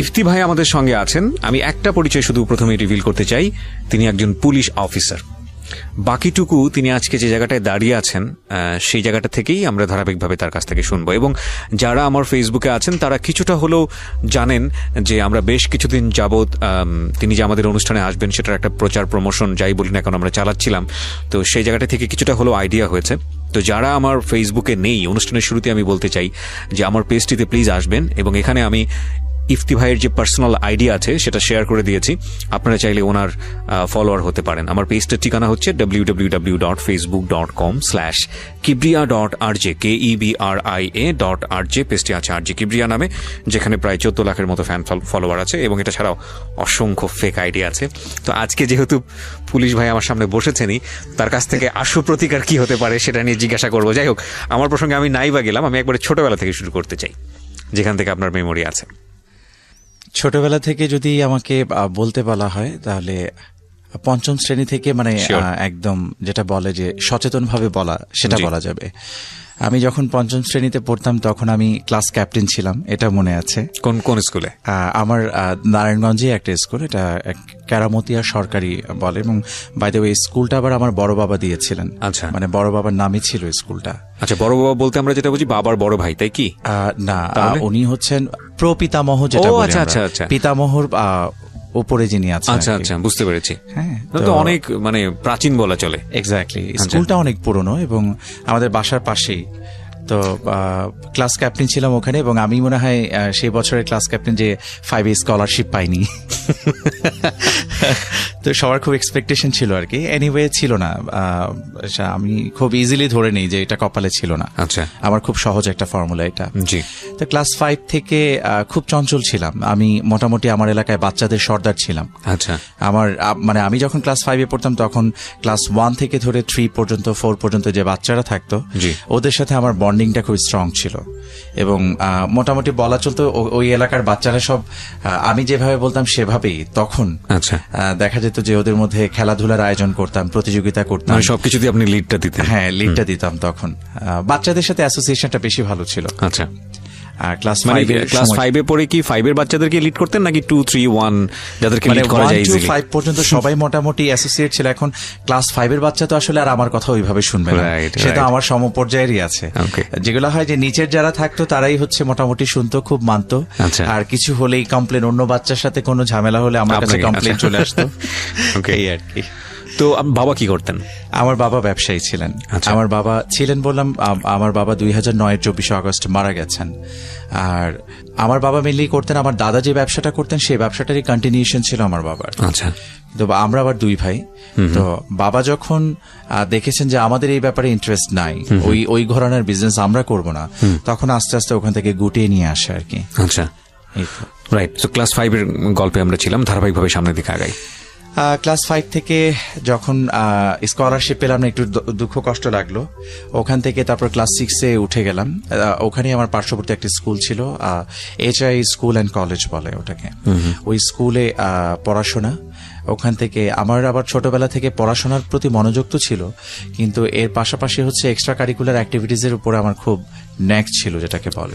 ইফতি ভাই আমাদের সঙ্গে আছেন। আমি একটা পরিচয় শুধু প্রথমে রিভিল করতে চাই, তিনি একজন পুলিশ অফিসার। বাকিটুকু তিনি আজকে যে জায়গাটায় দাঁড়িয়ে আছেন সেই জায়গাটা থেকেই আমরা ধারাবাহিকভাবে তার কাছ থেকে শুনবো। এবং যারা আমার ফেসবুকে আছেন তারা কিছুটা হলেও জানেন যে আমরা বেশ কিছুদিন যাবৎ তিনি যে আমাদের অনুষ্ঠানে আসবেন সেটার একটা প্রচার প্রমোশন যাই বলি না এখন আমরা চালাচ্ছিলাম। তো সেই জায়গাটা থেকে কিছুটা হলেও আইডিয়া হয়েছে। তো যারা আমার ফেসবুকে নেই, অনুষ্ঠানের শুরুতে আমি বলতে চাই যে আমার পেজটিতে প্লিজ আসবেন। এবং এখানে আমি ইফতি ভাইয়ের যে পার্সোনাল আইডি আছে সেটা শেয়ার করে দিয়েছি, আপনারা চাইলে ওনার ফলোয়ার হতে পারেন। আমার পেজটার ঠিকানা হচ্ছে www.facebook.com/kibria.rj KEBRIA.RJ। পেজটি আছে RJ কিবরিয়া নামে, যেখানে প্রায় 14 লাখের মতো ফ্যান ফলোয়ার আছে এবং এটা ছাড়াও অসংখ্য ফেক আইডি আছে। তো আজকে যেহেতু পুলিশ ভাই আমার সামনে বসেছেনই, তার কাছ থেকে আশু প্রতিকার কি হতে পারে সেটা নিয়ে জিজ্ঞাসা করবো। যাই হোক, আমার প্রসঙ্গে আমি নাই বা গেলাম, আমি একবারে ছোটবেলা থেকে শুরু করতে চাই, যেখান থেকে আপনার মেমোরি আছে। ছোটবেলা থেকে যদি আমাকে বলতে বলা হয় তাহলে পঞ্চম শ্রেণী থেকে, মানে একদম যেটা বলে যে সচেতনভাবে বলা, সেটা বলা যাবে। আমি যখন পঞ্চম শ্রেণীতে পড়তাম তখন আমি ক্লাস ক্যাপ্টেন ছিলাম, এটা মনে আছে। কোন কোন স্কুলে? আমার নারায়ণগঞ্জে একটা স্কুল, এটা কেরামতিয়া সরকারি বলে। এবং বাই দ্য ওয়ে স্কুলটা আবার আমার বড় বাবা দিয়েছিলেন। আচ্ছা, মানে বড় বাবার নামই ছিল স্কুলটা। আচ্ছা, বড় বাবা বলতে আমরা যেটা বুঝি বাবার বড় ভাই, তাই কি? না, উনি হচ্ছেন প্রপিতামহ, যেটা বলি আমরা। পিতামহর উপরে যিনি আছেন। আচ্ছা আচ্ছা, বুঝতে পেরেছি। হ্যাঁ, তো অনেক মানে প্রাচীন বলা চলে। এক্স্যাক্টলি, স্কুলটা অনেক পুরনো এবং আমাদের বাসার পাশেই। তো ক্লাস ক্যাপ্টেন ছিলাম ওখানে, এবং আমি মনে হয় সেই বছরের ক্লাস ক্যাপ্টেন যে 5 স্কলারশিপ পাইনি। তো সবার খুব এক্সপেকটেশন ছিল আর কি। এনিওয়ে ছিল না, আমি খুব ইজিলি ধরে নিই যে এটা কপালে ছিল না। আচ্ছা, আমার খুব সহজ একটা ফর্মুলা এটা। জি। তো ক্লাস 5 থেকে খুব চঞ্চল ছিলাম আমি, মোটামুটি আমার এলাকায় বাচ্চাদের সর্দার ছিলাম। আচ্ছা, আমার মানে আমি যখন ক্লাস 5-এ পড়তাম তখন ক্লাস 1 থেকে ধরে 3 পর্যন্ত 4 পর্যন্ত যে বাচ্চারা থাকতো ওদের সাথে আমার বন্ডিংটা খুব স্ট্রং ছিল। এবং মোটামুটি বলা চলতো ওই এলাকার বাচ্চারা সব আমি যেভাবে বলতাম সেভাবেই তখন। আচ্ছা, দেখা যেত যে ওদের মধ্যে খেলাধুলার আয়োজন করতাম, প্রতিযোগিতা করতাম, সবকিছুতে আপনি লিডটা দিতেন? হ্যাঁ, লিডটা দিতাম। তখন বাচ্চাদের সাথে অ্যাসোসিয়েশনটা বেশি ভালো ছিল। আচ্ছা, ক্লাস 5-এ পড়ে কি 5-এর বাচ্চাদেরকে লিড করতেন নাকি 2, 3, 1 যাদেরকে লিড করা যায়? 1 to 5 পর্যন্ত সবাই মোটামুটি অ্যাসোসিয়েট ছিল। এখন ক্লাস 5-এর বাচ্চা তো আসলে আর আমার কথা ওইভাবে শুনবে না, সেটা আমার সমপর্যায়েরই আছে। যেগুলো হয় যে নিচের যারা থাকতো তারাই হচ্ছে মোটামুটি শুনতো, খুব মানতো। আর কিছু হলেই কমপ্লেন, অন্য বাচ্চার সাথে কোনো ঝামেলা হলে আমার কাছে কমপ্লেন চলে আসতো। এই আর কি। তো বাবা কি করতেন? আমার বাবা ব্যবসায়ী ছিলেন। আমার বাবা ছিলেন বললাম, আমার বাবা 2009-এর 24 আগস্ট মারা গেছেন। আর আমার বাবা মেনলি করতেন, আমার দাদা যে ব্যবসাটা করতেন সেই ব্যবসাটারই কন্টিনিউশন ছিল আমার বাবার। আচ্ছা, তো আমরা আবার 2 ভাই। তো বাবা যখন দেখেছেন যে আমাদের এই ব্যাপারে ইন্টারেস্ট নাই, ওই ঘরানার বিজনেস আমরা করব না, তখন আস্তে আস্তে ওখান থেকে গুটিয়ে নিয়ে আসে আর কি। আচ্ছা, রাইট। তো ক্লাস 5-এর গল্পে আমরা ছিলাম, ধারাবাহিকভাবে সামনের দিকে আগাই। ক্লাস 5 থেকে যখন স্কলারশিপ পেলাম না, একটু দুঃখ কষ্ট লাগলো। ওখান থেকে তারপর ক্লাস 6-এ উঠে গেলাম। ওখানে আমার পার্শ্ববর্তী একটা স্কুল ছিল, HI স্কুল অ্যান্ড কলেজ বলে ওটাকে। ওই স্কুলে পড়াশোনা। ওখান থেকে আমার আবার ছোটবেলা থেকে পড়াশোনার প্রতি মনোযোগ তো ছিল, কিন্তু এর পাশাপাশি হচ্ছে এক্সট্রা কারিকুলার অ্যাক্টিভিটিজের উপরে আমার খুব ন্যাক ছিল, যেটাকে বলে।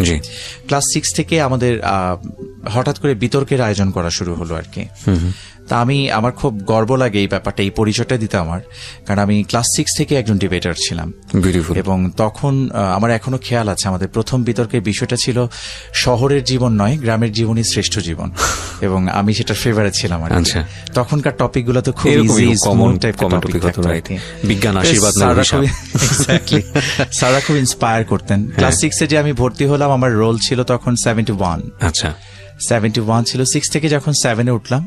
ক্লাস 6 থেকে আমাদের হঠাৎ করে বিতর্কের আয়োজন করা শুরু হলো আর কি। তা আমার খুব গর্ব লাগে এই ব্যাপারটা, এই পরিচয়টা দিতে আমার, কারণ আমি ক্লাস 6 থেকে একজন ডিবেটার ছিলাম। এবং তখন আমার এখনো খেয়াল আছে আমাদের প্রথম বিতর্কের বিষয়টা ছিল শহরের জীবন নয়, গ্রামের জীবনই শ্রেষ্ঠ জীবন। এবং আমি সেটা ফেভারিট ছিলাম আর কি। তখনকার টপিক গুলো তো খুব ইজি, কমন টাইপের টপিক হতো, বিজ্ঞান, আশীর্বাদ, এক্স্যাক্টলি। স্যাররা খুব ইন্সপায়ার করতেন। ক্লাস 6-এ যে আমি ভর্তি হলাম, আমার রোল ছিল তখন 71। আচ্ছা, 71 ছিল। 6 থেকে যখন 7-এ উঠলাম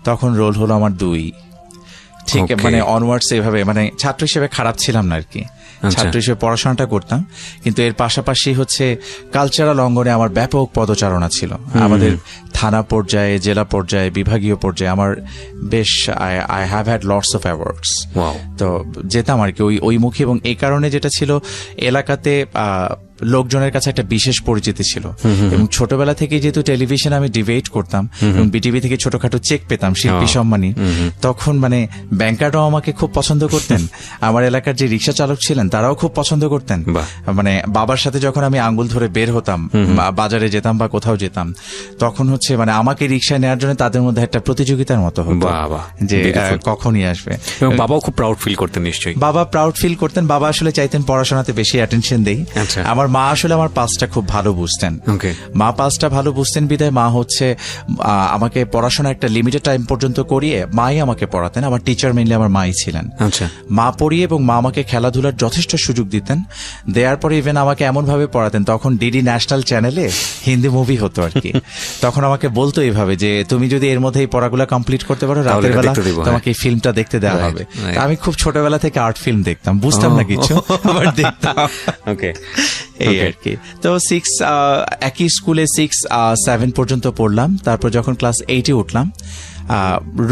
তখন রোল হলো আমার 2। ঠিক, মানে অনওয়ার্ডস এভাবে, মানে ছাত্র হিসেবে খারাপ ছিলাম না আর কি। ছাত্র হিসেবে পড়াশোনাটা করতাম, কিন্তু এর পাশাপাশি হচ্ছে কালচারাল অঙ্গনে আমার ব্যাপক পদচারণা ছিল। আমাদের থানা পর্যায়ে, জেলা পর্যায়ে, বিভাগীয় পর্যায়ে আমার বেশ I have had lots of awards. তো যেতাম আর কি ওই মুখী। এবং এই কারণে যেটা ছিল, এলাকাতে লোকজনের কাছে একটা বিশেষ পরিচিতি ছিল। এবং ছোটবেলা থেকে যেহেতু টেলিভিশনে আমি ডিবেট করতাম এবং বিটিভি থেকে ছোটখাটো চেক পেতাম শিল্পী সম্মানী, তখন মানে ব্যাংকাররাও আমাকে খুব পছন্দ করতেন। আমার এলাকার যে রিক্সা চালক ছিলেন তারাও খুব পছন্দ করতেন। মানে বাবার সাথে যখন আমি আঙ্গুল ধরে বের হতাম, বাজারে যেতাম বা কোথাও যেতাম, তখন হচ্ছে মানে আমাকে রিক্সায় নেওয়ার জন্য তাদের মধ্যে একটা প্রতিযোগিতার মতো হতো যে কখনই আসবে। এবং বাবাও খুব প্রাউড ফিল করতেন নিশ্চয়ই। বাবা প্রাউড ফিল করতেন। বাবা আসলে চাইতেন পড়াশোনাতে বেশি অ্যাটেনশন দেই। আমার মা আসলে আমার পালসটা খুব ভালো বুঝতেন। মা পালসটা ভালো বুঝতেন বিধায় মা হচ্ছে আমাকে পড়াশোনা একটা লিমিটেড টাইম পর্যন্ত করিয়ে মাই আমাকে পড়াতেন। আমার টিচার মেইনলি আমার মাই ছিলেন। মা পড়িয়ে এবং মা আমাকে খেলাধুলার যথেষ্ট সুযোগ দিতেন। দেওয়ার পরে ইভেন আমাকে এমন ভাবে পড়াতেন, তখন ডিডি ন্যাশনাল চ্যানেলে হিন্দি মুভি হতো আর কি। তখন আমাকে বলতো এইভাবে যে তুমি যদি এর মধ্যে এই পড়াগুলো কমপ্লিট করতে পারো, রাতের বেলা তোমাকে এই ফিল্মটা দেখতে দেওয়া হবে। আমি খুব ছোটবেলা থেকে আর্ট ফিল্ম দেখতাম, বুঝতাম না কিছু, আবার দেখতাম। এই আর কি। তো একই স্কুলে 6-7 পর্যন্ত পড়লাম। তারপর যখন ক্লাস 8-এ উঠলাম,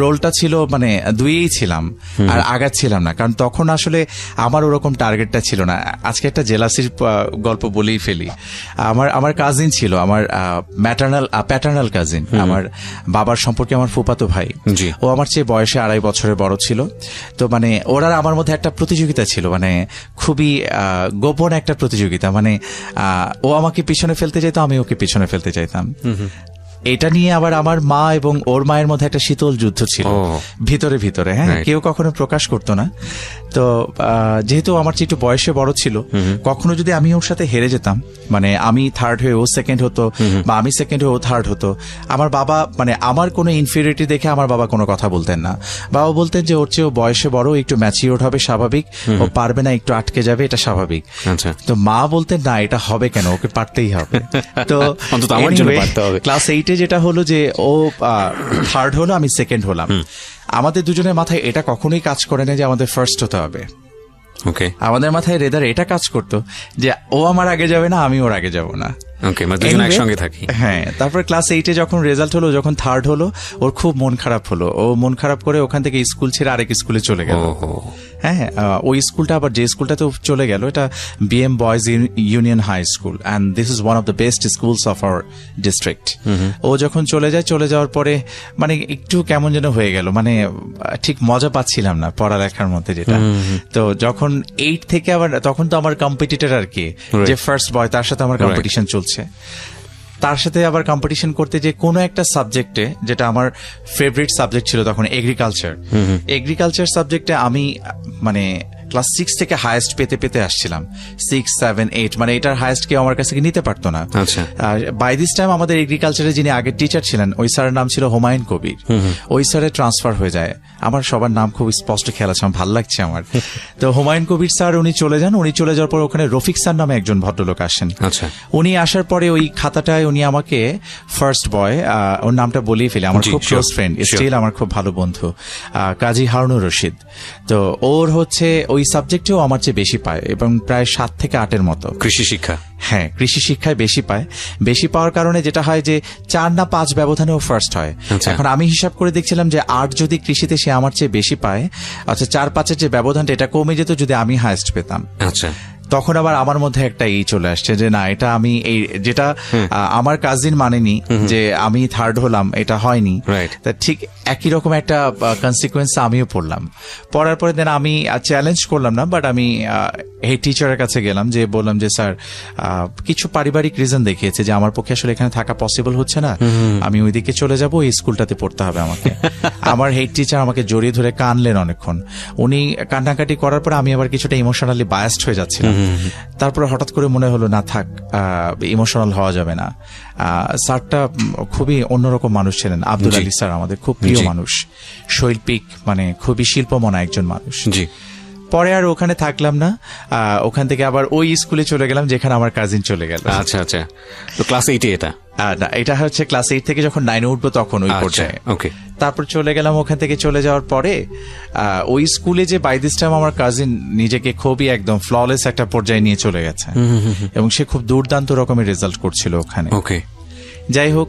রোলটা ছিল মানে 2-এই ছিলাম, আর আগাচ্ছিলাম না, কারণ তখন আসলে আমার ওরকম টার্গেটটা ছিল না। আজকে একটা জেলাসির গল্প বলেই ফেলি। আমার কাজিন ছিল, আমার প্যাটার্নাল কাজিন, আমার বাবার সম্পর্কে আমার ফুফাতো ভাই। ও আমার চেয়ে বয়সে 2.5 বছরের বড় ছিল। তো মানে ওরা আমার মধ্যে একটা প্রতিযোগিতা ছিল, মানে খুবই গোপন একটা প্রতিযোগিতা। মানে ও আমাকে পিছনে ফেলতে চাইতো, আমি ওকে পিছনে ফেলতে চাইতাম। এটা নিয়ে আবার আমার মা এবং ওর মায়ের মধ্যে একটা শীতল যুদ্ধ ছিল ভিতরে ভিতরে। হ্যাঁ, কেউ কখনো প্রকাশ করতো না। তো যেহেতু আমার চেয়ে একটু বয়সে বড় ছিল, কখনো যদি আমি ওর সাথে হেরে যেতাম, মানে আমি থার্ড হয়ে ও সেকেন্ড হতো বা আমি সেকেন্ড হয়ে ও থার্ড হতো, আমার বাবা মানে আমার কোনো ইনফিরিয়রিটি দেখে আমার বাবা কোনো কথা বলতেন না। বাবা বলতেন যে ওর চেয়ে ও বয়সে বড়, একটু ম্যাচিওর হবে, স্বাভাবিক, ও পারবে না, একটু আটকে যাবে, এটা স্বাভাবিক। তো মা বলতেন না, এটা হবে কেন, ওকে পারতেই হবে। তো ক্লাস 8-এ যেটা হলো যে ও থার্ড হলো, আমি সেকেন্ড হলাম। আমাদের দুজনের মাথায় এটা কখনোই কাজ করে না যে আমাদের ফার্স্ট হতে হবে। আমাদের মাথায় রেদার এটা কাজ করতো যে ও আমার আগে যাবে না, আমি ওর আগে যাব না। একসঙ্গে থাকি। হ্যাঁ, তারপর ক্লাস 8-এ যখন রেজাল্ট হলো, যখন থার্ড হলো, ওর খুব মন খারাপ হলো। ও মন খারাপ করে ওখান থেকে স্কুল ছেড়ে আরেক স্কুলে চলে গেল। হ্যাঁ, ওই স্কুলটা আবার যে স্কুলটাতে চলে গেল, এটা BM boys union high school, and this is one of the best schools of our district. ও যখন চলে যাওয়ার পরে মানে একটু কেমন যেন হয়ে গেল, মানে ঠিক মজা পাচ্ছিলাম না পড়ালেখার মধ্যে যেটা। তো যখন 8 থেকে আবার, তখন তো আমার কম্পিটিটর আর কি, যে ফার্স্ট বয়, তার সাথে আমার কম্পিটিশন চলছে। তার সাথে আবার কম্পিটিশন করতে যে কোনো একটা সাবজেক্টে, যেটা আমার ফেভারিট সাবজেক্ট ছিল তখন, এগ্রিকালচার সাবজেক্টে আমি মানে ক্লাস 6 থেকে হায়েস্ট পেতে আসছিলাম। 6, 7, 8 মানে এটার হায়েস্ট কেউ আমার কাছ থেকে নিতে পারতো না। বাই দিস টাইম আমাদের এগ্রিকালচারে যিনি আগের টিচার ছিলেন, ওই স্যারের নাম ছিল হুমায়ুন কবির। ওই স্যারের ট্রান্সফার হয়ে যায়। আমার সবার নাম খুব স্পষ্ট খেয়াল আছে, আমার ভালো লাগছে আমার। তো হুমায়ুন কবির স্যার উনি চলে যান। উনি চলে যাওয়ার পর ওখানে রফিক স্যার নামে একজন ভদ্রলোক আসেন। উনি আসার পরে ওই খাতাটায় উনি আমাকে ফার্স্ট বয়, ওর নামটা বলেই ফেলে, আমার খুব ক্লোজ ফ্রেন্ড, স্টিল আমার খুব ভালো বন্ধু, কাজী হারুনুর রশিদ। তো ওর হচ্ছে ওই সাবজেক্টেও আমার চেয়ে বেশি পায়, এবং প্রায় 7 থেকে 8-এর মতো। কৃষি শিক্ষা, হ্যাঁ, কৃষি শিক্ষায় বেশি পায়। বেশি পাওয়ার কারণে যেটা হয় যে 4 না 5 ব্যবধানেও ফার্স্ট হয়। এখন আমি হিসাব করে দেখছিলাম যে 8 যদি কৃষিতে সে আমার চেয়ে বেশি পায়, আচ্ছা 4-5-এর যে ব্যবধানটা, এটা কমে যেত যদি আমি হায়েস্ট পেতাম। তখন আবার আমার মধ্যে একটা চলে আসছে যে না, এটা আমি এই যেটা আমার কাজিন মানেনি যে আমি থার্ড হলাম, এটা হয়নি। তা ঠিক একই রকম একটা কনসিকুয়েন্স আমিও পড়লাম। পড়ার পরে দেন আমি চ্যালেঞ্জ করলাম না, বাট আমি হেড টিচারের কাছে গেলাম, যে বললাম যে স্যার, কিছু পারিবারিক রিজন দেখিয়েছে যে আমার পক্ষে আসলে এখানে থাকা পসিবল হচ্ছে না, আমি ওইদিকে চলে যাব, এই স্কুলটাতে পড়তে হবে আমাকে। আমার হেড টিচার আমাকে জড়িয়ে ধরে কানলেন অনেকক্ষণ। উনি কান্নাকাটি করার পর আমি আবার কিছুটা ইমোশনালি বায়াসড হয়ে যাচ্ছিলাম। তারপরে হঠাৎ করে মনে হলো না, থাক, ইমোশনাল হওয়া যাবে না। স্যারটা খুবই অন্যরকম মানুষ ছিলেন, আব্দুল আলী স্যার, আমাদের খুব প্রিয় মানুষ, শৈল্পিক, মানে খুবই শিল্পমনা একজন মানুষ। পরে আর ওখানে থাকলাম না, ওখান থেকে আবার ওই স্কুলে চলে গেলাম যেখানে আমার কাজিন চলে গেল। আচ্ছা, তো ক্লাস 8-এ এটা হচ্ছে ক্লাস 8 থেকে যখন 9-এ উঠবো তখন ওই পর্যায়ে। তারপর চলে গেলাম। ওখান থেকে চলে যাওয়ার পরে ওই স্কুলে যে বাই দিস টাইম আমার কাজিন নিজেকে খুবই একদম ফ্ললেস একটা পর্যায়ে নিয়ে চলে গেছে, এবং সে খুব দুর্দান্ত রকমের রেজাল্ট করছিল ওখানে। যাই হোক,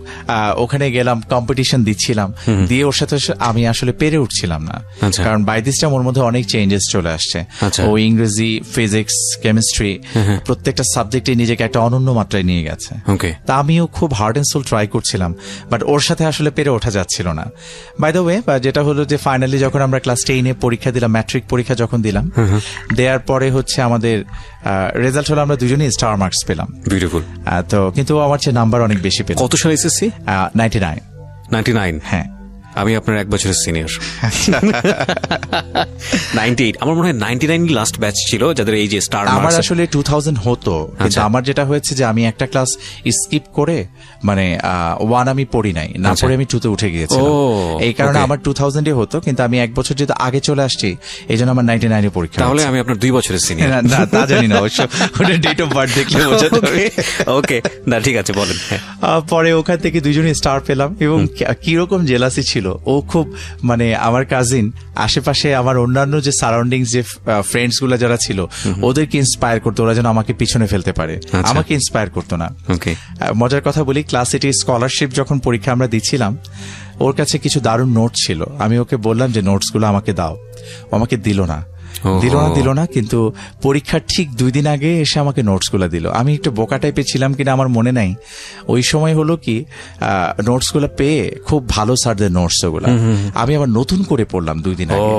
ওখানে গেলাম, কম্পিটিশন দিচ্ছিলাম, দিয়ে ওর সাথে আমি আসলে পেরে উঠছিলাম না, আচ্ছা। কারণ বাই দিস টাইম ওর মধ্যে অনেক চেঞ্জেস চলে আসছে। আচ্ছা। ও ইংরেজি, ফিজিক্স, কেমিস্ট্রি প্রত্যেকটা সাবজেক্টে নিজেকে একটা অনন্য মাত্রায় নিয়ে গেছে। ওকে। তা আমিও খুব হার্ড অ্যান্ড সোল ট্রাই করছিলাম, বাট ওর সাথে আসলে পেরে ওঠা যাচ্ছিল না। বাই দ্য ওয়ে, যেটা হলো যে ফাইনালি যখন আমরা ক্লাস 10-এ পরীক্ষা দিলাম, ম্যাট্রিক পরীক্ষা যখন দিলাম, দেওয়ার পরে হচ্ছে আমাদের রেজাল্ট হলো আমরা দুজনেই স্টার মার্কস পেলাম। বিউটিফুল। তো কিন্তু ও আমার চেয়ে নাম্বার অনেক বেশি পেল। কত সাল এসএসসি? 99। 99? হ্যাঁ। আমি আপনার এক বছরের সিনিয়র। 98, আমার মনে হয় 99 লাস্ট ব্যাচ ছিল যাদের এই যে স্টার আমার মার্কস। আসলে 2000 হতো, কিন্তু আমার যেটা হয়েছে যে আমি একটা ক্লাস স্কিপ করে, মানে 1 আমি পড়ি নাই, না পড়ে আমি 2-তে উঠে গিয়েছিলাম। এই কারণে আমার 2000-এ হতো, কিন্তু আমি এক বছর যেহেতু আগে চলে আসছি, এই জন্য আমার 99-এ পরীক্ষা। তাহলে আমি আপনার 2 বছরের সিনিয়র। না, তা জানি না অবশ্য, ওটা ডেট অফ বার্থ দেখলে বোঝাতে হবে। ওকে, না ঠিক আছে, বলেন। পরে ওখান থেকে দুজনে স্টার পেলাম, এবং কিরকম জেলাসি ছিল, ও খুব, মানে আমার কাজিন, আশেপাশে আমার অন্যান্য যে সারাউন্ডিংস, যে ফ্রেন্ডস গুলা যারা ছিল, ওদেরকে ইন্সপায়ার করতো, ওরা যেন আমাকে পিছনে ফেলতে পারে, আমাকে ইন্সপায়ার করতো না। ওকে। মজার কথা বলি, ক্লাস 8-এ স্কলারশিপ যখন পরীক্ষা আমরা দিচ্ছিলাম, ওর কাছে কিছু দারুণ নোট ছিল, আমি ওকে বললাম যে নোটস গুলো আমাকে দাও, ও আমাকে দিল না। কিন্তু পরীক্ষার ঠিক 2 দিন আগে এসে আমাকে নোটস গুলা দিল। আমি একটু বোকা টাইপের ছিলাম কিনা আমার মনে নাই, ওই সময় হলো কি, নোটস গুলা পেয়ে, খুব ভালো স্যারদের নোটস ওগুলা, আমি আবার নতুন করে পড়লাম 2 দিন আগে।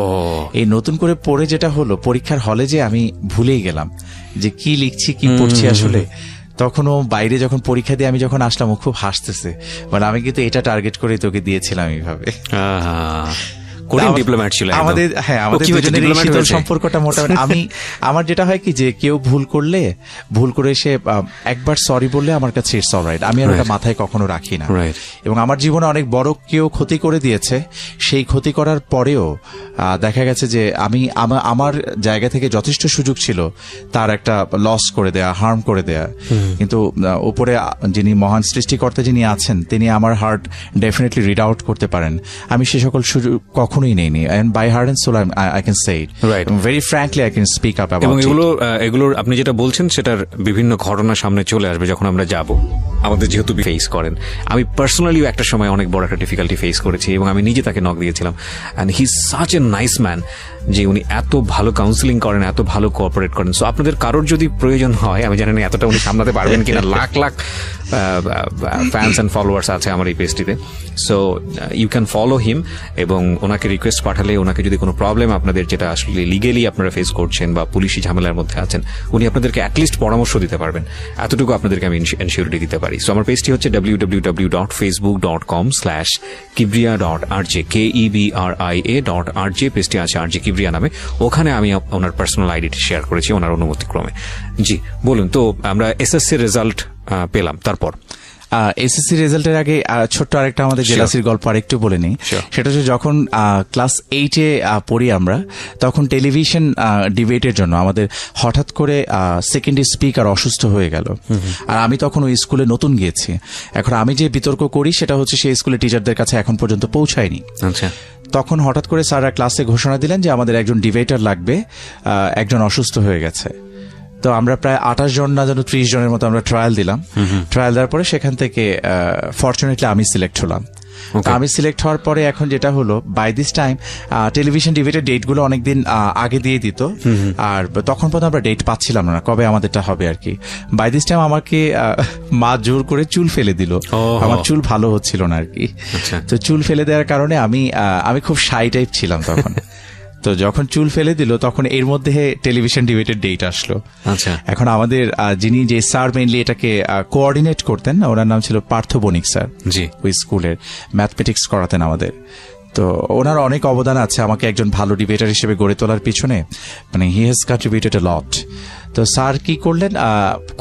এই নতুন করে পড়ে যেটা হলো, পরীক্ষার হলে যে আমি ভুলেই গেলাম যে কি লিখছি, কি পড়ছি আসলে। তখন ও বাইরে যখন পরীক্ষা দিয়ে আমি যখন আসলাম, ও খুব হাসতেছে, মানে আমি কিন্তু এটা টার্গেট করে তোকে দিয়েছিলাম এইভাবে। কোরিয়ান ডিপ্লোম্যাট ছিল আমাদের। হ্যাঁ, আমাদের দুজনের এই শীতল সম্পর্কটা মোটামুটি। আমি যেটা হয় কি, যে কেউ ভুল করে সে একবার সরি বললে আমার কাছে ইটস অলরাইট, আমি আর ওটা মাথায় কখনো রাখি না। এবং আমার জীবনে অনেক বড় কেউ ক্ষতি করে দিয়েছে, সেই ক্ষতি করার পরেও দেখা গেছে যে আমি আমার জায়গা থেকে যথেষ্ট সুযোগ ছিল তার একটা লস করে দেয়া, হার্ম করে দেয়া, কিন্তু উপরে যিনি মহান সৃষ্টিকর্তা যিনি আছেন, তিনি আমার হার্ট ডেফিনেটলি রিড আউট করতে পারেন। আমি সে সকল সুযোগ কখনোই নেইনি, and by heart and soul I can say it. Right. Very frankly I can speak up about এবং it. এগুলোর আপনি যেটা বলছেন সেটার বিভিন্ন ঘটনা সামনে চলে আসবে যখন আমরা যাব। আমাদের যেহেতু ফেস করেন, আমি পার্সোনালিও একটা সময় অনেক বড় একটা ডিফিকাল্টি ফেস করেছি, এবং আমি নিজে তাকে নক দিয়েছিলাম, and he is such a nice man, যে উনি এত ভালো কাউন্সিলিং করেন, এত ভালো কোঅপারেট করেন। সো আপনাদের কারোর যদি প্রয়োজন হয়, আমি জানি না এতটা উনি সামলাতে পারবেন কিনা, lakh lakh fans and followers আছে আমার এই পেজটিতে। So you can follow him, এবং ওনাকে রিকোয়েস্ট পাঠালে, ওনাকে যদি কোনো প্রবলেম আপনাদের, যেটা আসলে লিগেলি আপনারা ফেস করছেন বা পুলিশি ঝামেলার মধ্যে আছেন, উনি আপনাদেরকে অ্যাটলিস্ট পরামর্শ দিতে পারবেন, এতটুকু আপনাদেরকে আমি এনশিওরিটি দিতে পারি। সো আমার পেজটি হচ্ছে www.facebook.com/kibria.rj, KEBRIA.RJ, পেজটি আছে RJ Kibria নামে। ওখানে আমি ওনার পার্সোনাল আইডিটি শেয়ার করেছি ওনার অনুমতিক্রমে। জি বলুন। তো আমরা এসএসসি রেজাল্ট পেলাম, তারপর এসএসসি রেজাল্টের আগে ছোট্ট আরেকটা আমাদের জেলাসির গল্প আরেকটু বলে নিই। সেটা হচ্ছে যখন ক্লাস 8-এ পড়ি আমরা, তখন টেলিভিশন ডিবেটের জন্য আমাদের হঠাৎ করে সেকেন্ডারি স্পিকার অসুস্থ হয়ে গেল, আর আমি তখন ওই স্কুলে নতুন গিয়েছি। এখন আমি যে বিতর্ক করি সেটা হচ্ছে সেই স্কুলের টিচারদের কাছে এখন পর্যন্ত পৌঁছায়নি। আচ্ছা। তখন হঠাৎ করে স্যাররা ক্লাসে ঘোষণা দিলেন যে আমাদের একজন ডিবেটার লাগবে, একজন অসুস্থ হয়ে গেছে। তো আমরা প্রায় 28 জন না যেন 30 জনের মতো আমরা ট্রায়াল দিলাম। ট্রায়াল দেওয়ার পরে সেখান থেকে ফরচুনেটলি আমি সিলেক্ট হলাম। আমি সিলেক্ট হওয়ার পরে এখন যেটা হলো, বাই দিস টাইম টেলিভিশন ডিবেটের ডেটগুলো অনেকদিন আগে দিয়ে দিত, আর তখন পর্যন্ত আমরা ডেট পাচ্ছিলাম না কবে আমাদেরটা হবে আর কি। বাই দিস টাইম আমাকে মা জোর করে চুল ফেলে দিল, আমার চুল ভালো হচ্ছিল না আর কি। তো চুল ফেলে দেওয়ার কারণে আমি খুব শাই টাইপ ছিলাম তখন। তো যখন চুল ফেলে দিল, তখন এর মধ্যে টেলিভিশন ডিবেটের ডেট আসলো। আচ্ছা। এখন আমাদের যিনি যে স্যার মেইনলি এটাকে কোঅর্ডিনেট করতেন, ওনার নাম ছিল পার্থ বণিক স্যার। জি। ওই স্কুলের ম্যাথমেটিক্স করাতেন আমাদের। তো ওনার অনেক অবদান আছে আমাকে একজন ভালো ডিবেটার হিসেবে গড়ে তোলার পিছনে, মানে হি হ্যাজ কন্ট্রিবিউটেড এ লট। তো স্যার কি করলেন,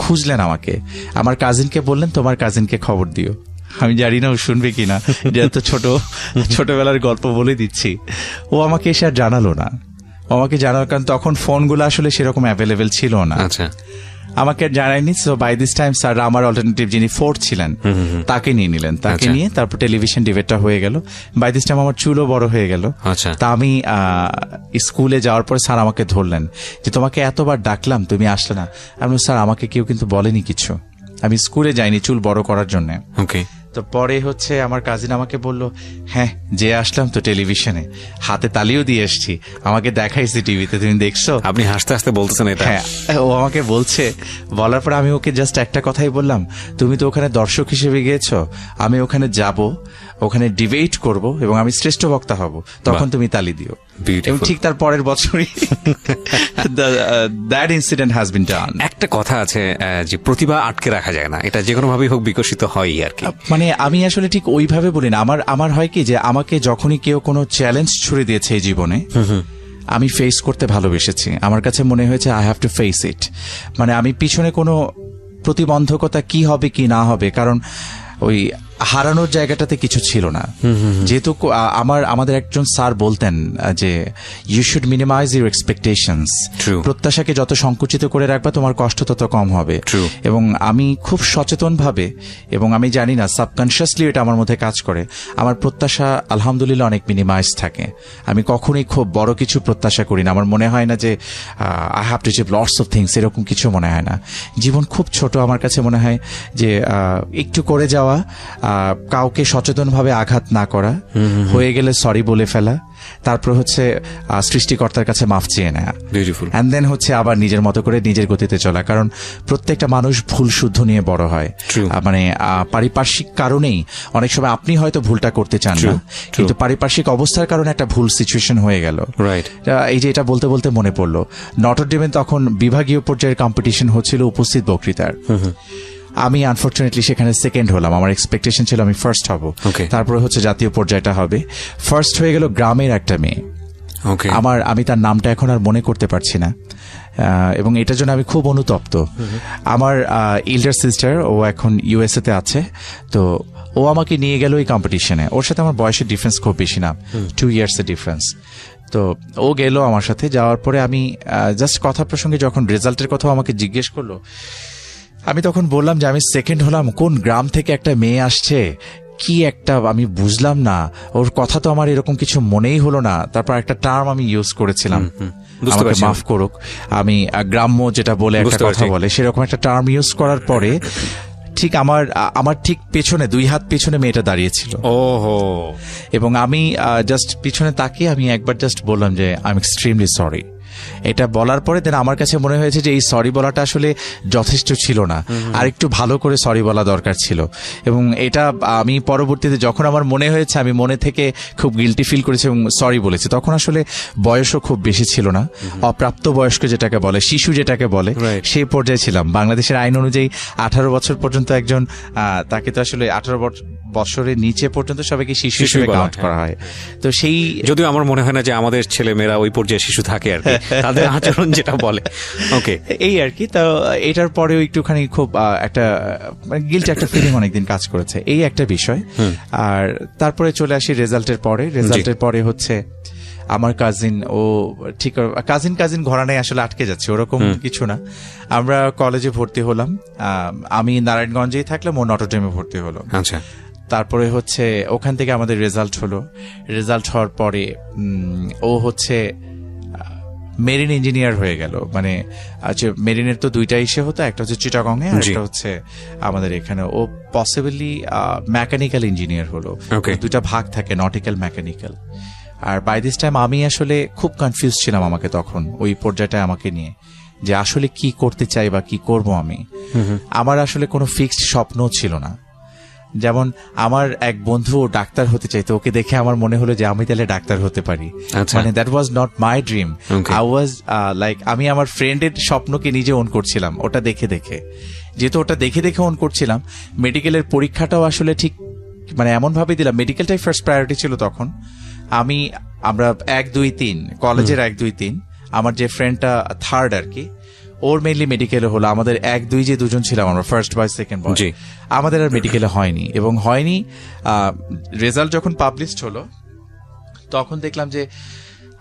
খুঁজলেন আমাকে, আমার কাজিনকে বললেন তোমার কাজিনকে খবর দিও। আমি জানি না ও শুনবে কিনা, যে এত ছোটবেলার গল্প বলে দিচ্ছি। ও আমাকে এসে আর জানালো না, কারণ তখন ফোনগুলো আসলে সেরকম অ্যাভেলেবেল ছিল না। আচ্ছা। আমাকে জানায়নি। So by this time sir আমার অল্টারনেটিভ যিনি ফোর্থ ছিলেন তাকে নিয়ে নিলেন, তাকে নিয়ে তারপর টেলিভিশন ডিবেটটা হয়ে গেল। বাই দিস টাইম আমার চুলও বড় হয়ে গেল। তা আমি স্কুলে যাওয়ার পর স্যার আমাকে ধরলেন যে তোমাকে এতবার ডাকলাম তুমি আসলে না। আমি স্যার আমাকে কেউ কিন্তু বলেনি কিছু, আমি স্কুলে যাইনি চুল বড় করার জন্য। ওকে। তো পরে হচ্ছে আমার কাজিন আমাকে বলল, হ্যাঁ যে আসলাম তো টেলিভিশনে, হাতে তালিও দিয়ে এসছি, আমাকে দেখাইছি টিভিতে, তুমি দেখছো? আপনি হাসতে হাসতে বলতেছেন এটা? হ্যাঁ, ও আমাকে বলছে। বলার পর আমি ওকে জাস্ট একটা কথাই বললাম, তুমি তো ওখানে দর্শক হিসেবে গিয়েছো, আমি ওখানে যাব, ওখানে ডিবেট করব এবং আমি শ্রেষ্ঠ বক্তা হব, তখন তুমি তালি দিও। Beautiful. এবং ঠিক তার পরের বছরই দ্যাট ইনসিডেন্ট হ্যাজ বিন ডান। একটা কথা আছে যে প্রতিভা আটকে রাখা যায় না, এটা যে কোনো ভাবেই হোক বিকশিত হয়ই আর কি। মানে আমি আসলে ঠিক ওইভাবে বলি না, আমার হয় কি যে আমাকে যখনই কেউ কোনো চ্যালেঞ্জ ছুড়ে দিয়েছে এই জীবনে, আমি ফেস করতে ভালোবেসেছি। আমার কাছে মনে হয়েছে I have to face it. মানে আমি পিছনে কোনো প্রতিবন্ধকতা কি হবে কি না হবে, কারণ ওই হারানোর জায়গাটাতে কিছু ছিল না। যেহেতু আমাদের একজন স্যার বলতেন যে you should minimize your expectations, প্রত্যাশাকে যত সংকুচিত করে রাখবা তোমার কষ্ট তত কম হবে। এবং আমি খুব সচেতন ভাবে, এবং আমি জানি না সাবকনশিয়াসলি এটা আমার মধ্যে কাজ করে, আমার প্রত্যাশা আলহামদুলিল্লাহ অনেক মিনিমাইজ থাকে। আমি কখনোই খুব বড় কিছু প্রত্যাশা করি না। আমার মনে হয় না যে I have to achieve lots of things, এরকম কিছু মনে হয় না। জীবন খুব ছোট, আমার কাছে মনে হয় যে একটু করে যাওয়া, কাউকে সচেতনভাবে আঘাত না করা, হয়ে গেলে সরি বলে ফেলা, তারপর হচ্ছে সৃষ্টিকর্তার কাছে মাফ চেয়ে নেয়া, এন্ড দেন হচ্ছে আবার নিজের মতো করে নিজের গতিতে চলা। কারণ প্রত্যেকটা মানুষ ভুল শুদ্ধ নিয়ে বড় হয়। মানে পারিপার্শ্বিক কারণেই অনেক সময় আপনি হয়তো ভুলটা করতে চান না, কিন্তু পারিপার্শ্বিক অবস্থার কারণে একটা ভুল সিচুয়েশন হয়ে গেল। এই যে এটা বলতে বলতে মনে পড়লো, নটরডেমে তখন বিভাগীয় পর্যায়ের কম্পিটিশন হচ্ছিল উপস্থিত বক্তৃতার। আমি আনফরচুনেটলি সেখানে সেকেন্ড হলাম। আমার এক্সপেকটেশন ছিল আমি ফার্স্ট হব, তারপরে হচ্ছে জাতীয় পর্যায়টা হবে। ফার্স্ট হয়ে গেল গ্রামের একটা মেয়ে, আমি তার নামটা এখন আর মনে করতে পারছি না, এবং এটার জন্য আমি খুব অনুতপ্ত। আমার ইল্ডার সিস্টার, ও এখন ইউএসএ তে আছে, তো ও আমাকে নিয়ে গেল এই কম্পিটিশনে। ওর সাথে আমার বয়সের ডিফারেন্স খুব বেশি না, 2 years এর ডিফারেন্স। তো ও গেল আমার সাথে। যাওয়ার পরে আমি জাস্ট কথা প্রসঙ্গে যখন রেজাল্টের কথা আমাকে জিজ্ঞেস করলো, আমি তখন বললাম যে আমি সেকেন্ড হলাম। কোন গ্রাম থেকে একটা মেয়ে আসছে, কি একটা আমি বুঝলাম না, ওর কথা তো আমার এরকম কিছু মনেই হলো না। তারপর একটা টার্ম আমি ইউজ করেছিলাম, আমাকে মাফ করুক, আমি গ্রাম্য যেটা বলে একটা কথা বলে, সেরকম একটা টার্ম ইউজ করার পরে ঠিক আমার ঠিক পেছনে, 2 হাত পেছনে মেয়েটা দাঁড়িয়েছিল। এবং আমি জাস্ট পিছনে তাকিয়ে আমি একবার জাস্ট বললাম যে আই এম এক্সট্রিমলি সরি। এটা বলার পরে দেন আমার কাছে মনে হয়েছে যে এই সরি বলাটা আসলে যথেষ্ট ছিল না, আর একটু ভালো করে সরি বলা দরকার ছিল। এবং এটা আমি পরবর্তীতে যখন আমার মনে হয়েছে, আমি মনে থেকে খুব গিল্টি ফিল করেছি এবং সরি বলেছি। তখন আসলে বয়সও খুব বেশি ছিল না, অপ্রাপ্ত বয়স্ক যেটাকে বলে, শিশু যেটাকে বলে, সেই পর্যায়ে ছিলাম। বাংলাদেশের আইন অনুযায়ী 18 বছর পর্যন্ত একজন, তাকে তো আসলে 18 বছরের নিচে পর্যন্ত সবাইকে শিশু হিসেবে কাউন্ট করা হয়। তো সেই, যদিও আমার মনে হয় না যে আমাদের ছেলে মেয়েরা ওই পর্যায়ে শিশু থাকে আর কি, তাদের আচরণ যেটা বলে। এই আর কি। তো এটার পরেও একটুখানি খুব একটা গিল্ট, একটা ফিলিং অনেকদিন কাজ করেছে, এই একটা বিষয়। আর তারপরে চলে আসি রেজাল্টের পরে হচ্ছে আমার কাজিন, ও ঠিক কাজিন ঘরানায় আসলে আটকে যাচ্ছে, ওরকম কিছু না। আমরা কলেজে ভর্তি হলাম, আমি নারায়ণগঞ্জেই থাকলাম, ও নটরডেমে ভর্তি হলো। আচ্ছা। তারপরে হচ্ছে ওখান থেকে আমাদের রেজাল্ট হলো। রেজাল্ট হওয়ার পরে ও হচ্ছে মেরিন ইঞ্জিনিয়ার হয়ে গেল। মানে মেরিনের তো 2টা ইসে হতো, একটা হচ্ছে চিটাগং এ, আর একটা হচ্ছে আমাদের এখানে। ও পসিবলি মেকানিক্যাল ইঞ্জিনিয়ার হলো। 2টা ভাগ থাকে, নটিক্যাল, মেকানিক্যাল। আর বাই দিস টাইম আমি আসলে খুব কনফিউজ ছিলাম আমাকে তখন, ওই পর্যায়টায় আমাকে নিয়ে, যে আসলে কি করতে চাই বা কি করব আমি। আমার আসলে কোনো ফিক্সড স্বপ্ন ছিল না। যেমন আমার এক বন্ধু ডাক্তার হতে চাইতো, ওকে দেখে আমার মনে হলো যে আমি তাহলে ডাক্তার হতে পারি। মানে that was not my dream, I was like, আমি আমার ফ্রেন্ডের স্বপ্নকে নিজে ওন করছিলাম, ওটা দেখে দেখে। যেহেতু ওটা দেখে দেখে ওন করছিলাম, মেডিকেলের পরীক্ষাটাও আসলে ঠিক মানে এমন ভাবে দিলাম, মেডিকেলটাই ফার্স্ট প্রায়োরিটি ছিল তখন। আমরা 1, 2, 3 কলেজের 1, 2, 3, আমার যে ফ্রেন্ডটা থার্ড আর কি, ওর মেইনলি মেডিকেলে হলো। আমাদের 1, 2 যে দুজন ছিলাম আমরা, ফার্স্ট বয় সেকেন্ড বয়, আমাদের আর মেডিকেলে হয়নি। এবং হয়নি, রেজাল্ট যখন পাবলিশড হলো তখন দেখলাম যে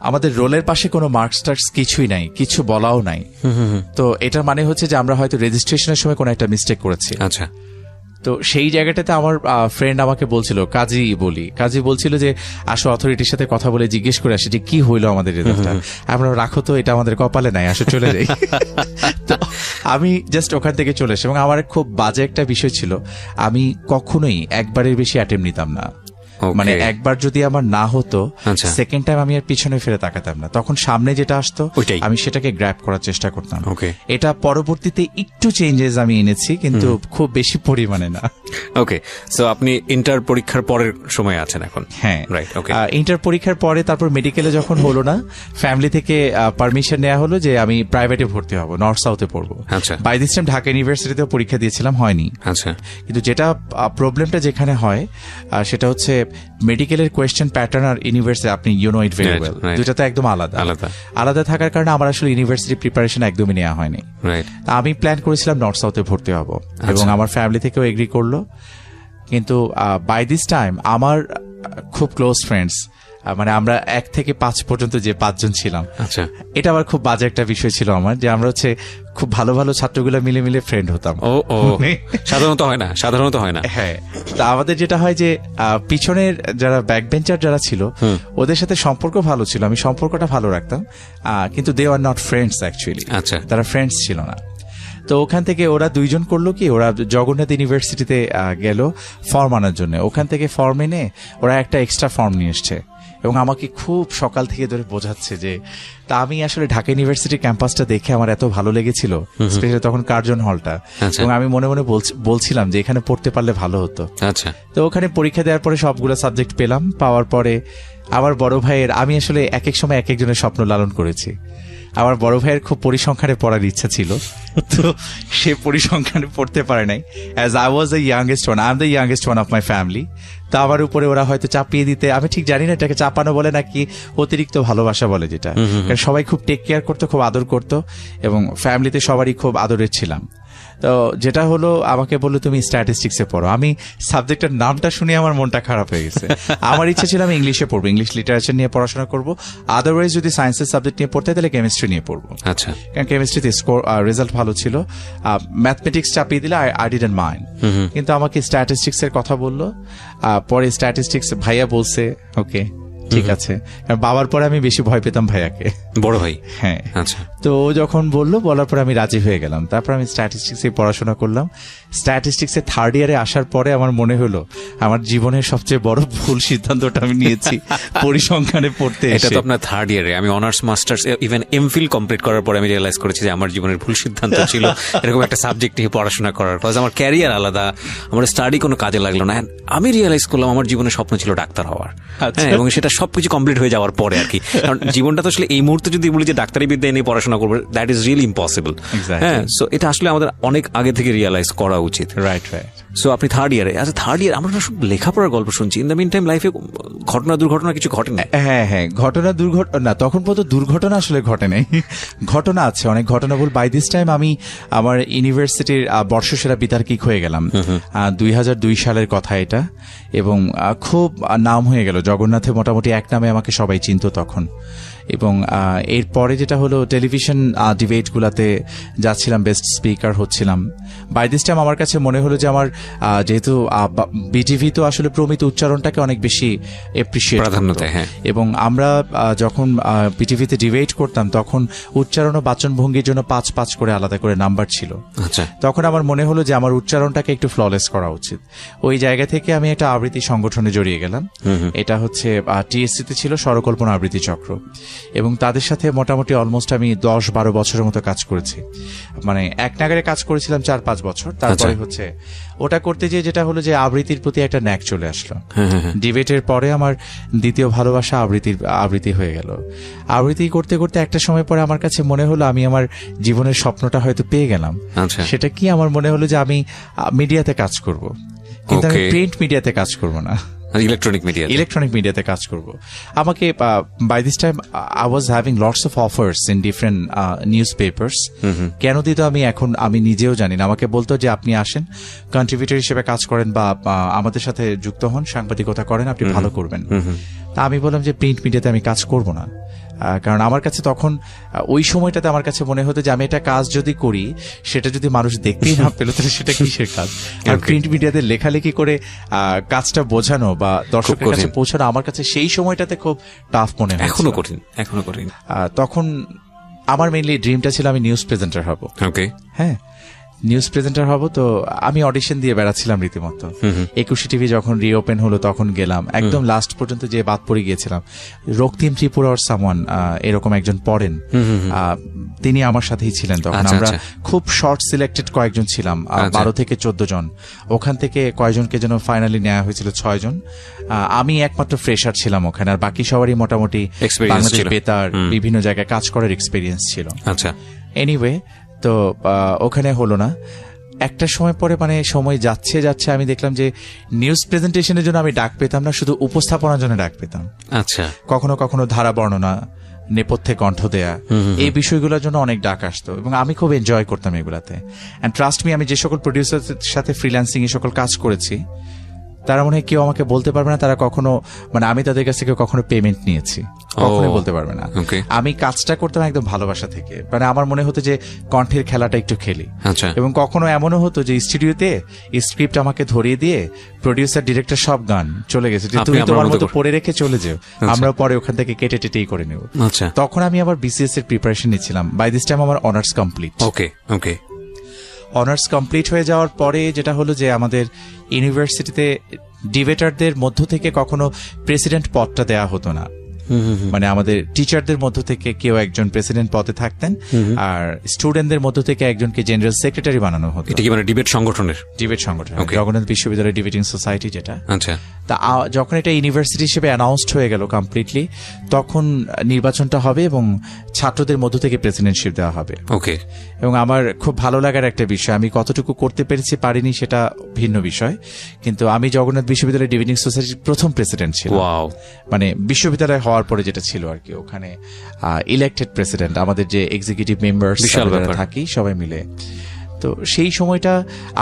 আমাদের রোলের পাশে কোনো মার্কস টার্কস কিছুই নাই, কিছু বলাও নাই। তো এটা মানে হচ্ছে যে আমরা হয়তো রেজিস্ট্রেশনের সময় কোনো একটা মিস্টেক করেছি। আচ্ছা। তো সেই জায়গাটাতে আমার ফ্রেন্ড আমাকে বলছিল, কাজী বলছিল যে আসো অথরিটির সাথে কথা বলে জিজ্ঞেস করে আসি যে কি হইলো আমাদের রেজাল্টটা। আমরা রাখো তো, এটা আমাদের কপালে নাই, আসো চলে যাই। আমি জাস্ট ওখান থেকে চলে এসে, এবং আমার খুব বাজে একটা বিষয় ছিল, আমি কখনোই একবারের বেশি অ্যাটেম্প নিতাম না। Okay. মানে একবার যদি আমার না হতো, আচ্ছা। সেকেন্ড টাইম আমি আর পিছনে ফিরে তাকাতাম না, তখন সামনে যেটা আসতো ওইটাই। আমি সেটাকে গ্র্যাব করার চেষ্টা করতাম। Okay. এটা পরবর্তীতে একটু চেঞ্জেস আমি এনেছি, কিন্তু খুব বেশি পরিমাণে না। ওকে, সো আপনি ইন্টার পরীক্ষার পরের সময় আছেন এখন? হ্যাঁ, রাইট। ওকে, ইন্টার পরীক্ষার পরে তারপর মেডিকেলে যখন হলো না, ফ্যামিলি থেকে পারমিশন নেওয়া হলো যে আমি প্রাইভেটে ভর্তি হব, নর্থ সাউথে পড়বো। আচ্ছা। বাই দিস টাইম ঢাকা ইউনিভার্সিটিতেও পরীক্ষা দিয়েছিলাম, হয়নি। আচ্ছা। কিন্তু যেটা প্রবলেমটা যেখানে হয় সেটা হচ্ছে মেডিকেলের কোয়েশ্চেন প্যাটার্ন আর ইউনিভার্সিটি, আপনি you know it very Right, well, right. দুটা তো একদম আলাদা আলাদা। আলাদা থাকার কারণে আমার আসলে ইউনিভার্সিটি প্রিপারেশন একদমই নেওয়া হয়নি। রাইট। তা আমি প্ল্যান করেছিলাম নর্থ সাউথে ভর্তি হব, এবং আমার ফ্যামিলি থেকেও এগ্রি করলো। কিন্তু বাই দিস টাইম আমার খুব ক্লোজ ফ্রেন্ডস, মানে আমরা 1 থেকে 5 পর্যন্ত যে 5 জন ছিলাম, আচ্ছা। এটা আবার খুব বাজে একটা বিষয় ছিল আমার, যে আমরা হচ্ছে খুব ভালো ভালো ছাত্রগুলো মিলে মিলে ফ্রেন্ড হতাম। ও ও, সাধারণত হয় না, সাধারণত হয় না। হ্যাঁ, তা আমাদের যেটা হয় যে পিছনের যারা ব্যাক বেঞ্চার যারা ছিল, ওদের সাথে সম্পর্ক ভালো ছিল, আমি সম্পর্কটা ভালো রাখতাম, কিন্তু দে আর নট ফ্রেন্ডস অ্যাকচুয়ালি। আচ্ছা। তারা ফ্রেন্ডস ছিল না। তো ওখান থেকে ওরা 2 জন করলো কি, ওরা জগন্নাথ ইউনিভার্সিটিতে গেল ফর্ম আনার জন্য। ওখান থেকে ফর্ম এনে ওরা একটা এক্সট্রা ফর্ম নিয়ে এসছে, এবং আমাকে খুব সকাল থেকে ধরে বোঝাচ্ছে যে, তা আমি আসলে ঢাকা ইউনিভার্সিটি ক্যাম্পাসটা দেখে আমার এত ভালো লেগেছিল, স্পেশালি তখন কার্জন হলটা, আচ্ছা। এবং আমি মনে মনে বলছিলাম যে এখানে পড়তে পারলে ভালো হতো। আচ্ছা। তো ওখানে পরীক্ষা দেওয়ার পরে সবগুলো সাবজেক্ট পেলাম, পাওয়ার পরে আমার বড় ভাইয়ের, আমি আসলে এক এক সময় এক একজনের স্বপ্ন লালন করেছি। আমার বড় ভাইয়ের খুব পরিসংখ্যানে পড়ার ইচ্ছা ছিল, তো সে পরিসংখ্যানে পড়তে পারে নাই। As I was the youngest one, I am the youngest one of my family. তা আমার উপরে ওরা হয়তো চাপিয়ে দিতে, আমি ঠিক জানি না এটাকে চাপানো বলে নাকি অতিরিক্ত ভালোবাসা বলে, যেটা কারণ সবাই খুব টেক কেয়ার করতো, খুব আদর করতো, এবং ফ্যামিলিতে সবারই খুব আদরের ছিলাম। তো যেটা হলো, আমাকে বললো তুমি স্ট্যাটিস্টিক্সে পড়ো। আমি সাবজেক্টের নামটা শুনে আমার মনটা খারাপ হয়ে গেছে। আমার ইচ্ছা ছিল আমি ইংলিশে পড়বো, ইংলিশ লিটারেচার নিয়ে পড়াশোনা করবো, আদারওয়াইজ যদি সায়েন্সের সাবজেক্ট নিয়ে পড়তে তাহলে কেমিস্ট্রি নিয়ে পড়বো। আচ্ছা। কারণ কেমিস্ট্রিতে স্কোর রেজাল্ট ভালো ছিল, ম্যাথমেটিক্স চাপিয়ে দিলে আই ডিডন্ট মাইন্ড, কিন্তু আমাকে স্ট্যাটিস্টিক্স এর কথা বললো। পরে স্ট্যাটিস্টিক্স ভাইয়া বলছে ওকে ঠিক আছে, কারণ বাবার পরে আমি বেশি ভয় পেতাম ভাইয়াকে, বড় ভাই। হ্যাঁ। আচ্ছা। তো ও যখন বললো, বলার পরে আমি রাজি হয়ে গেলাম। তারপর আমি স্ট্যাটিস্টিক্সে পড়াশোনা করলাম। স্ট্যাটিস্টিক্সে থার্ড ইয়ারে আসার পরে আমার মনে হলো আমার জীবনের সবচেয়ে বড় ভুল সিদ্ধান্তটা আমি নিয়েছি পরিসংখ্যানে পড়তে এটা এসে। তো আপনার থার্ড ইয়ারে, আমি honours masters even MPhil complete করার পরে আমি রিয়েলাইজ করেছি যে আমার জীবনের ভুল সিদ্ধান্ত ছিল এরকম একটা সাবজেক্ট নিয়ে পড়াশোনা করার, কজ আমার ক্যারিয়ার আলাদা, আমার স্টাডি কোনো কাজে লাগলো না। আমি রিয়েলাইজ করলাম আমার জীবনের স্বপ্ন ছিল ডাক্তার হওয়ার, হ্যাঁ, এবং সেটা সবকিছু কমপ্লিট হয়ে যাওয়ার পরে আর কি। কারণ জীবনটা তো আসলে এই মুহূর্তে যদি বলি যে ডাক্তারি বিদ্যা নিয়ে পড়াশোনা করবো, দ্যাট ইজ রিয়েলি ইম্পসিবল। হ্যাঁ, সো এটা আসলে আমাদের অনেক আগে থেকে রিয়েলাইজ করা উচিত। Right right. সো আপনি থার্ড ইয়ারে, আচ্ছা থার্ড ইয়ার আমরা সব লেখাপড়ার গল্প শুনছি, ইন দ্য মিন টাইম লাইফে ঘটনা দুর্ঘটনা কিছু ঘটে না? হ্যাঁ হ্যাঁ, ঘটনা দুর্ঘটনা, তখন পর্যন্ত দুর্ঘটনা আসলে ঘটে নাই, ঘটনা আছে অনেক ঘটনা। বল, বাই দিস টাইম আমি আমার ইউনিভার্সিটির বর্ষসেরা বিতার্কিক হয়ে গেলাম। 2002 সালের কথা এটা, এবং খুব নাম হয়ে গেল জগন্নাথে, মোটামুটি এক নামে আমাকে সবাই চিনতো তখন। এবং এরপরে যেটা হলো, টেলিভিশন ডিবেট গুলাতে যাচ্ছিলাম, বেস্ট স্পিকার হচ্ছিলাম। বাই দিস টাইম আমার কাছে মনে হলো যে আমার যেহেতু বিটিভি তো আসলে প্রমিত উচ্চারণটাকে অনেক বেশি এপ্রিসিয়েট প্রাধান্য দেয়, হ্যাঁ। এবং আমরা যখন বিটিভিতে ডিবেট করতাম তখন উচ্চারণ ও বাচনভঙ্গির জন্য 5-5 করে আলাদা করে নাম্বার ছিল। আচ্ছা। তখন আমার মনে হলো যে আমার উচ্চারণটাকে একটু ফ্ললেস করা উচিত। ওই জায়গা থেকে আমি একটা আবৃত্তি সংগঠনে জড়িয়ে গেলাম। এটা হচ্ছে টিএসসিতে ছিল স্বরকল্পনা আবৃত্তি চক্র, এবং তাদের সাথে মোটামুটি অলমোস্ট আমি 10-12 বছরের মতো কাজ করেছি। মানে এক নাগারে কাজ করেছিলাম 4-5 বছর। তারপরে হচ্ছে ওটা করতে গিয়ে যেটা হলো যে আবৃত্তির প্রতি একটা ন্যাক চলে আসলো। ডিবেটের পরে আমার দ্বিতীয় ভালোবাসা আবৃত্তি হয়ে গেল। আবৃত্তি করতে করতে একটা সময় পরে আমার কাছে মনে হলো আমি আমার জীবনের স্বপ্নটা হয়তো পেয়ে গেলাম। সেটা কি, আমার মনে হলো যে আমি মিডিয়াতে কাজ করব, কিন্তু আমি প্রিন্ট মিডিয়াতে কাজ করব না, ইলেকট্রনিক মিডিয়াতে কাজ করব। আমাকে by this time I was having lots of offers in different newspapers. কেন দিত আমি নিজেও জানি না। আমাকে বলতো যে আপনি আসেন, কন্ট্রিবিউটর হিসেবে কাজ করেন, বা আমাদের সাথে যুক্ত হন, সাংবাদিকতা করেন, আপনি ভালো করবেন। তা আমি বললাম যে প্রিন্ট মিডিয়াতে আমি কাজ করব না, কারণ আমার কাছে তখন ওই সময়টাতে আমার কাছে মনে হতো যে আমি একটা কাজ যদি করি, সেটা যদি মানুষ দেখতেই না পেল তাহলে সেটা কিসের কাজ। আর প্রিন্ট মিডিয়াতে লেখালেখি করে কাজটা বোঝানো বা দর্শকের কাছে পৌঁছানো আমার কাছে সেই সময়টাতে খুব টাফ মনে হয়, এখনো কঠিন। তখন আমার মেইনলি ড্রিমটা ছিল আমি নিউজ প্রেজেন্টার হব। ওকে। হ্যাঁ, নিউজ প্রেজেন্টার হব। তো আমি অডিশন দিয়ে বেড়াচ্ছিলাম রীতিমতো। 21 টিভি যখন রিওপেন হলো তখন গেলাম, একদম লাস্ট পর্যন্ত যে বাদ পড়ে গিয়েছিলাম। রক্তিম ত্রিপুরা ওর সামওয়ান এরকম একজন পড়েন, তিনি আমার সাথেই ছিলেন তখন। আচ্ছা, আমরা আচ্ছা। খুব শর্ট সিলেক্টেড কয়েকজন ছিলাম, 12 থেকে 14 জন। ওখান থেকে কয়জনকে যেন ফাইনালি নেওয়া হয়েছিল 6 জন। আমি একমাত্র ফ্রেশার ছিলাম ওখানে, আর বাকি সবারই মোটামুটি Experience বাংলাদেশ ছিল। বেতার বিভিন্ন জায়গায় কাজ করার এক্সপিরিয়েন্স ছিল। আচ্ছা। এনিওয়ে, তো ওখানে হলো না। একটা সময় পরে মানে সময় যাচ্ছে যাচ্ছে আমি দেখলাম যে নিউজ প্রেজেন্টেশনের জন্য আমি ডাক পেতাম না, শুধু উপস্থাপনার জন্য ডাক পেতাম। আচ্ছা। কখনো কখনো ধারা বর্ণনা, নেপথ্যে কণ্ঠ দেয়া, এই বিষয়গুলোর জন্য অনেক ডাক আসতো এবং আমি খুব এনজয় করতাম এগুলাতে। অ্যান্ড ট্রাস্ট মি, আমি যে সকল প্রডিউসারদের সাথে ফ্রিল্যান্সিং এ সকল কাজ করেছি, তারা মনে হয় কেউ আমাকে বলতে পারবে না তারা কখনো মানে আমি তাদের কাছ থেকে কখনো পেমেন্ট নিয়েছি, কখনোই বলতে পারবে না। Okay. আমি কাজটা করতাম একদম ভালোবাসা থেকে, মানে আমার মনে হতো যে কণ্ঠের খেলাটা একটু খেলি। আচ্ছা। এবং কখনো এমনও হতো যে স্টুডিওতে স্ক্রিপ্ট আমাকে ধরিয়ে দিয়ে প্রডিউসার ডিরেক্টর সব গান চলে গেছে যে আপনি তুমি আপনার তোমার মতো মতো করে। পড়ে রেখে চলে যাও, আমরা পরে ওখান থেকে কেটে টেটেই করে নেব। আচ্ছা। তখন আমি আবার বিসিএস এর প্রিপারেশন নিচ্ছিলাম। বাই দিস টাইম আমার অনার্স কমপ্লিট। ওকে। ওকে। অনার্স কমপ্লিট হয়ে যাওয়ার পরে যেটা হলো যে আমাদের ইউনিভার্সিটিতে ডিবেটারদের মধ্য থেকে কখনো প্রেসিডেন্ট পদটা দেয়া হতো না। মানে আমাদের টিচারদের মধ্য থেকে কেউ একজন প্রেসিডেন্ট পদে থাকতেন, আর স্টুডেন্টদের মধ্য থেকে একজনকে জেনারেল সেক্রেটারি বানানো হতো। এটা কি মানে ডিবেট সংগঠনের? ডিবেট সংগঠন, Okay. জগন্নাথ বিশ্ববিদ্যালয় ডিবেটিং সোসাইটি যেটা। আচ্ছা। তা যখন এটা ইউনিভার্সিটি হিসেবে অ্যানাউন্সড হয়ে গেল কমপ্লিটলি, তখন নির্বাচনটা হবে এবং ছাত্রদের মধ্য থেকে প্রেসিডেন্টশিপ দেওয়া হবে। ওকে। এবং আমার খুব ভালো লাগার একটা বিষয়, আমি কতটুকু করতে পেরেছি পারিনি সেটা ভিন্ন বিষয়, কিন্তু আমি জগন্নাথ বিশ্ববিদ্যালয় ডিবেটিং সোসাইটির প্রথম প্রেসিডেন্ট ছিলাম। ওয়াও। মানে বিশ্ববিদ্যালয় হওয়ার পরে যেটা ছিল আর কি, ওখানে ইলেক্টেড প্রেসিডেন্ট, আমাদের যে এক্সিকিউটিভ মেম্বার্স বিশাল ব্যাপার। থাকি সবাই মিলে। তো সেই সময়টা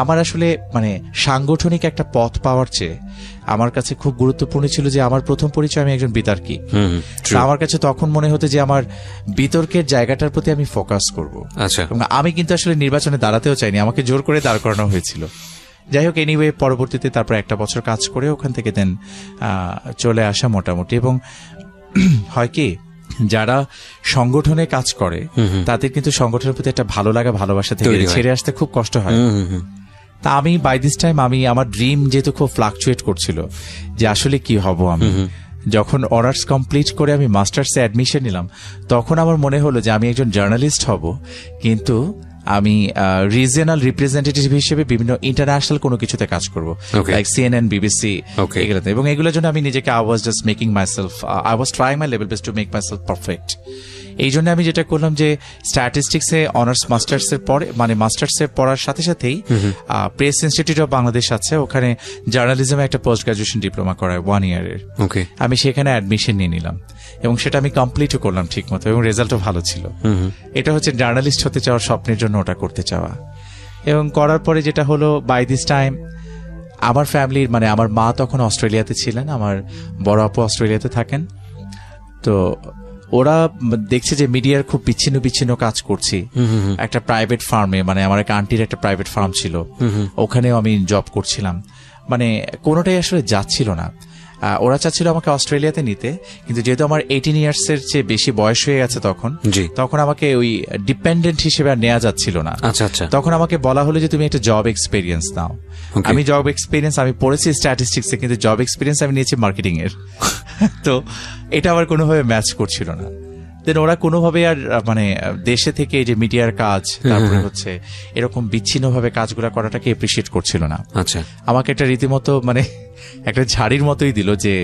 আমার আসলে মানে সাংগঠনিক একটা পথ পাওয়ার চেয়ে আমার কাছে খুব গুরুত্বপূর্ণ ছিল যে আমার প্রথম পরিচয় আমি একজন বিতর্কী। true. তা আমার কাছে তখন মনে হতো যে আমার বিতর্কের জায়গাটার প্রতি আমি ফোকাস করব। আচ্ছা। এবং আমি কিন্তু আসলে নির্বাচনে দাঁড়াতেও চাইনি, আমাকে জোর করে দাঁড় করানো হয়েছিল। যাই হোক, এনিওয়ে পরবর্তীতে তারপর একটা বছর কাজ করে ওখান থেকে দেন চলে আসা মোটামুটি। এবং হয় কি, যারা সংগঠনে কাজ করে তাদের কিন্তু সংগঠনের প্রতি একটা ভালো লাগা ভালোবাসা থেকে তৈরি হয়। ছেড়ে আসতে খুব কষ্ট হয়। তা আমি বাই দিস টাইম আমি আমার ড্রিম যেহেতু খুব ফ্লাকচুয়েট করছিল যে আসলে কি হব আমি, যখন অনার্স কমপ্লিট করে আমি মাস্টার্সে অ্যাডমিশন নিলাম তখন আমার মনে হলো যে আমি একজন জার্নালিস্ট হব, কিন্তু আমি রিজিয়নাল রিপ্রেজেন্টেটিভ হিসেবে বিভিন্ন ইন্টারন্যাশনাল কোনো কিছুতে কাজ করব, Okay. Like CNN, BBC, Okay. এগুলোতে। এবং এগুলোর জন্য আমি নিজেকে I was just making myself, I was trying my level best to make myself perfect. এই জন্য আমি যেটা করলাম যে স্ট্যাটিস্টিক্সে অনার্স মাস্টার্সের পরে মানে মাস্টার্সে পড়ার সাথে সাথেই প্রেস ইনস্টিটিউট অফ বাংলাদেশ আছে, ওখানে জার্নালিজমে একটা পোস্ট গ্রাজুয়েশন ডিপ্লোমা করায় 1 ইয়ারের। ওকে। আমি সেখানে অ্যাডমিশন নিয়ে নিলাম এবং সেটা আমি কমপ্লিটও করলাম ঠিক মতো এবং রেজাল্টও ভালো ছিল। এটা হচ্ছে জার্নালিস্ট হতে চাওয়ার স্বপ্নের জন্য ওটা করতে চাওয়া। এবং করার পরে যেটা হলো, বাই দিস টাইম আমার ফ্যামিলির মানে আমার মা তখন অস্ট্রেলিয়াতে ছিলেন, আমার বড় আপু অস্ট্রেলিয়াতে থাকেন। তো ওরা দেখছে যে মিডিয়ার খুব বিচ্ছিন্ন বিচ্ছিন্ন কাজ করছি একটা প্রাইভেট ফার্মে, মানে আমার এক আন্টির একটা প্রাইভেট ফার্ম ছিল, ওখানেও আমি জব করছিলাম, মানে কোনোটাই আসলে যাচ্ছিল না। ওরা চাচ্ছিল আমাকে অস্ট্রেলিয়াতে নিতে, কিন্তু যেহেতু আমার 18 ইয়ার্সের চেয়ে বেশি বয়স হয়ে গেছে জি। তখন আমাকে ওই ডিপেন্ডেন্ট হিসেবে আর নেওয়া যাচ্ছিল না। আচ্ছা আচ্ছা। তখন আমাকে বলা হলো যে তুমি একটা জব এক্সপিরিয়েন্স নাও। Okay. আমি জব এক্সপিরিয়েন্স আমি পড়েছি স্ট্যাটিস্টিক্সে, কিন্তু জব এক্সপিরিয়েন্স আমি নিয়েছি মার্কেটিং এর। তো এটা আবার কোনোভাবে ম্যাচ করছিল না। দেন ওরা কোনোভাবে আর মানে দেশে থেকে এই যে মিডিয়ার কাজ, তারপরে হচ্ছে এরকম বিচ্ছিন্নভাবে কাজগুলো করাটাকে এপ্রিসিয়েট করছিল না। আচ্ছা। আমাকে একটা রীতিমতো মানে একটা ঝাড়ির মতোই দিল যে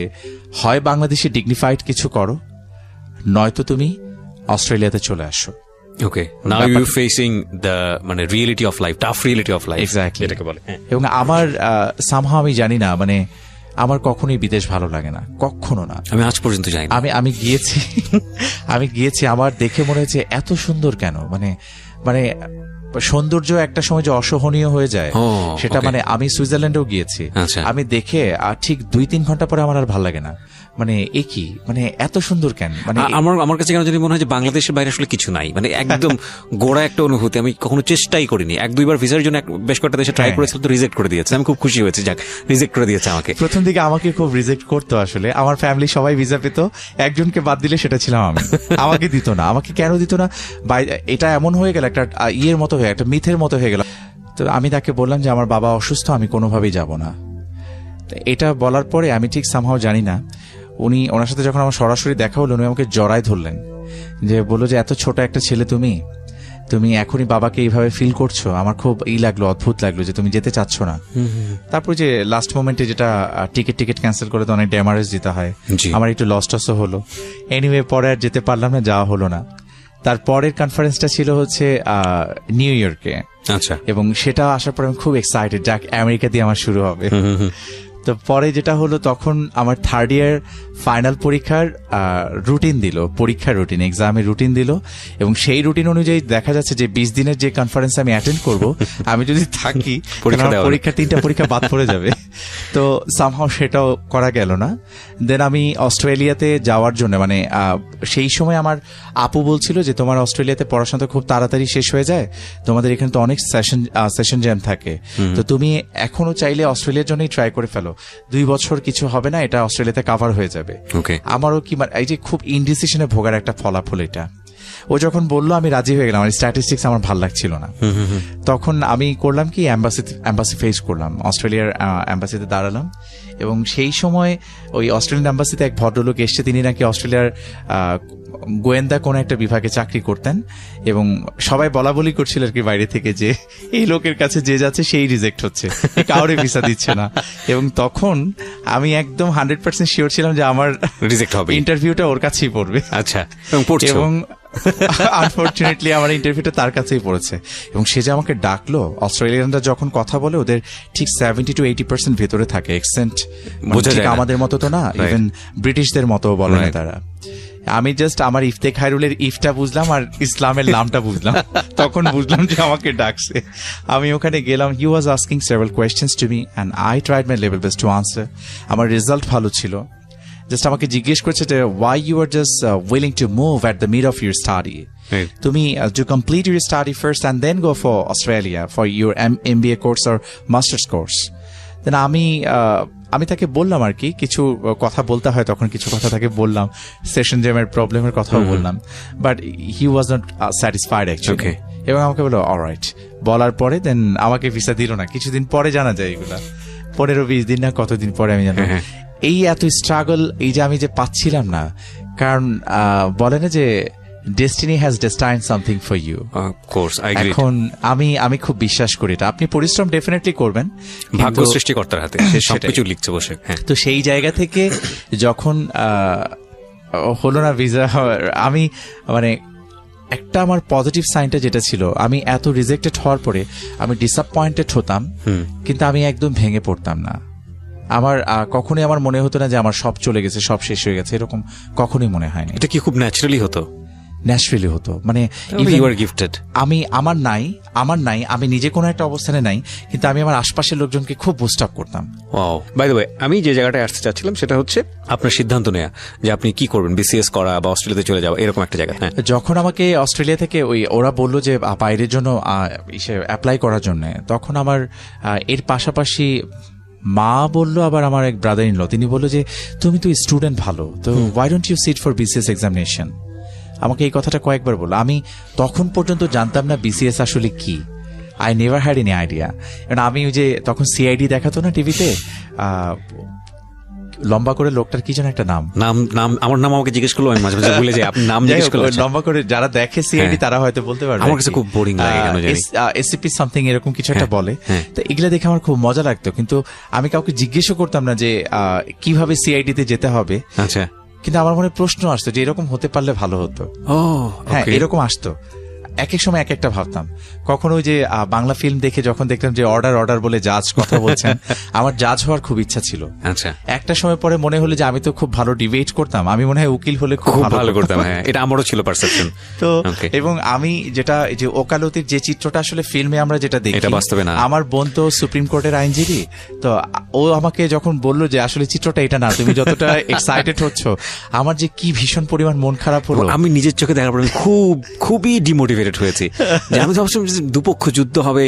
হয় বাংলাদেশে ডিগনিফাইড কিছু করো, নয়তো তুমি অস্ট্রেলিয়াতে চলে আসো। ওকে। নাও ইউ ফেসিং দ্য মানে reality of life, tough reality of life Exactly. এটাকে বলে। হ্যাঁ। এবং আমার সামহাও আমি জানি না, মানে আমার কখনোই বিদেশ ভালো লাগে না, কখনো না। আমি আজ পর্যন্ত যাই না। আমি গিয়েছি আমি গিয়েছি, আমার দেখে মনে হয়েছে এত সুন্দর কেন, মানে মানে সৌন্দর্য একটা সময় যে অসহনীয় হয়ে যায়, ও, সেটা okay. মানে আমি সুইজারল্যান্ডেও গিয়েছি, আচ্ছা। আমি দেখে ঠিক 2-3 ঘন্টা পরে আমার আর ভালো লাগে না, মানে এ কি, মানে এত সুন্দর কেন, মানে আমার কাছে কেন জানি মনে হয় যে বাংলাদেশের বাইরে আসলে কিছু নাই, মানে একদম গোড়া একটা অনুভূতি। আমি কখনো চেষ্টাই করিনি, 1-2 বার ভিসার জন্য বেশ কয়েকটা দেশে ট্রাই হ্যাঁ। করেছিল, তো রিজেক্ট করে দিয়েছে। আমি খুব খুশি হয়েছি, যাক রিজেক্ট করে দিয়েছে আমাকে। প্রথম দিকে আমাকে খুব রিজেক্ট করতো আসলে, আমার ফ্যামিলি সবাই ভিসা পেত, একজনকে বাদ দিলে সেটা ছিলাম আমি। আমাকে দিত না, আমাকে কেন দিত না, এটা এমন হয়ে গেল একটা ইয়ের মতো হয়ে, একটা মিথের মতো হয়ে গেল। তো আমি তাকে বললাম যে আমার বাবা অসুস্থ, আমি কোনোভাবেই যাব না। তো এটা বলার পরে আমি ঠিক সামহাও জানি না, ওনার সাথে যখন আমার সরাসরি দেখা হলো, উনি আমাকে জড়ায় ধরলেন, যে বললো যে এত ছোট একটা ছেলে তুমি এখনই বাবাকে এইভাবে ফিল করছো, আমার খুব লাগলো, অদ্ভুত লাগলো যে তুমি যেতে চাচ্ছ না। তারপর যে লাস্ট মোমেন্টে যেটা টিকিট ক্যান্সেল করে তো অনেক ড্যামারেজ দিতে হয়, জি। আমার একটু লস টসও হলো। এনিওয়ে পরে আর যেতে পারলাম না, যাওয়া হলো না। তারপরের কনফারেন্সটা ছিল হচ্ছে নিউ ইয়র্কে, আচ্ছা। এবং সেটা আসার পর আমি খুব এক্সাইটেড, যাক আমেরিকা দিয়ে আমার শুরু হবে। তো পরে যেটা হলো, তখন আমার 3rd ইয়ার ফাইনাল পরীক্ষার রুটিন দিল, পরীক্ষার রুটিন, এক্সামের রুটিন দিল, এবং সেই রুটিন অনুযায়ী দেখা যাচ্ছে যে 20 দিনের যে কনফারেন্স আমি অ্যাটেন্ড করব, আমি যদি থাকি পরীক্ষা 3টা পরীক্ষা বাদ পড়ে যাবে। তো সামহাও সেটাও করা গেল না। দেন আমি অস্ট্রেলিয়াতে যাওয়ার জন্য, মানে সেই সময় আমার আপু বলছিল যে তোমার অস্ট্রেলিয়াতে পড়াশোনা তো খুব তাড়াতাড়ি শেষ হয়ে যায়, তোমাদের এখানে তো অনেক সেশন জ্যাম থাকে, তো তুমি এখনো চাইলে অস্ট্রেলিয়ার জন্যই ট্রাই করে ফেলো, 2 বছর কিছু হবে না, এটা অস্ট্রেলিয়াতে কাভার হয়ে যাবে। আমারও কি, মানে এই যে খুব ইনডিসিশনে ভোগার একটা ফলাফল এটা। ও যখন বললো আমি রাজি হয়ে গেলাম, স্ট্যাটিস্টিক্স আমার ভালো লাগছিল না। তখন আমি করলাম কি, অ্যাম্বাসি ফেস করলাম, অস্ট্রেলিয়ার অ্যাম্বাসিতে দাঁড়ালাম, এবং সেই সময় ওই অস্ট্রেলিয়ান অ্যাম্বাসিতে এক ভদ্রলোক এসছে, তিনি নাকি অস্ট্রেলিয়ার গোয়েন্দা কোন একটা বিভাগে চাকরি করতেন, এবং সবাই বলা বলি করছিল আর কি বাইরে থেকে যে এই লোকের কাছে যে যাচ্ছে সেই রিজেক্ট হচ্ছে, কাউরে ভিসা দিচ্ছে না। এবং তখন আমি একদম 100% শিওর ছিলাম যে আমার রিজেক্ট হবে, ইন্টারভিউটা ওর কাছেই পড়বে। আচ্ছা, এবং আনফরচুনেটলি আমার ইন্টারভিউটা তার কাছেই পড়েছে, এবং সে যে আমাকে ডাকলো, অস্ট্রেলিয়ানরা যখন কথা বলে ওদের ঠিক 70-80% ভেতরে থাকে অ্যাকসেন্ট, ঠিক আমাদের মতো তো না, ইভেন ব্রিটিশদের মতো বলে না তারা। আমি জাস্ট আমার ইফতে খায়রুলের ইফটা বুঝলাম আর ইসলামের নামটা বুঝলাম, তখন বুঝলাম যে আমাকে ডাকছে। আমি ওখানে গেলাম, he was asking several questions to me and I tried my level best to answer. আমার রেজাল্ট ভালো ছিল, জাস্ট আমাকে জিজ্ঞেস করছে যে why you are just willing to move at the mid of your study, তুমি to complete your study first and then go for Australia for your MBA course or masters course. Then আমি তাকে বললাম আর কি, কিছু কথা বলতে হয় তখন, কিছু কথা তাকে বললাম, সেশন জ্যামের প্রবলেমের কথাও বললাম, but he was not satisfied actually, এবং আমাকে বললো অলরাইট। বলার পরে দেন আমাকে ভিসা দিল না, কিছুদিন পরে জানা যায় এগুলা, 15-20 দিন না কতদিন পরে আমি জানলাম। এই এত স্ট্রাগল, এই যে আমি যে পাচ্ছিলাম না, কারণ বলে না যে destiny has destined something for you. এখন আমি খুব বিশ্বাস করি এটা, আপনি পরিশ্রম ডেফিনেটলি করবেন, ভাগ্য সৃষ্টিকর্তার হাতে, সে সবকিছু লিখছে বসে। তো সেই জায়গা থেকে যখন হলো না ভিসা, আমি মানে একটা আমার পজিটিভ সাইনটা যেটা ছিল, আমি এত রিজেক্টেড হওয়ার পরে আমি ডিসঅ্যাপয়েন্টেড হতাম, কিন্তু আমি একদম ভেঙে পড়তাম না। আমার কখনোই আমার মনে হতো না যে আমার সব চলে গেছে, সব শেষ হয়ে গেছে, এরকম কখনোই মনে হয়নি। এটা কি খুব ন্যাচারালি হতো? ন্যাচারালি হতো, মানে আমার নাই, আমি নিজে কোনো একটা অবস্থানে নাই, কিন্তু আমি আমার আশপাশের লোকজনকে খুব বুস্ট আপ করতাম। ওয়াও, বাই দ্য ওয়ে, আমি যে জায়গাটায় আসতে চাচ্ছিলাম সেটা হচ্ছে আপনার সিদ্ধান্ত নেওয়া যে আপনি কি করবেন, BCS করা বা অস্ট্রেলিয়াতে চলে যাওয়া, এরকম একটা জায়গা। যখন আমাকে অস্ট্রেলিয়া থেকে ওরা বললো যে বাইরের জন্য অ্যাপ্লাই করার জন্য, তখন আমার এর পাশাপাশি মা বললো, আবার আমার এক ব্রাদার ইন ল, তিনি বললো যে তুমি তো স্টুডেন্ট ভালো, তো why don't you sit for BCS examination. আমাকে এই কথাটা কয়েকবার বললো। আমি তখন পর্যন্ত জানতাম না BCS আসলে কি, I never had any idea. কারণ আমি ওই যে তখন CID দেখাতো না টিভিতে, লম্বা করে লোকটার কি যেন একটা নাম, আমার নাম আমাকে জিজ্ঞেস করলো, আমি মাঝে মাঝে ভুলে যাই, আপনি নাম জিজ্ঞেস করলেন। লম্বা করে যারা দেখে CID তারা হয়তো বলতে পারবে, আমার কাছে খুব বোরিং লাগে কেন জানি, SCP সামথিং এরকম কিছু একটা বলে। তো এগুলা দেখে আমার খুব মজা লাগতো, কিন্তু আমি কাউকে জিজ্ঞেসও করতাম না যে কিভাবে CID তে যেতে হবে। আচ্ছা, কিন্তু আমার মনে প্রশ্ন আসতো যে এরকম হতে পারলে ভালো হতো। হ্যাঁ, এরকম আসতো। এক এক সময় এক একটা ভাবতাম। কখনো ওই যে বাংলা ফিল্ম দেখে যখন দেখতাম যে অর্ডার বলে জাজ কথা বলছেন, আমার জাজ হওয়ার খুব ইচ্ছা ছিল। আচ্ছা, একটা সময় পরে মনে হলো যে আমি তো খুব ভালো ডিবেট করতাম, আমি মনে হয় উকিল হলে খুব ভালো করতাম। হ্যাঁ, এটা আমারও ছিল পারসেপশন। তো এবং আমি যেটা যে ওকালতির যে চিত্রটা আসলে ফিল্মে আমরা যেটা দেখি, এটা বাস্তবে না। আমার বোন তো সুপ্রিম কোর্টের আইনজীবী, তো ও আমাকে যখন বললো যে আসলে চিত্রটা এটা না, তুমি যতটা এক্সাইটেড হচ্ছ, আমার যে কি ভীষণ পরিমাণ মন খারাপ হলো। আমি নিজের চোখে দেখার পর খুবই ডিমোটিভেটেড হয়েছি, যে আমি ভাবছিলাম দুপক্ষ যুদ্ধ হবে,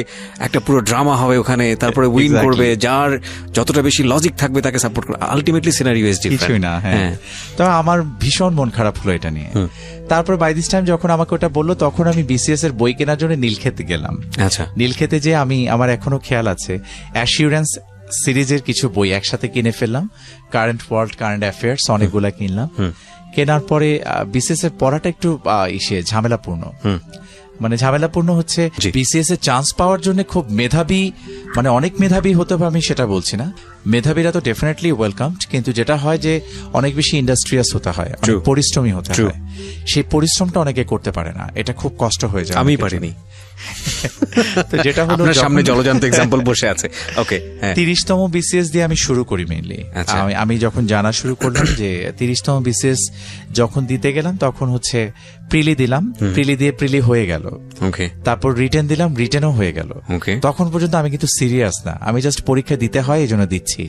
একটা পুরো ড্রামা হবে ওখানে, তারপরে উইন করবে যার যতটা বেশি লজিক থাকবে তাকে সাপোর্ট করবে। Ultimately scenario is different. কিছুই না। হ্যাঁ, তো আমার ভীষণ মন খারাপ হলো এটা নিয়ে। তারপর বাই দিস টাইম যখন আমাকে ওটা বললো, তখন আমি বিসিএস এর বই কেনার জন্য নীলক্ষেতে গেলাম। আচ্ছা, নীলক্ষেতে যে আমার এখনো খেয়াল আছে, অ্যাসিউরেন্স সিরিজের কিছু বই একসাথে কিনে ফেললাম, কারেন্ট ওয়ার্ল্ড, কারেন্ট অ্যাফেয়ার্স অনেকগুলা কিনলাম। কেনার পরে বিসিএস এর পড়াটা একটু ঝামেলাপূর্ণ। মানে ঝামেলাপূর্ণ হচ্ছে বিসিএস এর চান্স পাওয়ার জন্য খুব মেধাবী, মানে অনেক মেধাবী হতে হবে আমি সেটা বলছি না, মেধাবীরা তো ডেফিনেটলি ওয়েলকামড, কিন্তু যেটা হয় যে অনেক বেশি ইন্ডাস্ট্রিয়াস হতে হয়, অনেক পরিশ্রমী হতে হয়। সেই পরিশ্রমটা অনেকে করতে পারে না, এটা খুব কষ্ট হয়ে যায়। আমি পারিনি। তো যেটা হলো, আপনার সামনে জলজান্ত এক্সাম্পল বসে আছে। ওকে, 30তম বিসিএস দিয়ে আমি শুরু করি মেইনলি। আমি যখন জানা শুরু করলাম যে 30তম বিসিএস যখন দিতে গেলাম, তখন হচ্ছে প্রিলি দিলাম, প্রিলি দিয়ে প্রিলি হয়ে গেল। ওকে, তারপর রিটেন দিলাম, রিটেনও হয়ে গেল। ওকে, তখন পর্যন্ত আমি কিন্তু সিরিয়াস না, আমি জাস্ট পরীক্ষা দিতে হয় এই জন্য দিচ্ছি।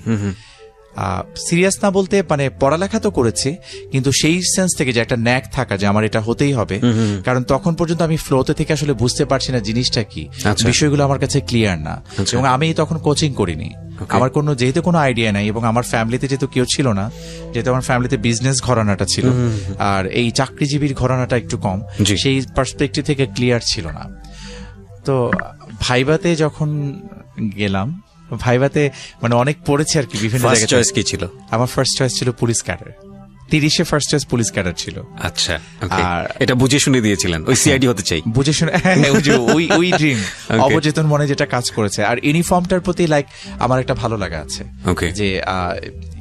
সিরিয়াস না বলতে মানে পড়ালেখা তো করেছি, কিন্তু সেই সেন্স থেকে যে একটা ন্যাক থাকা যে আমার এটা হতেই হবে, কারণ তখন পর্যন্ত আমি ফ্লোতে থেকে আসলে বুঝতে পারছি না জিনিসটা কি, বিষয়গুলো আমার কাছে ক্লিয়ার না। এবং আমি তখন কোচিং করিনি, আমার যেহেতু কোনো আইডিয়া নাই, এবং আমার ফ্যামিলিতে যেহেতু কেউ ছিল না, যেহেতু আমার ফ্যামিলিতে বিজনেস ঘরানাটা ছিল আর এই চাকরিজীবীর ঘরানাটা একটু কম, সেই পার্সপেক্টিভ থেকে ক্লিয়ার ছিল না। তো ভাইভাতে যখন গেলাম, ভাইভাতে মানে অনেক পড়েছি আর কি বিভিন্ন জায়গায়। চয়েস কি ছিল? আমার ফার্স্ট চয়েস ছিল পুলিশ ক্যাডার। 30-এ ফার্স্ট চয়েস পুলিশ ক্যাডার ছিল। আচ্ছা, আর এটা বুঝে শুনে দিয়েছিলেন, ওই সিআইডি হতে চাই বুঝে শুনে, ওই ড্রিম অবচেতন মনে যেটা কাজ করেছে। আর ইউনিফর্মটার প্রতি আমার একটা ভালো লাগা আছে, যে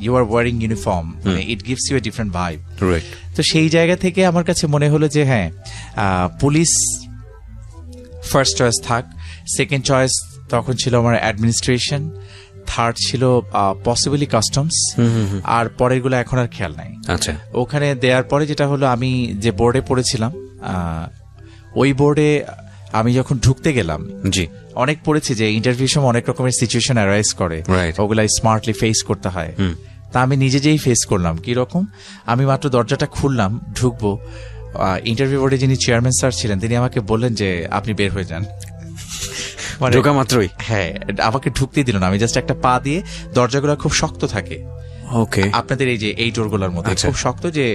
you are wearing uniform, it gives you a different vibe. তো সেই জায়গা থেকে আমার কাছে মনে হলো যে হ্যাঁ, পুলিশ ফার্স্ট চয়েস থাক। সেকেন্ড চয়েস তখন ছিল আমার অ্যাডমিনিস্ট্রেশন, থার্ড ছিল পসিবলি কাস্টমস, আর পরেরগুলো এখন আর খেয়াল নাই। আচ্ছা, ওখানে দেওয়ার পরে যেটা হলো, আমি যে বোর্ডে পড়েছিলাম, ওই বোর্ডে আমি যখন ঢুকতে গেলাম, অনেক পড়েছি যে ইন্টারভিউ সময় অনেক রকমের সিচুয়েশন অ্যারাইজ করে, ওগুলা স্মার্টলি ফেস করতে হয়। তা আমি নিজে যেই ফেস করলাম, কি রকম, আমি মাত্র দরজাটা খুললাম, ঢুকবো, ইন্টারভিউ বোর্ডে যিনি চেয়ারম্যান স্যার ছিলেন, তিনি আমাকে বললেন যে আপনি বের হয়ে যান। ঢোকা মাত্রই হ্যাঁ, আমাকে ঢুকতে দিল না। আমি জাস্ট একটা পা দিয়ে, দরজাগুলো খুব শক্ত থাকে, ওকে, আপনাদের এই ডোরগুলোর মধ্যে খুব শক্ত, যে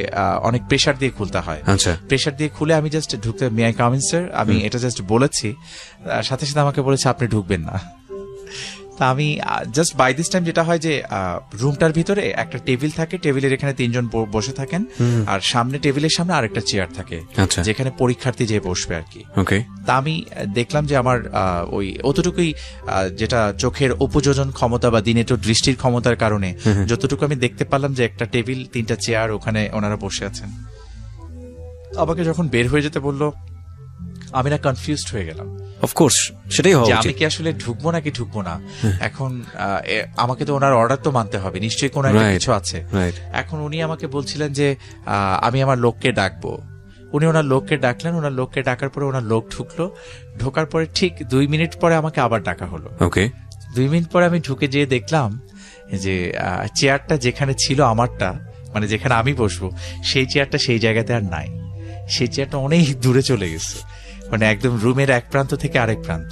অনেক প্রেসার দিয়ে খুলতে হয়। প্রেসার দিয়ে খুলে আমি জাস্ট ঢুকতে, may I come in sir, আমি এটা জাস্ট বলেছি, সাথে সাথে আমাকে বলেছে আপনি ঢুকবেন না। তা আমি জাস্ট বাই দিস টাইম যেটা হয় যে রুমটার ভিতরে একটা টেবিল থাকে, টেবিলের এখানে 3 জন বসে থাকেন, আর সামনে টেবিলের সামনে আরেকটা চেয়ার থাকে, যেখানে পরীক্ষার্থী যে বসবে আর কি। তা আমি দেখলাম যে আমার ওই অতটুকুই, যেটা চোখের উপযোজন ক্ষমতা বা দিনে তো দৃষ্টির ক্ষমতার কারণে যতটুকু আমি দেখতে পারলাম, যে একটা টেবিল, 3টা চেয়ার, ওখানে ওনারা বসে আছেন। আমাকে যখন বের হয়ে যেতে বললো, আমি না কনফিউজড হয়ে গেলাম। অফকোর্স, সেটাই হওয়া উচিত। আমি কি আসলে ঢুকবো নাকি ঢুকবো না? এখন আমাকে তো ওনার অর্ডার তো মানতে হবে, নিশ্চয়ই কোনো একটা কিছু আছে। এখন উনি আমাকে বলছিলেন যে আমি আমার লোককে ডাকবো। উনি ওনার লোককে ডাকলেন, ওনার লোককে ডাকার পরে ওনার লোক ঢুকলো, ঢোকার পরে ঠিক 2 মিনিট পরে আমাকে আবার ডাকা হলো। 2 মিনিট পরে আমি ঢুকে যেয়ে দেখলাম যে চেয়ারটা যেখানে ছিল আমারটা, মানে যেখানে আমি বসবো, সেই চেয়ারটা সেই জায়গাতে আর নাই। সেই চেয়ারটা অনেক দূরে চলে গেছে, মানে একদম রুমের এক প্রান্ত থেকে আরেক প্রান্ত।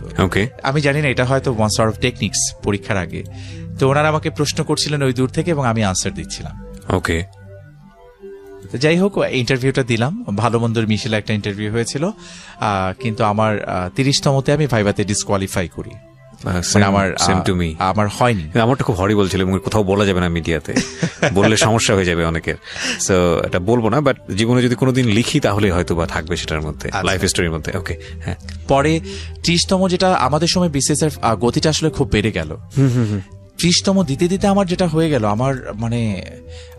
আমি জানি না, এটা হয়তো ওয়ান সর্ট অফ টেকনিক্স পরীক্ষার আগে। তো ওনারা আমাকে প্রশ্ন করছিলেন ওই দূর থেকে, এবং আমি আনসার দিচ্ছিলাম। যাই হোক, ইন্টারভিউটা দিলাম, ভালো মন্দর মিশেল একটা ইন্টারভিউ হয়েছিল, কিন্তু আমার 30তমতে আমি ভাইভাতে ডিসকোয়ালিফাই করি। আমার হয়নি। আমারটা খুব হরিবল ছিল, কোথাও বলা যাবে না মিডিয়াতে, বললে সমস্যা হয়ে যাবে অনেকের, সো এটা বলবো না। বাট জীবনে যদি কোনোদিন লিখি তাহলে হয়তো বা থাকবে সেটার মধ্যে, লাইফ স্টোরির মধ্যে। ওকে, হ্যাঁ। পরে 30তম, যেটা আমাদের সময় বিসিএস এর গতিটা আসলে খুব বেড়ে গেল। 30তম দিতে দিতে আমার যেটা হয়ে গেল, আমার মানে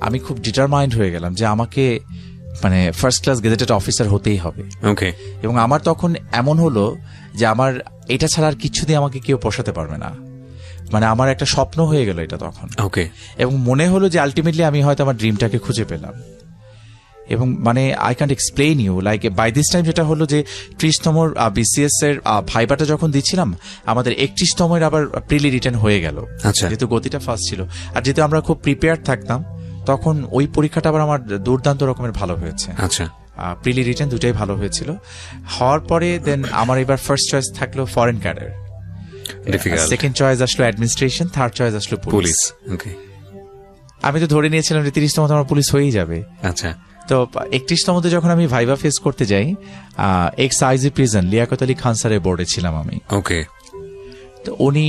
আমি খুব ডিটারমাইন্ড হয়ে গেলাম যে আমাকে মানে ফার্স্ট ক্লাস গেজেটেড অফিসার হতেই হবে। ওকে। এবং আমার তখন এমন হলো যে আমার এটা ছাড়া আর কিছু দিয়ে আমাকে কেউ পোষাতে পারবে না, মানে আমার একটা স্বপ্ন হয়ে গেল এটা তখন। ওকে। এবং মনে হলো যে আলটিমেটলি আমি হয়তো আমার ড্রিমটাকে খুঁজে পেলাম। এবং মানে I can't explain you, like by this time যেটা হলো যে 30তম বিসিএস এর ভাইবাটা যখন দিচ্ছিলাম, আমাদের 31তমের আবার প্রিলি রিটার্ন হয়ে গেল। আচ্ছা। যেহেতু গতিটা ফাস্ট ছিল আর যেহেতু আমরা খুব প্রিপেয়ার থাকতাম, তখন ওই পরীক্ষাটা আবার আমার দুর্দান্ত রকমের ভালো হয়েছে। আচ্ছা। প্রিলি রিটার্ন দুটাই ভালো হয়েছিল। হওয়ার পরে দেন আমার এবার ফার্স্ট চয়েস থাকলো foreign cadre, difficult. Second choice আসলো অ্যাডমিনিস্ট্রেশন, থার্ড চয়েস আসলো পুলিশ। পুলিশ। ওকে। আমি তো ধরে নিয়েছিলাম যে 30তম আমার পুলিশ হয়েই যাবে। আচ্ছা। তো 31তমতে যখন আমি ভাইবা ফেস করতে যাই, ex IG prison Liaquat Ali Khan স্যারের বোর্ডে ছিলাম আমি। ওকে। তো উনি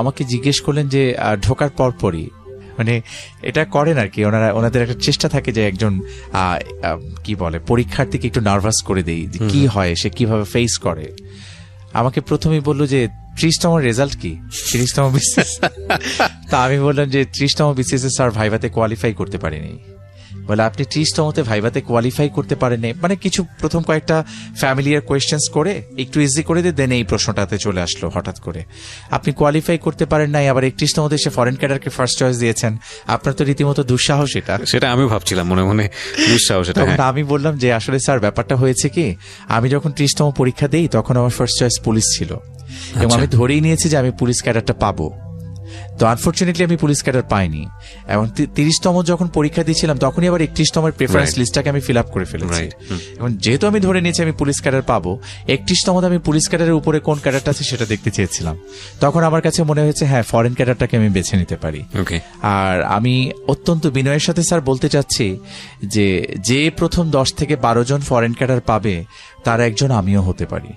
আমাকে জিজ্ঞেস করলেন যে ঢোকার পরপরই, মানে এটা করেন আর কি, ওনাদের একটা চেষ্টা থাকে যে একজন কি বলে পরীক্ষার্থীকে একটু নার্ভাস করে দেই, যে কি হয়, সে কিভাবে ফেস করে। আমাকে প্রথমেই বললো যে 30তম রেজাল্ট কি, 30তম বিসিএস। তা আমি বললাম যে 30তম বিসিএস স্যার ভাইভাতে কোয়ালিফাই করতে পারিনি। বলে আপনি 30তমতে ভাইভাতে কোয়ালিফাই করতে পারেননি, মানে কিছু প্রথম কয়েকটা ফ্যামিলিয়ার কোয়েশ্চেন্স করে একটু ইজি করে দিয়ে দেন এই প্রশ্নটাতে চলে আসলো হঠাৎ করে, আপনি কোয়ালিফাই করতে পারেন নাই, আবার 31তমতে সে ফরেন ক্যাডারকে ফার্স্ট চয়েস দিয়েছেন, আপনার তো রীতিমতো দুঃসাহস এটা। সেটা আমি ভাবছিলাম মনে মনে, দুঃসাহস এটা। তখন আমি বললাম যে আসলে স্যার ব্যাপারটা হয়েছে কি, আমি যখন 30তম পরীক্ষা দিই তখন আমার ফার্স্ট চয়েস পুলিশ ছিল এবং আমি ধরেই নিয়েছি যে আমি পুলিশ ক্যাডারটা পাবো। তো আনফর্চুনেটলি আমি পুলিশ ক্যাডার পাইনি এবং 30তম যখন পরীক্ষা দিয়েছিলাম তখনই আবার 31তমের প্রেফারেন্স লিস্টটাকে আমি ফিল আপ করে ফেলেছি। এবং যেহেতু আমি ধরে নিয়েছি আমি পুলিশ ক্যাডার পাবো, 31তমতে আমি পুলিশ ক্যাডারের উপরে কোন ক্যাডারটা আছে সেটা দেখতে চেয়েছিলাম। তখন আমার কাছে মনে হয়েছে হ্যাঁ, ফরেন ক্যাডারটাকে আমি বেছে নিতে পারি। আর আমি অত্যন্ত বিনয়ের সাথে স্যার বলতে চাচ্ছি যে প্রথম 10 থেকে 12 জন ফরেন ক্যাডার পাবে তার একজন আমিও হতে পারি।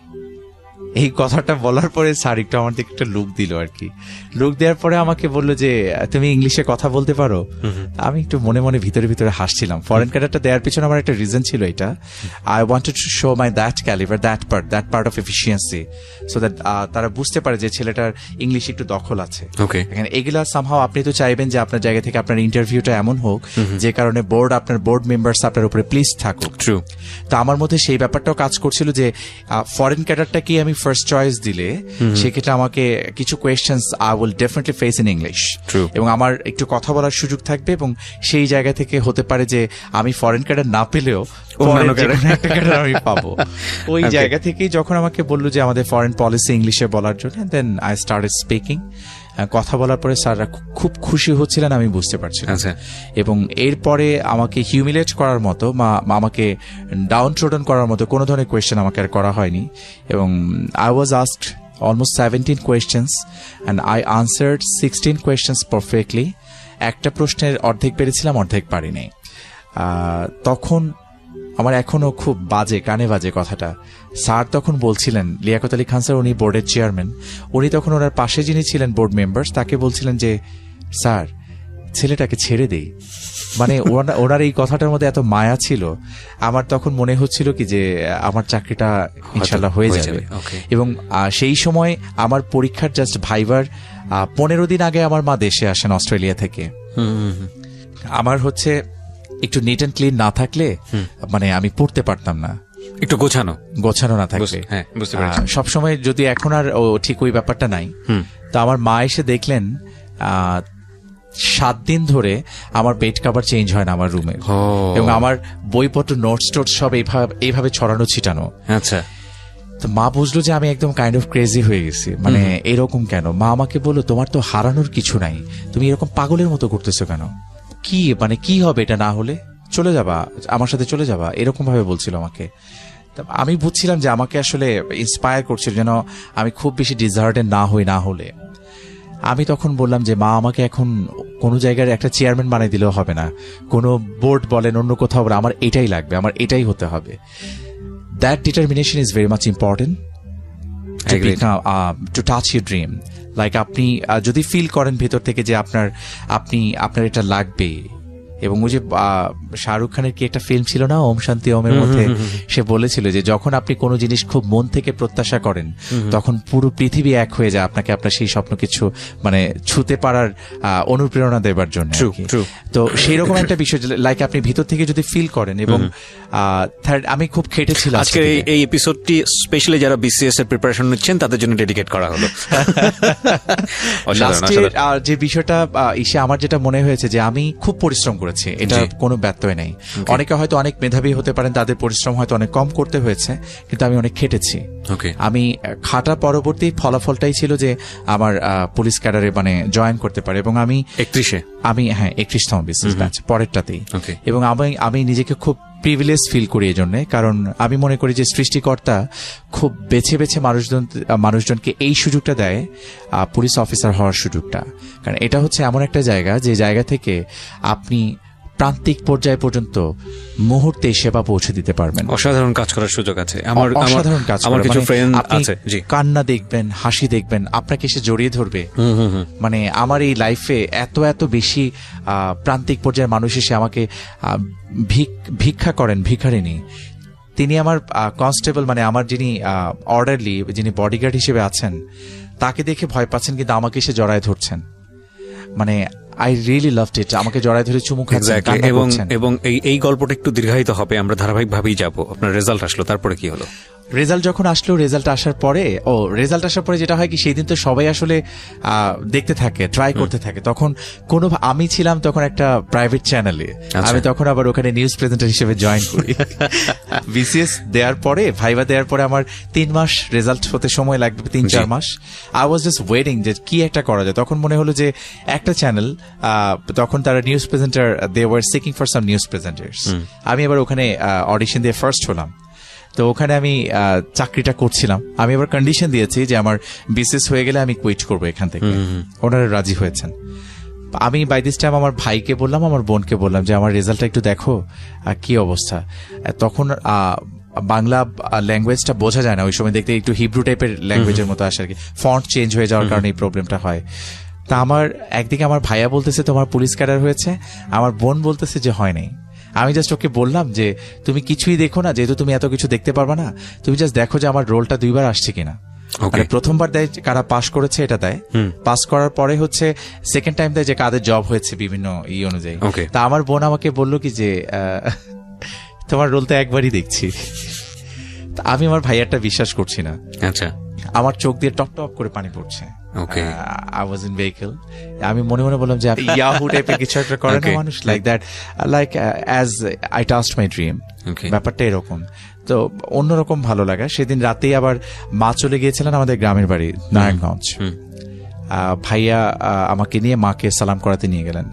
এই কথাটা বলার পরে স্যার একটু আমার দিকে একটা লুক দিল আর কি। লুক দেওয়ার পরে আমাকে বললো যে তুমি ইংলিশে কথা বলতে পারো। আমি একটু মনে মনে ভিতরে ভিতরে হাসছিলাম। ফরেন ক্যাডারটা দেওয়ার পিছনে আমার একটা রিজন ছিল এটা, I wanted to show my that calibre, that part of efficiency, so that তারা বুঝতে পারে যে ছেলেটার ইংলিশ একটু দখল আছে। এখানে এগুলা সামহাও আপনি তো চাইবেন যে আপনার জায়গা থেকে আপনার ইন্টারভিউটা এমন হোক যে কারণে আপনার বোর্ড মেম্বার্স আপনার উপরে প্লিজ থাকুক। ট্রু। তো আমার মধ্যে সেই ব্যাপারটাও কাজ করছিল যে ফরেন ক্যাডারটা কি আমি ফার্স্ট চয়েস দিলে সেক্ষেত্রে আমাকে কিছু questions I will definitely face in English, এবং আমার একটু কথা বলার সুযোগ থাকবে এবং সেই জায়গা থেকে হতে পারে যে আমি ফরেন ক্যাডার না পেলেও একটা ক্যাডার আমি পাবো। ওই জায়গা থেকেই যখন আমাকে বললো যে আমাদের ফরেন পলিসি ইংলিশে বলার জন্য, দেন আই স্টার্টেড স্পিকিং। কথা বলার পরে স্যাররা খুব খুশি হচ্ছিলেন, আমি বুঝতে পারছিলাম। এবং এরপরে আমাকে হিউমিলেট করার মতো আমাকে ডাউন ট্রোডন করার মতো কোনো ধরনের কোয়েশ্চেন আমাকে আর করা হয়নি। এবং I was asked almost 17 questions and I answered 16 questions perfectly. একটা প্রশ্নের অর্ধেক পেরেছিলাম, অর্ধেক পারিনি। তখন আমার এখনো খুব কানে বাজে কথাটা, স্যার তখন বলছিলেন, লিয়াকত আলী খান স্যার উনি বোর্ডের চেয়ারম্যান, উনি তখন ওনার পাশে যিনি ছিলেন বোর্ড মেম্বার্স তাকে বলছিলেন যে স্যার ছেলেটাকে ছেড়ে দেই। মানে ওনার এই কথাটার মধ্যে এত মায়া ছিল, আমার তখন মনে হচ্ছিল কি যে আমার চাকরিটা ইনশাল্লাহ হয়ে যাবে। এবং সেই সময় আমার পরীক্ষার জাস্ট ভাইবার 15 দিন আগে আমার মা দেশে আসেন অস্ট্রেলিয়া থেকে। আমার হচ্ছে একটু নিট অ্যান্ড ক্লিন না থাকলে মানে আমি পড়তে পারতাম না, একটু গোছানো না থাকলে। সবসময় যদি এখন আর ঠিক ওই ব্যাপারটা নাই। তো আমার মা এসে দেখলেন 7 দিন ধরে আমার বেড কভার চেঞ্জ হয় না আমার রুমে, এবং আমার বইপত্র নোটস টোটস সব এইভাবে ছড়ানো ছিটানো। আচ্ছা। তো মা বুঝলো যে আমি একদম কাইন্ড অফ ক্রেজি হয়ে গেছি, মানে এরকম কেন। মা আমাকে বললো তোমার তো হারানোর কিছু নাই, তুমি এরকম পাগলের মতো করতেছো কেন, কি হবে এটা না হলে, চলে যাবা আমার সাথে, চলে যাবা, এরকম ভাবে বলছিল আমাকে। আমি বুঝছিলাম যে আমাকে আসলে ইন্সপায়ার করছিল যেন আমি খুব বেশি ডিজার্টেড না হলে। আমি তখন বললাম যে মা আমাকে এখন কোনো জায়গায় একটা চেয়ারম্যান বানিয়ে দিলেও হবে না, কোনো বোর্ড বলেন অন্য কোথাও, আমার এটাই লাগবে, আমার এটাই হতে হবে। That determination is very much important to touch your dream. Like আপনি যদি ফিল করেন ভেতর থেকে যে আপনার এটা লাগবে এবং ওই যে শাহরুখ খানের কি একটা ফিল্ম ছিল না ওম শান্তি ওমের মধ্যে, সে বলেছিল যে যখন আপনি কোনো জিনিস খুব মন থেকে প্রত্যাশা করেন তখন পুরো পৃথিবী এক হয়ে যায় আপনাকে আপনার সেই স্বপ্ন কিছু মানে ছুতে পারার অনুপ্রেরণা দেবার জন্য আর কি। তো সেই রকম একটা বিষয় লাইক আপনি ভিতর থেকে যদি ফিল করেন। এবং থার্ড, আমি খুব খেটেছিলাম আজকের এই এপিসোডটি স্পেশালি যারা বিসিএস এর প্রিপারেশন নিচ্ছেন তাদের জন্য ডেডিকেট করা হলো। আর যে বিষয়টা ইসে আমার যেটা মনে হয়েছে যে আমি খুব পরিশ্রম করেছি, এটা কোনো ব্যত্যয় নেই। অনেকে হয়তো অনেক মেধাবী হতে পারেন, তাদের পরিশ্রম হয়তো অনেক কম করতে হয়েছে, কিন্তু আমি অনেক খেটেছি। আমি খাটা পরবর্তী ফলাফলটাই ছিল যে আমার পুলিশ ক্যাডারে মানে জয়েন করতে পারে। এবং আমি 31তম বিসিএস ব্যাচ পরেরটাতেই। এবং আমি নিজেকে খুব প্রিভিলেজ ফিল করি এই জন্য, কারণ আমি মনে করি যে সৃষ্টিকর্তা খুব বেছে বেছে মানুষজনকে এই সুযোগটা দেয়, পুলিশ অফিসার হওয়ার সুযোগটা। কারণ এটা হচ্ছে এমন একটা জায়গা যে জায়গা থেকে আপনি প্রান্তিক পর্যায় পর্যন্ত মুহূর্তে সেবা পৌঁছে দিতে পারবেন। অসাধারণ কাজ করার সুযোগ আছে। অসাধারণ কাজ। আমার কিছু ফ্রেন্ড আছে, কান্না দেখবেন, হাসি দেখবেন, আপনাকে এসে জড়িয়ে ধরবে। মানে আমার এই লাইফে এত বেশি প্রান্তিক পর্যায়ের মানুষ এসে আমাকে ভিক্ষা করেন, ভিখারিনী। তিনি আমার কনস্টেবল মানে আমার যিনি অর্ডারলি, যিনি বডিগার্ড হিসেবে আছেন, তাকে দেখে ভয় পাচ্ছেন কিন্তু আমাকে এসে জড়ায় ধরছেন। মানে আই রিয়েলি লাভড ইট। আমাকে জড়ায় ধরে চুমু খাচ্ছেন, কান্না করছেন। এবং এই গল্পটা একটু দীর্ঘায়িত হবে, আমরা ধারাবাহিকভাবেই যাব। আপনার রেজাল্ট আসলো, তারপরে কি হলো? রেজাল্ট যখন আসলো, রেজাল্ট আসার পরে যেটা হয় কি, সেই দিন তো সবাই আসলে দেখতে থাকে, ট্রাই করতে থাকে। তখন আমি ছিলাম তখন একটা প্রাইভেট চ্যানেলে, আমি তখন আবার ওখানে নিউজ প্রেজেন্টার হিসেবে জয়েন করি। বিসিএস দেওয়ার পরে, ভাইভা দেওয়ার পরে আমার 3 মাস রেজাল্ট হতে সময় লাগবে, 3-4 মাস। আই ওয়াজ জাস্ট ওয়েটিং যে কি একটা করা যায়। তখন মনে হলো যে একটা চ্যানেল, তখন তারা news presenter, they were seeking for some news presenters. আমি এবার ওখানে অডিশন দিয়ে ফার্স্ট হলাম। তো ওখানে আমি চাকরিটা করছিলাম। আমি এবার কন্ডিশন দিয়েছি যে আমার বিসিএস হয়ে গেলে আমি কুইট করবো এখান থেকে। ওনারা রাজি হয়েছেন। আমি বাই দিস টাইম আমার ভাইকে বললাম, আমার বোনকে বললাম যে আমার রেজাল্টটা একটু দেখো কি অবস্থা। তখন বাংলা ল্যাঙ্গুয়েজটা বোঝা যায় না ওই সময়, দেখতে একটু হিব্রু টাইপের ল্যাঙ্গুয়েজের মতো আসে আর কি। ফন্ট চেঞ্জ হয়ে যাওয়ার কারণে এই প্রবলেমটা হয়। তা একদিকে আমার ভাইয়া বলতেছে তোমার পুলিশ ক্যাডার হয়েছে, আমার বোন বলতেছে যে হয় নাই। আমি জাস্ট ওকে বললাম যে তুমি কিছুই দেখো না, যেহেতু তুমি এত কিছু দেখতে পারবা না, তুমি জাস্ট দেখো যে আমার রোলটা 2বার আসছে কিনা। মানে প্রথমবার দেয় কারা পাস করেছে, এটা দেয়। পাস করার পরে হচ্ছে সেকেন্ড টাইম দেয় যে কাদের জব হয়েছে বিভিন্ন অনুযায়ী। তা আমার বোন আমাকে বললো কি যে তোমার রোল তো একবারই দেখছি। আমি আমার ভাইয়ারটা বিশ্বাস করছি না। আচ্ছা, আমার চোখ দিয়ে টপ টপ করে পানি পড়ছে। I was in vehicle. আমি মনে মনে বললাম যে ইয়াহু টাইপের কিছু একটা করে না মানুষ, like that, like as I trust my dream. ব্যাপারটা এরকম। তো অন্যরকম ভালো লাগা। সেদিন রাতেই আবার মা চলে গিয়েছিলেন আমাদের গ্রামের বাড়ি নারায়ণগঞ্জ। ভাইয়া আমাকে নিয়ে মাকে সালাম করাতে নিয়ে গেলেন,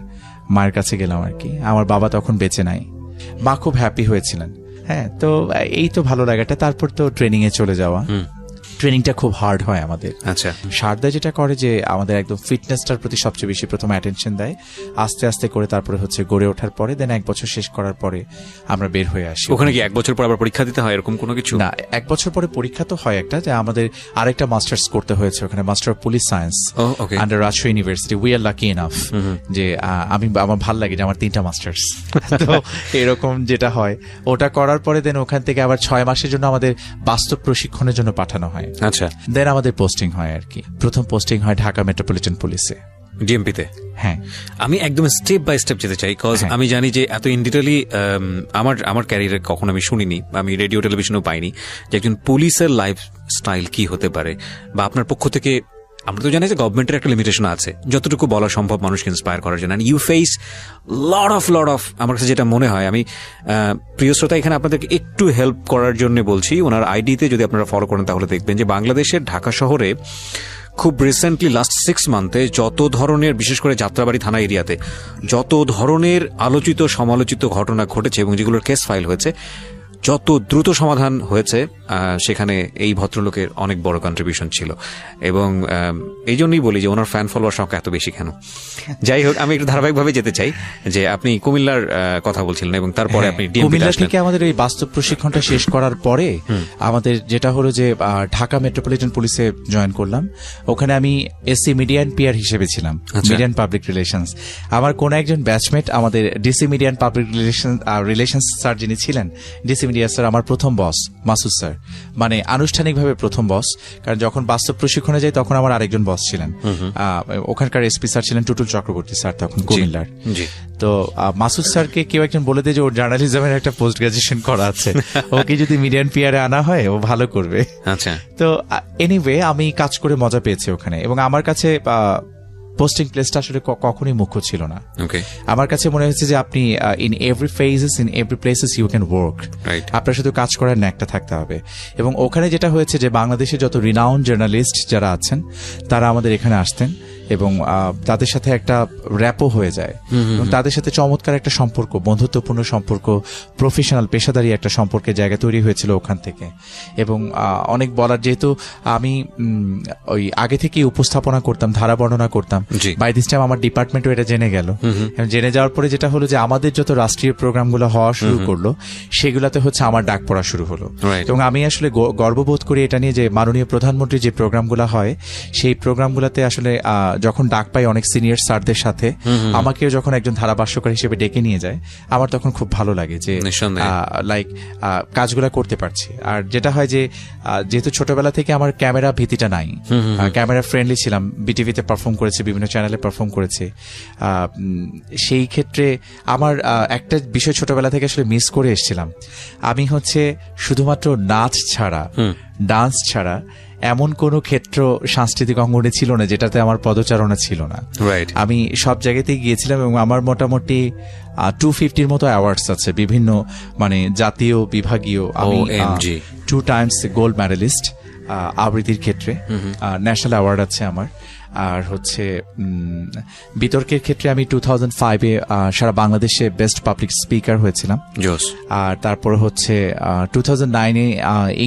মায়ের কাছে গেলাম আর কি। আমার বাবা তখন বেঁচে নাই। মা খুব হ্যাপি হয়েছিলেন। হ্যাঁ, তো এই তো ভালো লাগাটা। তারপর তো ট্রেনিং এ চলে যাওয়া। ট্রেনিংটা খুব হার্ড হয় আমাদের। আচ্ছা, সারদা যেটা করে যে আমাদের একদম ফিটনেসটার প্রতি সবচেয়ে বেশি প্রথমে অ্যাটেনশন দেয়, আস্তে আস্তে করে তারপরে হচ্ছে গড়ে ওঠার পরে দেন 1 বছর শেষ করার পরে আমরা বের হয়ে আসি। ওখানে কি 1 বছর পর আবার পরীক্ষা দিতে হয় এরকম কোনো কিছু? না, 1 বছর পরে পরীক্ষা তো হয় একটা, যে আমাদের আরেকটা মাস্টার্স করতে হয়েছে ওখানে, master of police science under Rajshahi university. We are lucky enough যে আমার ভাল লাগে যে আমার 3টা মাস্টার্স। তো এরকম যেটা হয়, ওটা করার পরে দেন ওখান থেকে আবার 6 মাসের জন্য আমাদের বাস্তব প্রশিক্ষণের জন্য পাঠানো হয়। আচ্ছা, দেন আমাদের পোস্টিং হয় আর কি। প্রথম পোস্টিং হয় ঢাকা মেট্রোপলিটন পুলিশে, ডিএমপিতে। হ্যাঁ, আমি একদম স্টেপ বাই স্টেপ যেতে চাই, কজ আমি জানি যে এত ইন ডিটেইলি আমার ক্যারিয়ারে কখনো আমি শুনিনি, আমি রেডিও টেলিভিশনও পাইনি যে একজন পুলিশের লাইফ স্টাইল কি হতে পারে। বা আপনার পক্ষ থেকে, আমরা তো জানি যে গভর্নমেন্টের একটা লিমিটেশন আছে, যতটুকু বলা সম্ভব মানুষকে ইন্সপায়ার করার জন্য। ইউ ফেস লট অফ আমার কাছে যেটা মনে হয়, আমি প্রিয় শ্রোতা এখানে আপনাদেরকে একটু হেল্প করার জন্য বলছি। ওনার আইডিতে যদি আপনারা ফলো করেন তাহলে দেখবেন যে বাংলাদেশের ঢাকা শহরে খুব রিসেন্টলি লাস্ট 6 মান্থে যত ধরনের, বিশেষ করে যাত্রাবাড়ি থানা এরিয়াতে যত ধরনের আলোচিত সমালোচিত ঘটনা ঘটেছে এবং যেগুলোর কেস ফাইল হয়েছে, যত দ্রুত সমাধান হয়েছে সেখানে এই ভদ্রলোকের অনেক বড় কন্ট্রিবিউশন ছিল, এবং এই জন্যই বলি যে ওনার ফ্যান ফলোয়ার সংখ্যা এত বেশি কেন। যাই হোক, আমি একটু ধারাবাহিকভাবে যেতে চাই যে আপনি কুমিল্লার কথা বলছিলেন এবং তারপরে আপনি কুমিল্লা থেকে আমাদের এই বাস্তব প্রশিক্ষণটা শেষ করার পরে আমাদের যেটা হলো যে ঢাকা মেট্রোপলিটন পুলিশে জয়েন করলাম। ওখানে আমি এসসি মিডিয়া অ্যান্ড পিআর হিসেবে ছিলাম, মিডিয়া অ্যান্ড পাবলিক রিলেশনস। আমার কোন একজন ব্যাচমেট আমাদের DC media and public relations sir যিনি ছিলেন, ডিসি মিডিয়া স্যার আমার প্রথম বস মাসুদ স্যার, মানে আনুষ্ঠানিকভাবে প্রথম বস। কারণ যখন বাস্তব প্রশিক্ষণে যাই তখন আমার আরেকজন বস ছিলেন, ওখানকার এসপি স্যার ছিলেন টুটুল চক্রবর্তী স্যার তখন কুমিল্লার। তো মাসুদ স্যারকে কেউ একজন বলে দেয় যে ওর জার্নালিজমের একটা পোস্ট গ্রাজুয়েশন করা আছে, ওকে যদি মিডিয়া অ্যান্ড পিআরে আনা হয় ও ভালো করবে। আচ্ছা, তো এনিওয়ে আমি কাজ করে মজা পেয়েছি ওখানে, এবং আমার কাছে পোস্টিং প্লেসটা আসলে কখনোই মুখ্য ছিল না। আমার কাছে মনে হয়েছে যে আপনি in every phases in every places you can work, আপনার শুধু কাজ করার ন্যাকটা থাকতে হবে। এবং ওখানে যেটা হয়েছে যে বাংলাদেশে যত রিনাউন্ড জার্নালিস্ট যারা আছেন তারা আমাদের এখানে আসতেন, এবং তাদের সাথে একটা র্যাপও হয়ে যায়, এবং তাদের সাথে চমৎকার একটা সম্পর্ক, বন্ধুত্বপূর্ণ সম্পর্ক, প্রফেশনাল পেশাদারি একটা সম্পর্কের জায়গা তৈরি হয়েছিল ওখান থেকে। এবং অনেক বলার, যেহেতু আমি ওই আগে থেকেই উপস্থাপনা করতাম, ধারা বর্ণনা করতাম, বাই দিস টাইম আমার ডিপার্টমেন্টও এটা জেনে গেল। জেনে যাওয়ার পরে যেটা হলো যে আমাদের যত রাষ্ট্রীয় প্রোগ্রামগুলো হওয়া শুরু করলো সেগুলাতে হচ্ছে আমার ডাক পড়া শুরু হলো। এবং আমি আসলে গর্ববোধ করি এটা নিয়ে যে মাননীয় প্রধানমন্ত্রী যে প্রোগ্রামগুলো হয় সেই প্রোগ্রামগুলোতে আসলে যখন ডাক পাই অনেক সিনিয়র স্যারদের সাথে, আমাকেও যখন একজন ধারাভাষ্যকার হিসেবে ডেকে নিয়ে যায়, আমার তখন খুব ভালো লাগে যে লাইক কাজগুলা করতে পারছি। আর যেটা হয় যে যেহেতু ছোটবেলা থেকে আমার ক্যামেরা ভীতিটা নাই, ক্যামেরা ফ্রেন্ডলি ছিলাম, বিটিভিতে পারফর্ম করেছি, বিভিন্ন চ্যানেলে পারফর্ম করেছি, সেই ক্ষেত্রে আমার একটা বিষয় ছোটবেলা থেকে আসলে মিস করে এসেছিলাম। আমি হচ্ছে শুধুমাত্র নাচ ছাড়া, ডান্স ছাড়া এমন কোনো ক্ষেত্র সাংস্কৃতিক অঙ্গনে ছিল না যেটাতে আমার পদচারণা ছিল না। আমি সব জায়গাতেই গিয়েছিলাম, এবং আমার মোটামুটি 250-র মতো অ্যাওয়ার্ডস আছে বিভিন্ন, মানে জাতীয়, বিভাগীয়। আমি 2 টাইমস গোল্ড মেডালিস্ট আবৃত্তির ক্ষেত্রে, ন্যাশনাল অ্যাওয়ার্ড আছে আমার। আর হচ্ছে বিতর্কের ক্ষেত্রে আমি 2005-এ সারা বাংলাদেশে বেস্ট পাবলিক স্পিকার হয়েছিলাম। আর তারপর হচ্ছে 2009-এ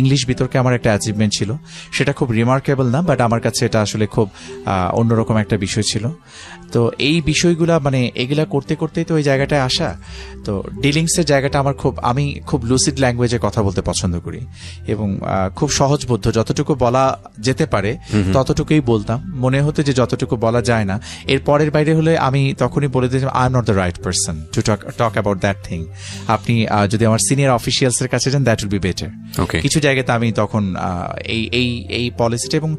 ইংলিশ বিতর্কে আমার একটা অ্যাচিভমেন্ট ছিল, সেটা খুব রিমার্কেবল না, বাট আমার কাছে এটা আসলে খুব অন্যরকম একটা বিষয় ছিল। তো এই বিষয়গুলা, মানে এগুলা করতে করতেই তো ওই জায়গাটায় আসা। তো ডিলিংসের জায়গাটা আমার আমি খুব লুসিড ল্যাঙ্গুয়েজে কথা বলতে পছন্দ করি, এবং খুব সহজবোধ্য, যতটুকু বলা যেতে পারে ততটুকুই বলতাম। মনে হতো যে যতটুকু বলা যায় না এর পরের বাইরে হলে আমি তখনই বলে দিই I am not the right person to talk about that thing. আপনি যদি আমার সিনিয়র অফিসিয়ালস এর কাছে যান, দ্যাট উইল বি বেটার। কিছু জায়গাতে আমি তখন এই পলিসিটা, এবং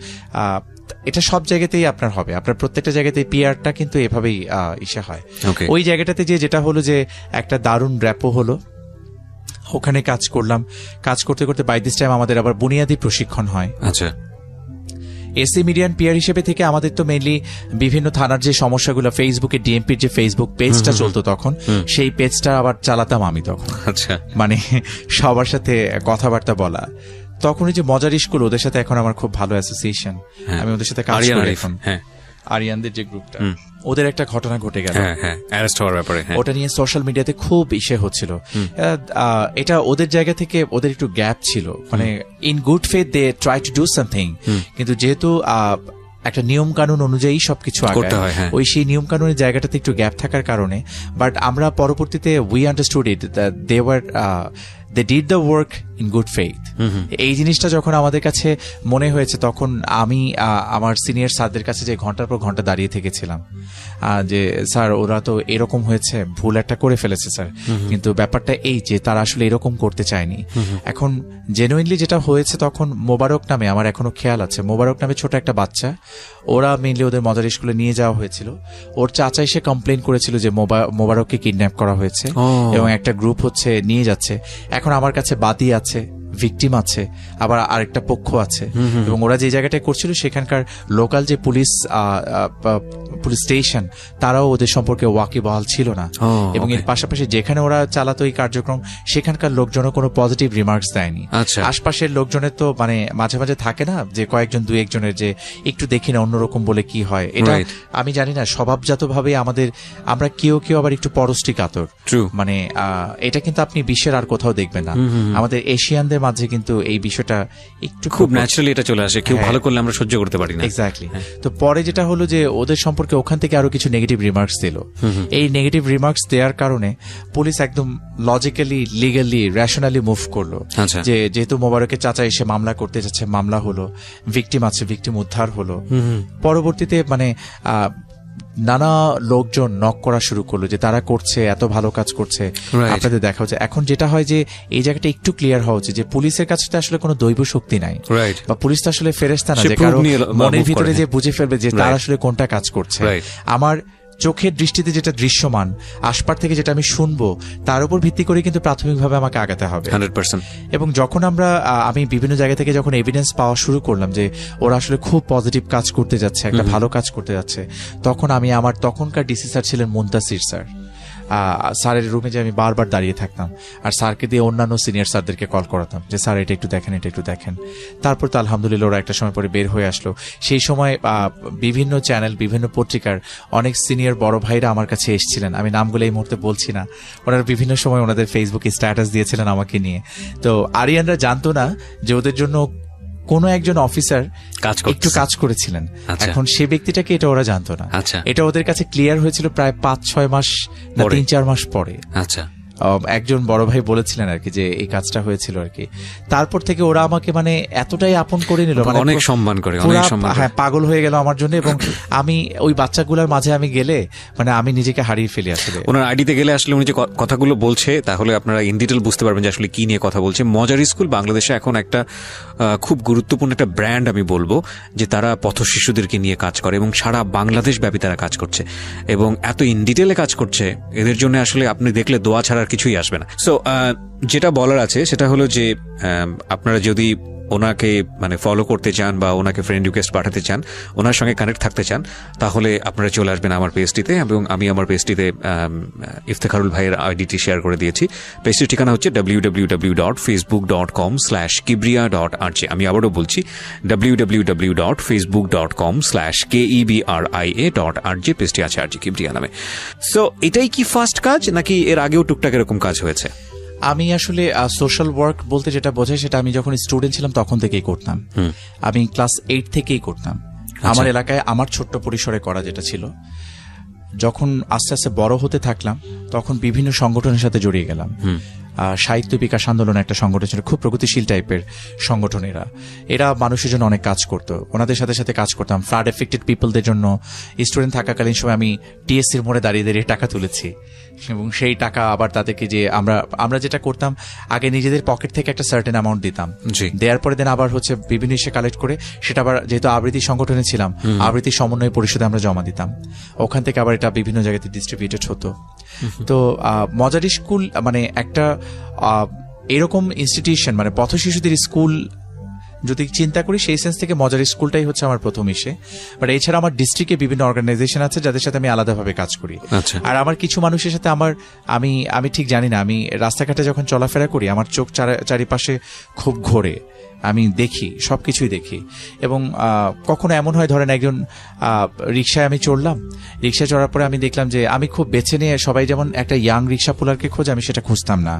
এটা সব জায়গাতেই আপনার হবে, আপনার প্রত্যেকটা জায়গাতেই পিআরটা কিন্তু এভাবেই ইসে হয়। ওই জায়গাটাতে যেটা হলো যে একটা দারুণ র্যাপো হলো, ওখানে কাজ করলাম, কাজ করতে করতে বাই দিস টাইম আমাদের আবার বুনিয়াদী প্রশিক্ষণ হয়। আচ্ছা, এসি মিডিয়ান পিআর হিসেবে থেকে আমাদের তো মেইনলি বিভিন্ন থানার যে সমস্যাগুলো, ফেসবুকে ডিএমপির যে ফেসবুক পেজটা চলতো তখন, সেই পেজটা আবার চালাতাম আমি তখন। আচ্ছা, মানে সবার সাথে কথাবার্তা বলা, তখন ওই যে মজার স্কুল, ওদের সাথে এখন আমার খুব ভালো অ্যাসোসিয়েশন, আমি ওদের সাথে কাজ করি এখন। আরিয়ানদের যে গ্রুপটা, ওদের একটা ঘটনা ঘটে গেল ওটা নিয়ে সোশ্যাল মিডিয়াতে খুব ইসে হচ্ছিল। এটা ওদের জায়গা থেকে ওদের একটু গ্যাপ ছিল, মানে in good faith they try to do something, কিন্তু যেহেতু একটা নিয়ম কানুন অনুযায়ী সবকিছু আগায়, ওই সেই নিয়ম কানুনের জায়গাটাতে একটু গ্যাপ থাকার কারণে, বাট আমরা পরবর্তীতে we understood it, they were they did the work in good faith. এই জিনিসটা যখন আমাদের কাছে মনে হয়েছে, তখন আমি আমার সিনিয়র স্যারদের কাছে যে ঘন্টার পর ঘন্টা দাঁড়িয়ে থেকেছিলাম, যে স্যার ওরা তো এরকম হয়েছে, ভুল একটা করে ফেলেছে স্যার, কিন্তু ব্যাপারটা এই যে তারা আসলে এরকম করতে চায়নি। এখন জেনুইনলি যেটা হয়েছে, তখন মোবারক নামে, আমার এখনো খেয়াল আছে, মোবারক নামে ছোট একটা বাচ্চা, ওরা মেইনলি ওদের মজার স্কুলে নিয়ে যাওয়া হয়েছিল। ওর চাচা এসে কমপ্লেন করেছিল যে মোবারককে কিডন্যাপ করা হয়েছে, এবং একটা গ্রুপ হচ্ছে নিয়ে যাচ্ছে। এখন আমার কাছে বাদী আছে, ভিকটিম আছে, আবার আরেকটা পক্ষ আছে, এবং ওরা যে জায়গাটায় করছিল সেখানকার লোকাল যে পুলিশ স্টেশন তারাও ওদের সম্পর্কে ওয়াকিবহাল ছিল না। এবং এর পাশাপাশি যেখানে ওরা চালাতো এই কার্যক্রম সেখানকার লোকজনও কোনো পজিটিভ রিমার্কস দেয়নি। আশপাশের লোকজনের তো মানে মাঝে মাঝে থাকে না যে কয়েকজন দুই একজনের যে একটু দেখি না অন্যরকম বলে কি হয়, এটা আমি জানি না স্বভাবজাত ভাবে আমরা কেউ আবার একটু পরশ্রী কাতর, মানে এটা কিন্তু আপনি বিশ্বের আর কোথাও দেখবেন না। আমাদের এশিয়ানদের মাঝে কিন্তু এই বিষয়টা একটু খুব ন্যাচারালি এটা চলে আসে, কেউ ভালো করলে আমরা সহ্য করতে পারি না। এক্স্যাক্টলি। তো পরে যেটা হলো যে ওদের সম্পর্কে ওখান থেকে আরো কিছু নেগেটিভ রিমার্কস দিল। এই নেগেটিভ রিমার্কস দেওয়ার কারণে পুলিশ একদম লজিক্যালি, লিগালি, রেশনালি মুভ করলো যে যেহেতু মোবারকের চাচা এসে মামলা করতে যাচ্ছে, মামলা হলো, ভিকটিম আছে, ভিকটিম উদ্ধার হলো। পরবর্তীতে মানে নানা লোকজন নক করা শুরু করলো যে তারা করছে, এত ভালো কাজ করছে, আপনাদের দেখা হচ্ছে। এখন যেটা হয় যে এই জায়গাটা একটু ক্লিয়ার হওয়া উচিত যে পুলিশের কাছে তো আসলে কোনো দৈব শক্তি নাই, বা পুলিশ তো আসলে ফেরেশতা না যে কারো মনের ভিতরে যে বুঝে ফেলবে যে তারা আসলে কোনটা কাজ করছে। আমার চোখের দৃষ্টিতে যেটা দৃশ্যমান, আশপাশ থেকে যেটা আমি শুনবো, তার উপর ভিত্তি করে কিন্তু প্রাথমিকভাবে আমাকে আগাতে হবে 100%। এবং যখন আমি বিভিন্ন জায়গা থেকে যখন এভিডেন্স পাওয়া শুরু করলাম যে ওরা আসলে খুব পজিটিভ কাজ করতে যাচ্ছে, একটা ভালো কাজ করতে যাচ্ছে, তখন আমি আমার তখনকার ডিসি স্যার ছিলেন মুনতাসির স্যার, স্যারের রুমে যে আমি বারবার দাঁড়িয়ে থাকতাম আর স্যারকে দিয়ে অন্যান্য সিনিয়র স্যারদেরকে কল করাতাম যে স্যার এটা একটু দেখেন, এটা একটু দেখেন। তারপর তো আলহামদুলিল্লাহ ওরা একটা সময় পরে বের হয়ে আসলো। সেই সময় বিভিন্ন চ্যানেল, বিভিন্ন পত্রিকার অনেক সিনিয়র বড় ভাইরা আমার কাছে এসেছিলেন, আমি নামগুলো এই মুহূর্তে বলছি না। ওনারা বিভিন্ন সময় ওনাদের ফেসবুকে স্ট্যাটাস দিয়েছিলেন আমাকে নিয়ে। তো আরিয়ানরা জানতো না যে ওদের জন্য কোনো একজন অফিসার একটু কাজ করেছিলেন। এখন সে ব্যক্তিটাকে এটা ওরা জানতো না। এটা ওদের কাছে ক্লিয়ার হয়েছিল প্রায় 5-6 মাস না 3-4 মাস পরে। একজন বড় ভাই বলেছিলেন আর কি যে এই কাজটা হয়েছিল আর কি। তারপর থেকে ওরা আমাকে মানে এতটাই আপন করে নিল, মানে অনেক সম্মান করে, হ্যাঁ, পাগল হয়ে গেল আমার জন্য। এবং আমি ওই বাচ্চাগুলোর মাঝে আমি গেলে মানে আমি নিজেকে হারিয়ে ফেলি আসলে। ওনার আইডিতে গেলে আসলে উনি যে কথাগুলো বলছে তাহলে আপনারা ইন ডিটেল বুঝতে পারবেন যে আসলে কি নিয়ে কথা বলছে। মজার স্কুল বাংলাদেশে এখন একটা খুব গুরুত্বপূর্ণ একটা ব্র্যান্ড আমি বলবো, যে তারা পথ শিশুদেরকে নিয়ে কাজ করে এবং সারা বাংলাদেশ ব্যাপী তারা কাজ করছে এবং এত ইন ডিটেলে কাজ করছে, এদের জন্য আসলে আপনি দেখলে দোয়া ছাড়া কিছুই আসবে না। সো যেটা বলার আছে সেটা হলো যে আপনারা যদি ওনাকে মানে ফলো করতে চান বা ওনাকে ফ্রেন্ড রিকোয়েস্ট পাঠাতে চান, ওনার সঙ্গে কানেক্ট থাকতে চান, তাহলে আপনারা চলে আসবেন আমার পেজটিতে এবং আমি আমার পেজটিতে ইফতেখারুল ভাইয়ের আইডিটি শেয়ার করে দিয়েছি। পেজটির ঠিকানা হচ্ছে www.facebook.com/kibria.rj। আমি আবারও বলছি www.facebook.com/kebria.rj। পেজটি আছে আরজি কিবরিয়া নামে। সো এটাই কি ফার্স্ট কাজ নাকি এর আগেও টুকটাক এরকম কাজ হয়েছে? আমি আসলে সোশ্যাল ওয়ার্ক বলতে যেটা বোঝায় সেটা আমি যখন স্টুডেন্ট ছিলাম তখন থেকেই করতাম। আমি ক্লাস 8 থেকেই করতাম। আমার এলাকায় আমার ছোট্ট পরিসরে করা যেটা ছিল। যখন আস্তে আস্তে বড় হতে থাকলাম তখন বিভিন্ন সংগঠনের সাথে জড়িয়ে গেলাম। সাহিত্য বিকাশ আন্দোলন একটা সংগঠন ছিল, খুব প্রগতিশীল টাইপের সংগঠন। এরা মানুষের জন্য অনেক কাজ করতো, ওনাদের সাথে সাথে কাজ করতাম। ফ্লাড এফেক্টেড পিপলদের জন্য স্টুডেন্ট থাকাকালীন সময় আমি টিএসসির মোড়ে দাঁড়িয়ে দাঁড়িয়ে টাকা তুলেছি এবং সেই টাকা আবার তাদেরকে যে আমরা যেটা করতাম আগে নিজেদের পকেট থেকে একটা সার্টেন অ্যামাউন্ট দিতাম, দেওয়ার পরে দেন আবার হচ্ছে বিভিন্ন ইসে কালেক্ট করে সেটা আবার যেহেতু আবৃত্তি সংগঠনে ছিলাম আবৃত্তি সমন্বয় পরিষদে আমরা জমা দিতাম, ওখান থেকে আবার এটা বিভিন্ন জায়গাতে ডিস্ট্রিবিউটেড হতো। তো মজার স্কুল মানে একটা এরকম ইনস্টিটিউশন, মানে পথ শিশুদের স্কুল যদি চিন্তা করি সেই সেন্স থেকে মজার স্কুলটাই হচ্ছে আমার প্রথম ইসে। বাট এছাড়া আমার ডিস্ট্রিক্টে বিভিন্ন অর্গানাইজেশন আছে যাদের সাথে আমি আলাদাভাবে কাজ করি। আর আমার কিছু মানুষের সাথে আমি ঠিক জানি না, আমি রাস্তাঘাটে যখন চলাফেরা করি আমার চোখ চারিপাশে খুব ঘোরে, আমি দেখি, সবকিছুই দেখি। এবং কখনো এমন হয় ধরেন একজন রিক্সায় আমি চড়লাম, রিক্সায় চড়ার পরে আমি দেখলাম যে আমি খুব বেছে নিয়ে, সবাই যেমন একটা ইয়াং রিক্সা পোলারকে খোঁজে, আমি সেটা খুঁজতাম না।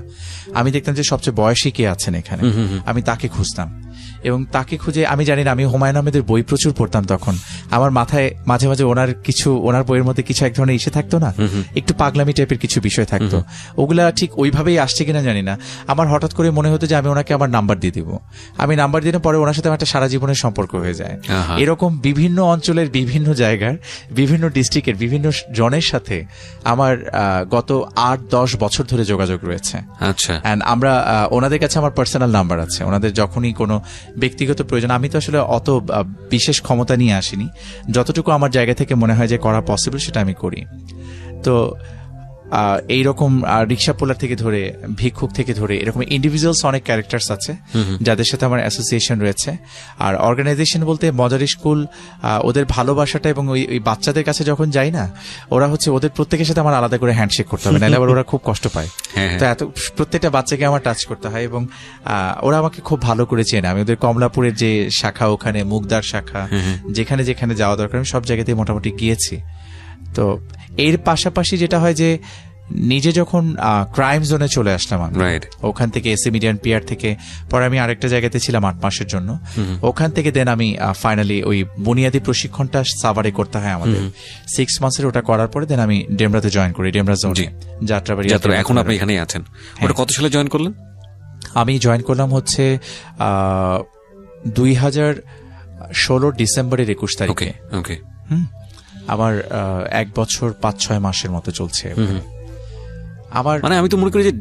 আমি দেখতাম যে সবচেয়ে বয়সী কে আছেন এখানে, আমি তাকে খুঁজতাম। এবং তাকে খুঁজে আমি জানি না, আমি হুমায়ুন আহমেদের বই প্রচুর পড়তাম তখন। আমার মাথায় মাঝে মাঝে ওনার বইয়ের মধ্যে কিছু এক ধরনের ইসে থাকতো না, একটু পাগলামি টাইপের কিছু বিষয় থাকতো, ওগুলা ঠিক ওইভাবেই আসছে কিনা জানি না। আমার হঠাৎ করে মনে হতো যে আমি ওনাকে আমার নাম্বার দিয়ে দিব, আমি নাম্বার দিলে পরে ওনার সাথে আমার একটা সারা জীবনের সম্পর্ক হয়ে যায়। এরকম বিভিন্ন অঞ্চলের বিভিন্ন জায়গার বিভিন্ন ডিস্ট্রিক্টের বিভিন্ন জনের সাথে আমার গত 8-10 বছর ধরে যোগাযোগ রয়েছে। আমরা ওনাদের কাছে আমার পার্সোনাল নাম্বার আছে, ওনাদের যখনই কোনো ব্যক্তিগত প্রয়োজন, আমি তো আসলে অত বিশেষ ক্ষমতা নিয়ে আসিনি, যতটুকু আমার জায়গা থেকে মনে হয় যে করা পসিবল সেটা আমি করি। তো এইরকম রিক্সা পোলার থেকে ধরে ভিক্ষুক থেকে ধরে এরকম ইন্ডিভিজুয়ালস অনেক ক্যারেক্টার্স আছে যাদের সাথে আমার অ্যাসোসিয়েশন রয়েছে। আর অর্গানাইজেশন বলতে মজার স্কুল, ওদের ভালোবাসাটা এবং ওই বাচ্চাদের কাছে যখন যাই না, ওরা হচ্ছে ওদের প্রত্যেকের সাথে আমার আলাদা করে হ্যান্ডশেক করতে হবে, নাহলে আবার ওরা খুব কষ্ট পায়। তো এত প্রত্যেকটা বাচ্চাকে আমার টাচ করতে হয় এবং ওরা আমাকে খুব ভালো করে চেনে। আমি ওদের কমলাপুরের যে শাখা, ওখানে মুগদার শাখা, যেখানে যেখানে যাওয়া দরকার আমি সব জায়গাতেই মোটামুটি গিয়েছি। তো এর পাশাপাশি যেটা হয় যে নিজে যখন ক্রাইম জোনে চলে আসলাম আমি, ওখান থেকে এসএ মিডিয়ান পিআর থেকে পরে আমি আরেকটা জায়গাতে ছিলাম 8 মাসের জন্য। ওখান থেকে দেন আমি ফাইনালি ওই বুনিয়াদী প্রশিক্ষণটা সাভারে করতে হয় আমাদের 6 মাসের। ওটা করার পরে দেন আমি ডেমরাতে জয়েন করি, ডেমরা জোনে যাত্রাবাড়ি। এখন আপনি এখানেই আছেন। ওটা কত সালে জয়েন করলেন? আমি জয়েন করলাম হচ্ছে 2016 ডিসেম্বরের 21 তারিখে। আমার 1 বছর 5-6 মাসের মতো চলছে। আমার মানে আমি তো মনে করি যে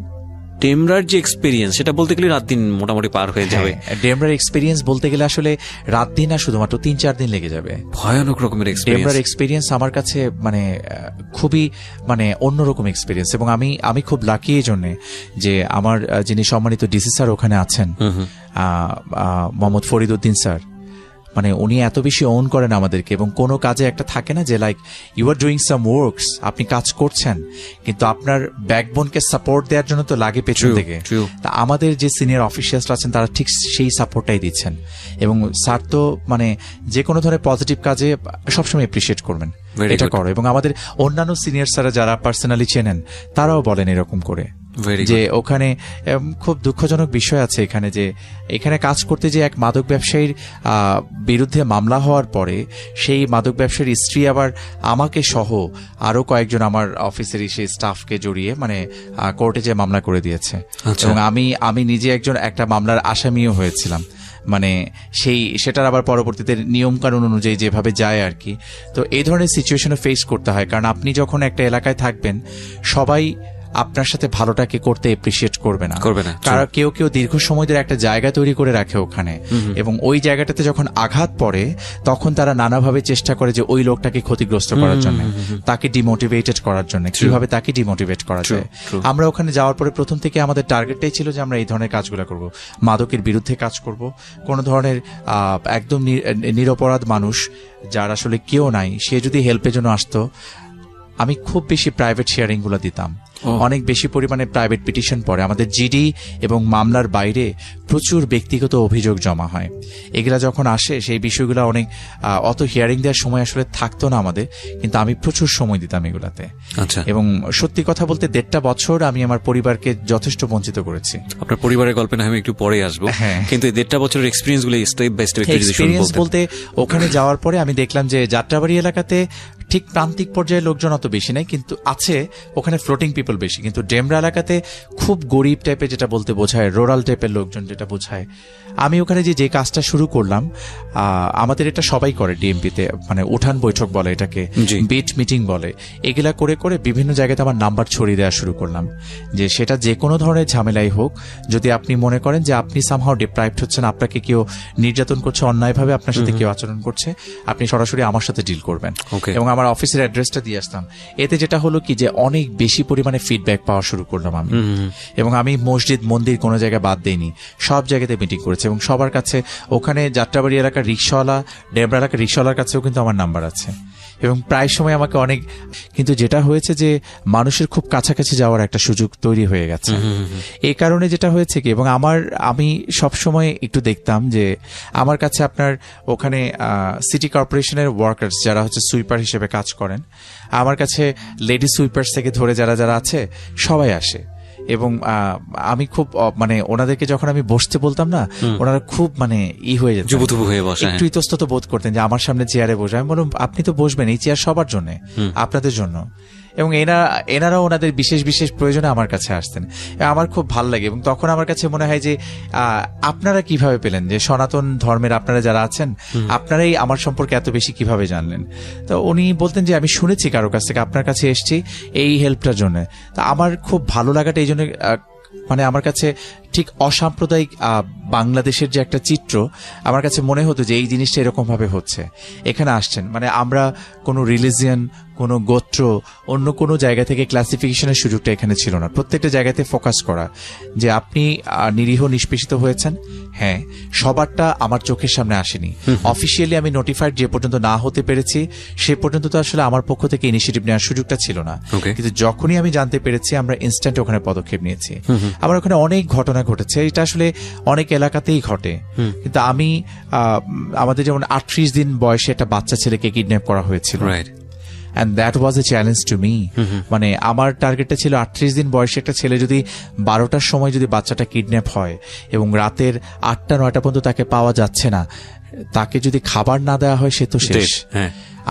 ডেমরার যে এক্সপেরিয়েন্স সেটা বলতে গেলে রাত দিন মোটামুটি পার হয়ে যাবে। ডেমরার এক্সপেরিয়েন্স বলতে গেলে আসলে রাত দিন না, শুধুমাত্র 3-4 দিন লেগে যাবে। ভয়ানক রকমের এক্সপেরিয়েন্স। ডেমরার এক্সপেরিয়েন্স আমার কাছে মানে খুবই মানে অন্যরকম এক্সপেরিয়েন্স। এবং আমি খুব লাকি এই জন্যে যে আমার যিনি সম্মানিত ডিসি স্যার ওখানে আছেন, মোহাম্মদ ফরিদ উদ্দিন স্যার, মানে উনি এত বেশি ওন করেন আমাদেরকে। এবং কোনো কাজে একটা থাকে না যে like you are doing some works, আপনি কাজ করছেন কিন্তু আপনার ব্যাকবোনকে সাপোর্ট দেওয়ার জন্য তো লাগে পেছন থেকে। তা আমাদের যে সিনিয়র অফিসিয়ালসরা আছেন তারা ঠিক সেই সাপোর্টটাই দিচ্ছেন। এবং স্যার তো মানে যে কোনো ধরনের পজিটিভ কাজে সবসময় এপ্রিসিয়েট করবেন, এটা করো। এবং আমাদের অন্যান্য সিনিয়র স্যারা যারা পার্সোনালি চেনেন তারাও বলেন এরকম করে যে ওখানে খুব দুঃখজনক বিষয় আছে এখানে, যে এখানে কাজ করতে যে এক মাদক ব্যবসায়ীর বিরুদ্ধে মামলা হওয়ার পরে সেই মাদক ব্যবসায়ীর স্ত্রী আবার আমাকে সহ আরো কয়েকজন আমার অফিসের সেই স্টাফকে জড়িয়ে মানে কোর্টে যে মামলা করে দিয়েছে। এবং আমি নিজে একটা মামলার আসামিও হয়েছিলাম। মানে সেটার আবার পরবর্তীতে নিয়ম কানুন অনুযায়ী যেভাবে যায় আর কি। তো এই ধরনের সিচুয়েশনে ফেস করতে হয়, কারণ আপনি যখন একটা এলাকায় থাকবেন সবাই আপনার সাথে ভালোটাকে করতে এপ্রিসিয়েট করবে না। কারণ কেউ দীর্ঘ সময় ধরে একটা জায়গা তৈরি করে রাখে ওখানে, এবং ওই জায়গাটাতে যখন আঘাত পড়ে তখন তারা নানাভাবে চেষ্টা করে যে ওই লোকটাকে ক্ষতিগ্রস্ত করার জন্য, তাকে ডিমোটিভেটেড করার জন্য, কিভাবে তাকে ডিমোটিভেট করা যায়। আমরা ওখানে যাওয়ার পরে প্রথম থেকে আমাদের টার্গেটটাই ছিল যে আমরা এই ধরনের কাজগুলো করব, মাদকের বিরুদ্ধে কাজ করব। কোনো ধরনের একদম নিরপরাধ মানুষ যার আসলে কেউ নাই, সে যদি হেল্পের জন্য আসতো, আমি খুব বেশি প্রাইভেট শেয়ারিং গুলো দিতাম। অনেক বেশি পরিমাণে প্রাইভেট পিটিশন পড়ে আমাদের জিডি, এবং মামলার বাইরে প্রচুর ব্যক্তিগত অভিযোগ জমা হয়। এগুলা যখন আসে সেই বিষয়গুলো অনেক অত হিয়ারিং দেওয়ার সময় আসলে থাকতো না আমাদের, কিন্তু আমি প্রচুর সময় দিতাম এগুলাতে। এবং সত্যি কথা বলতে 1.5 বছর আমি আমার পরিবারকে যথেষ্ট বঞ্চিত করেছি। আপনার পরিবারের গল্পে না আমি একটু পরে আসবো, কিন্তু 1.5 বছরের এক্সপিরিয়েন্স গুলো স্টেপ বাই স্টেপ এক্সপিরিয়েন্স বলতে ওখানে যাওয়ার পরে আমি দেখলাম যে যাত্রাবাড়ি এলাকাতে ঠিক প্রান্তিক পর্যায়ে লোকজন অত বেশি নাই, কিন্তু আছে ওখানে ফ্লোটিং পিপল বেশি। কিন্তু ডেমরা এলাকাতে খুব গরিব টাইপের, যেটা বলতে বোঝায় রুরাল টাইপের লোকজন যেটা বোঝায়। আমি ওখানে যে কাজটা শুরু করলাম, আমাদের এটা সবাই করে ডিএমপিতে, মানে উঠান বৈঠক বলে এটাকে, বিট মিটিং বলে, এগুলা করে করে বিভিন্ন জায়গাতে আমার নাম্বার ছড়িয়ে দেওয়া শুরু করলাম। যে সেটা যে কোনো ধরনের ঝামেলাই হোক, যদি আপনি মনে করেন যে আপনি সামহাও ডিপ্রাইভড হচ্ছেন, আপনাকে কেউ নির্যাতন করছে, অন্যায়ভাবে আপনার সাথে কেউ আচরণ করছে, আপনি সরাসরি আমার সাথে ডিল করবেন। এবং আমার অফিসের অ্যাড্রেসটা দিয়ে আসতাম। এতে যেটা হলো কি যে অনেক বেশি পরিমাণে ফিডব্যাক পাওয়া শুরু করলাম আমি। এবং আমি মসজিদ মন্দির কোনো জায়গায় বাদ দেইনি, সব জায়গাতে মিটিং করেছি। এবং সবার কাছে ওখানে যাত্রাবাড়ি এলাকার রিক্সাওয়ালা, ডেমরা এলাকার রিক্সাওয়ালার কাছেও কিন্তু আমার নাম্বার আছে। এবং প্রায় সময় আমাকে অনেক, কিন্তু যেটা হয়েছে যে মানুষের খুব কাছাকাছি যাওয়ার একটা সুযোগ তৈরি হয়ে গেছে। এই কারণে যেটা হয়েছে কি, এবং আমি সবসময় একটু দেখতাম যে আমার কাছে আপনার ওখানে সিটি কর্পোরেশনের ওয়ার্কার্স যারা হচ্ছে সুইপার হিসেবে কাজ করেন, আমার কাছে লেডি সুইপার্স থেকে ধরে যারা যারা আছে সবাই আসে। এবং আমি খুব মানে ওনাদেরকে যখন আমি বসতে বলতাম না, ওনারা খুব মানে হয়ে যেত, একটু ইতস্তত বোধ করতেন যে আমার সামনে চেয়ারে বসে। আমি বললাম আপনি তো বসবেন, এই চেয়ার সবার জন্য, আপনাদের জন্য। এবং এনারাও ওনাদের বিশেষ বিশেষ প্রয়োজনে আমার কাছে আসতেন। আমার খুব ভালো লাগে। এবং তখন আমার কাছে মনে হয় যে আপনারা কিভাবে পেলেন, যে সনাতন ধর্মের আপনারা যারা আছেন, আপনারাই আমার সম্পর্কে এত বেশি কিভাবে জানলেন? তো উনি বলতেন যে আমি শুনেছি কারো কাছ থেকে, আপনার কাছে এসেছি এই হেল্পটার জন্য। তা আমার খুব ভালো লাগাটা এই জন্য, মানে আমার কাছে ঠিক অসাম্প্রদায়িক বাংলাদেশের যে একটা চিত্র, আমার কাছে মনে হতো যে এই জিনিসটা এরকম ভাবে হচ্ছে। এখানে আসছেন মানে আমরা কোনো রিলিজিয়ন, কোনো গোত্র, অন্য কোনো জায়গা থেকে ক্লাসিফিকেশনের সুযোগটা এখানে ছিল না। প্রত্যেকটা জায়গাতে ফোকাস করা যে আপনি নিরীহ নিষ্পেষিত হয়েছেন, হ্যাঁ, সবারটা আমার চোখের সামনে আসেনি। অফিসিয়ালি আমি নোটিফাইড যে পর্যন্ত না হতে পেরেছি সে পর্যন্ত তো আসলে আমার পক্ষ থেকে ইনিশিয়েটিভ নেওয়ার সুযোগটা ছিল না। কিন্তু যখনই আমি জানতে পেরেছি আমরা ইনস্ট্যান্ট ওখানে পদক্ষেপ নিয়েছি। আমার ওখানে অনেক ঘটনা ঘটেছে, এটা আসলে অনেক এলাকাতেই ঘটে। কিন্তু আমি আমাদের যেমন 38 দিন বয়সে একটা বাচ্চা ছেলেকে কিডন্যাপ করা হয়েছিল, and that was A challenge to me. মানে আমার টার্গেটটা ছিল 38 দিন বয়সে একটা ছেলে যদি 12টার সময় যদি বাচ্চাটা কিডন্যাপ হয় এবং রাতের 8টা-9টা পর্যন্ত তাকে পাওয়া যাচ্ছে না, তাকে যদি খাবার না দেওয়া হয় সে তো শেষ।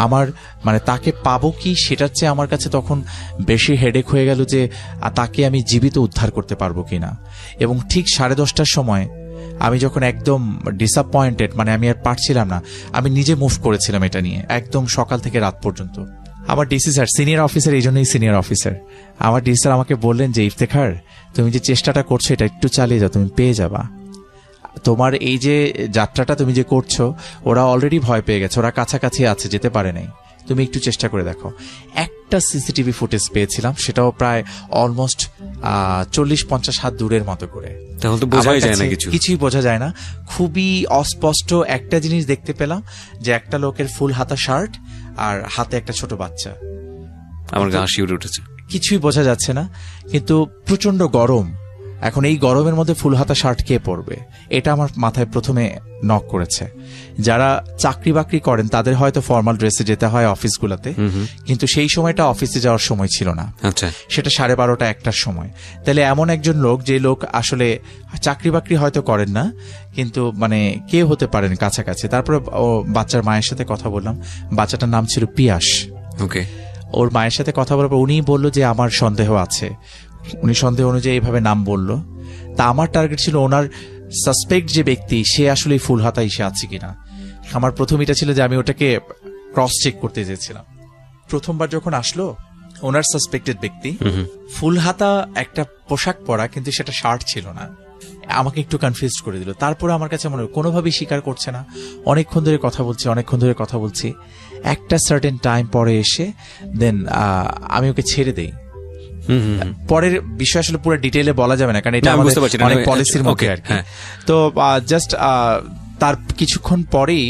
আমার মানে তাকে পাবো কি সেটার চেয়ে আমার কাছে তখন বেশি হেডেক হয়ে গেল যে তাকে আমি জীবিত উদ্ধার করতে পারবো কিনা। এবং ঠিক 10:30টার সময় আমি যখন একদম ডিসঅ্যাপয়েন্টেড, মানে আমি আর পারছিলাম না, আমি নিজে মুভ করেছিলাম এটা নিয়ে একদম সকাল থেকে রাত পর্যন্ত। আমার ডিসি স্যার সিনিয়র অফিসার, এই জন্যই সিনিয়র অফিসার, আমার ডিসি স্যার আমাকে বললেন যে ইফতেখার, তুমি যে চেষ্টাটা করছো এটা একটু চালিয়ে যাও, তুমি পেয়ে যাবা। তোমার এই যে যাত্রাটা তুমি যে করছো, ওরা অলরেডি ভয় পেয়ে গেছে, ওরা কাছাকাছি আছে, যেতে পারে নাই, তুমি একটু চেষ্টা করে দেখো। একটা সিসিটিভি ফুটেজ পেয়েছিলাম, সেটাও প্রায় অলমোস্ট 40-50 হাত দূরের মতো করে। তাহলে তো বোঝাই যায় না, কিছুই বোঝা যায় না, খুবই অস্পষ্ট। একটা জিনিস দেখতে পেলাম যে একটা লোকের ফুল হাতা শার্ট আর হাতে একটা ছোট বাচ্চা। আমার গা শিউরে উঠেছে, কিছুই বোঝা যাচ্ছে না, কিন্তু প্রচন্ড গরম। এখন এই গরমের মধ্যে ফুল হাতা শার্ট কে পরবে, এটা আমার মাথায় প্রথমে নক করেছে। যারা চাকরি বাকরি করেন তাদের হয়তো ফর্মাল ড্রেসে যেতে হয় অফিসগুলোতে, কিন্তু সেই সময়টা অফিসে যাওয়ার সময় ছিল না, সেটা 12:30-1টার সময়। তাহলে এমন একজন লোক, যে লোক আসলে চাকরি বাকরি হয়তো করেন না, কিন্তু মানে কে হতে পারেন কাছাকাছি। তারপরে ও বাচ্চার মায়ের সাথে কথা বললাম, বাচ্চাটার নাম ছিল পিয়াস। ওর মায়ের সাথে কথা বলার পর উনিই বলল যে আমার সন্দেহ আছে। উনি সন্দেহ অনুযায়ী এইভাবে নাম বলল। তা আমার টার্গেট ছিল ওনার সাসপেক্ট যে ব্যক্তি, সে আসলে ফুল হাতা ইসে আছে কিনা। আমার প্রথম এটা ছিল যে আমি ওটাকে ক্রস চেক করতে চেয়েছিলাম। প্রথমবার যখন আসলো ওনার সাসপেক্টেড ব্যক্তি, ফুল হাতা একটা পোশাক পরা, কিন্তু সেটা শার্ট ছিল না, আমাকে একটু কনফিউজ করে দিল। তারপরে আমার কাছে মনে হয় কোনোভাবেই স্বীকার করছে না, অনেকক্ষণ ধরে কথা বলছি। একটা সার্টেন টাইম পরে এসে দেন আমি ওকে ছেড়ে দেই। পরের বিষয় আসলে পুরো ডিটেইলে বলা যাবে না, কারণ এটা আমাদের অনেক পলিসির মধ্যে আর কি। তো জাস্ট তার কিছুক্ষণ পরেই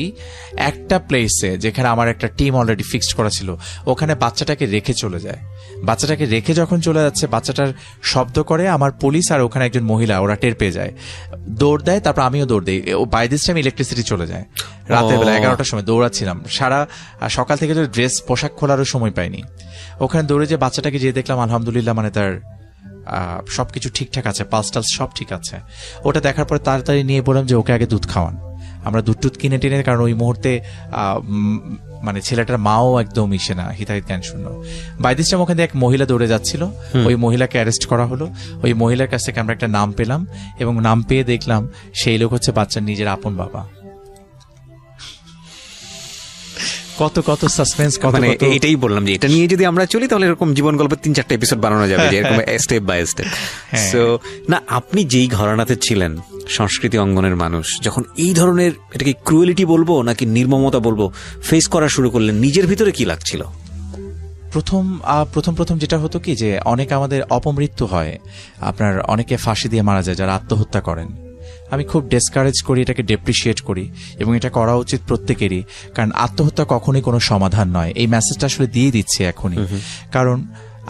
একটা প্লেসে, যেখানে আমার একটা টিম অলরেডি ফিক্সড করা ছিল, ওখানে বাচ্চাটাকে রেখে চলে যায়। বাচ্চাটাকে রেখে যখন চলে যাচ্ছে, বাচ্চাটার শব্দ করে আমার পুলিশ আর ওখানে একজন মহিলা, ওরা টের পেয়ে যায়, দৌড় দেয়। তারপর আমিও দৌড় দিই। বাই দিস টাইম ইলেকট্রিসিটি চলে যায়। রাতের বেলা 11টার সময় দৌড়াচ্ছিলাম, সারা সকাল থেকে তো ড্রেস পোশাক খোলারও সময় পাইনি। ওখানে দৌড়ে যে বাচ্চাটাকে যে দেখলাম, আলহামদুলিল্লাহ, মানে তার সবকিছু ঠিকঠাক আছে, পালস টালস সব ঠিক আছে। ওটা দেখার পরে তাড়াতাড়ি নিয়ে বললাম যে ওকে আগে দুধ খাওয়ান। আমরা দুধ টুধ কিনে টেনে, কারণ ওই মুহূর্তে মানে ছেলেটার মাও একদম ইসে না, হিতাহিত জ্ঞান শূন্য। বাই দিস টাইম ওখানে এক মহিলা দৌড়ে যাচ্ছিল, ওই মহিলাকে অ্যারেস্ট করা হলো। ওই মহিলার কাছ থেকে আমরা একটা নাম পেলাম, এবং নাম পেয়ে দেখলাম সেই লোক হচ্ছে বাচ্চার নিজের আপন বাবা। কত কত সাসপেন্স, মানে এটাই বললাম যে এটা নিয়ে যদি আমরা চলি তাহলে এরকম জীবন গল্পের 3-4টা এপিসোড বানানো যাবে, যে এরকম স্টেপ বাই স্টেপ। সো না, আপনি যেই ঘরানাতে ছিলেন, সংস্কৃতি অঙ্গনের মানুষ, যখন এই ধরনের, এটাকে ক্রুয়েলিটি বলবো নাকি নির্মমতা বলবো, ফেস করা শুরু করলেন, নিজের ভিতরে কি লাগছিল? প্রথম যেটা হতো কি, যে অনেক আমাদের অপমৃত্যু হয়, আপনার অনেকে ফাঁসি দিয়ে মারা যায় যারা আত্মহত্যা করেন। আমি খুব ডিসকারেজ করি, এটাকে ডেপ্রিসিয়েট করি, এবং এটা করা উচিত প্রত্যেকেরই, কারণ আত্মহত্যা কখনোই কোনো সমাধান নয়। এই মেসেজটা আসলে দিয়ে দিচ্ছে এখনই। কারণ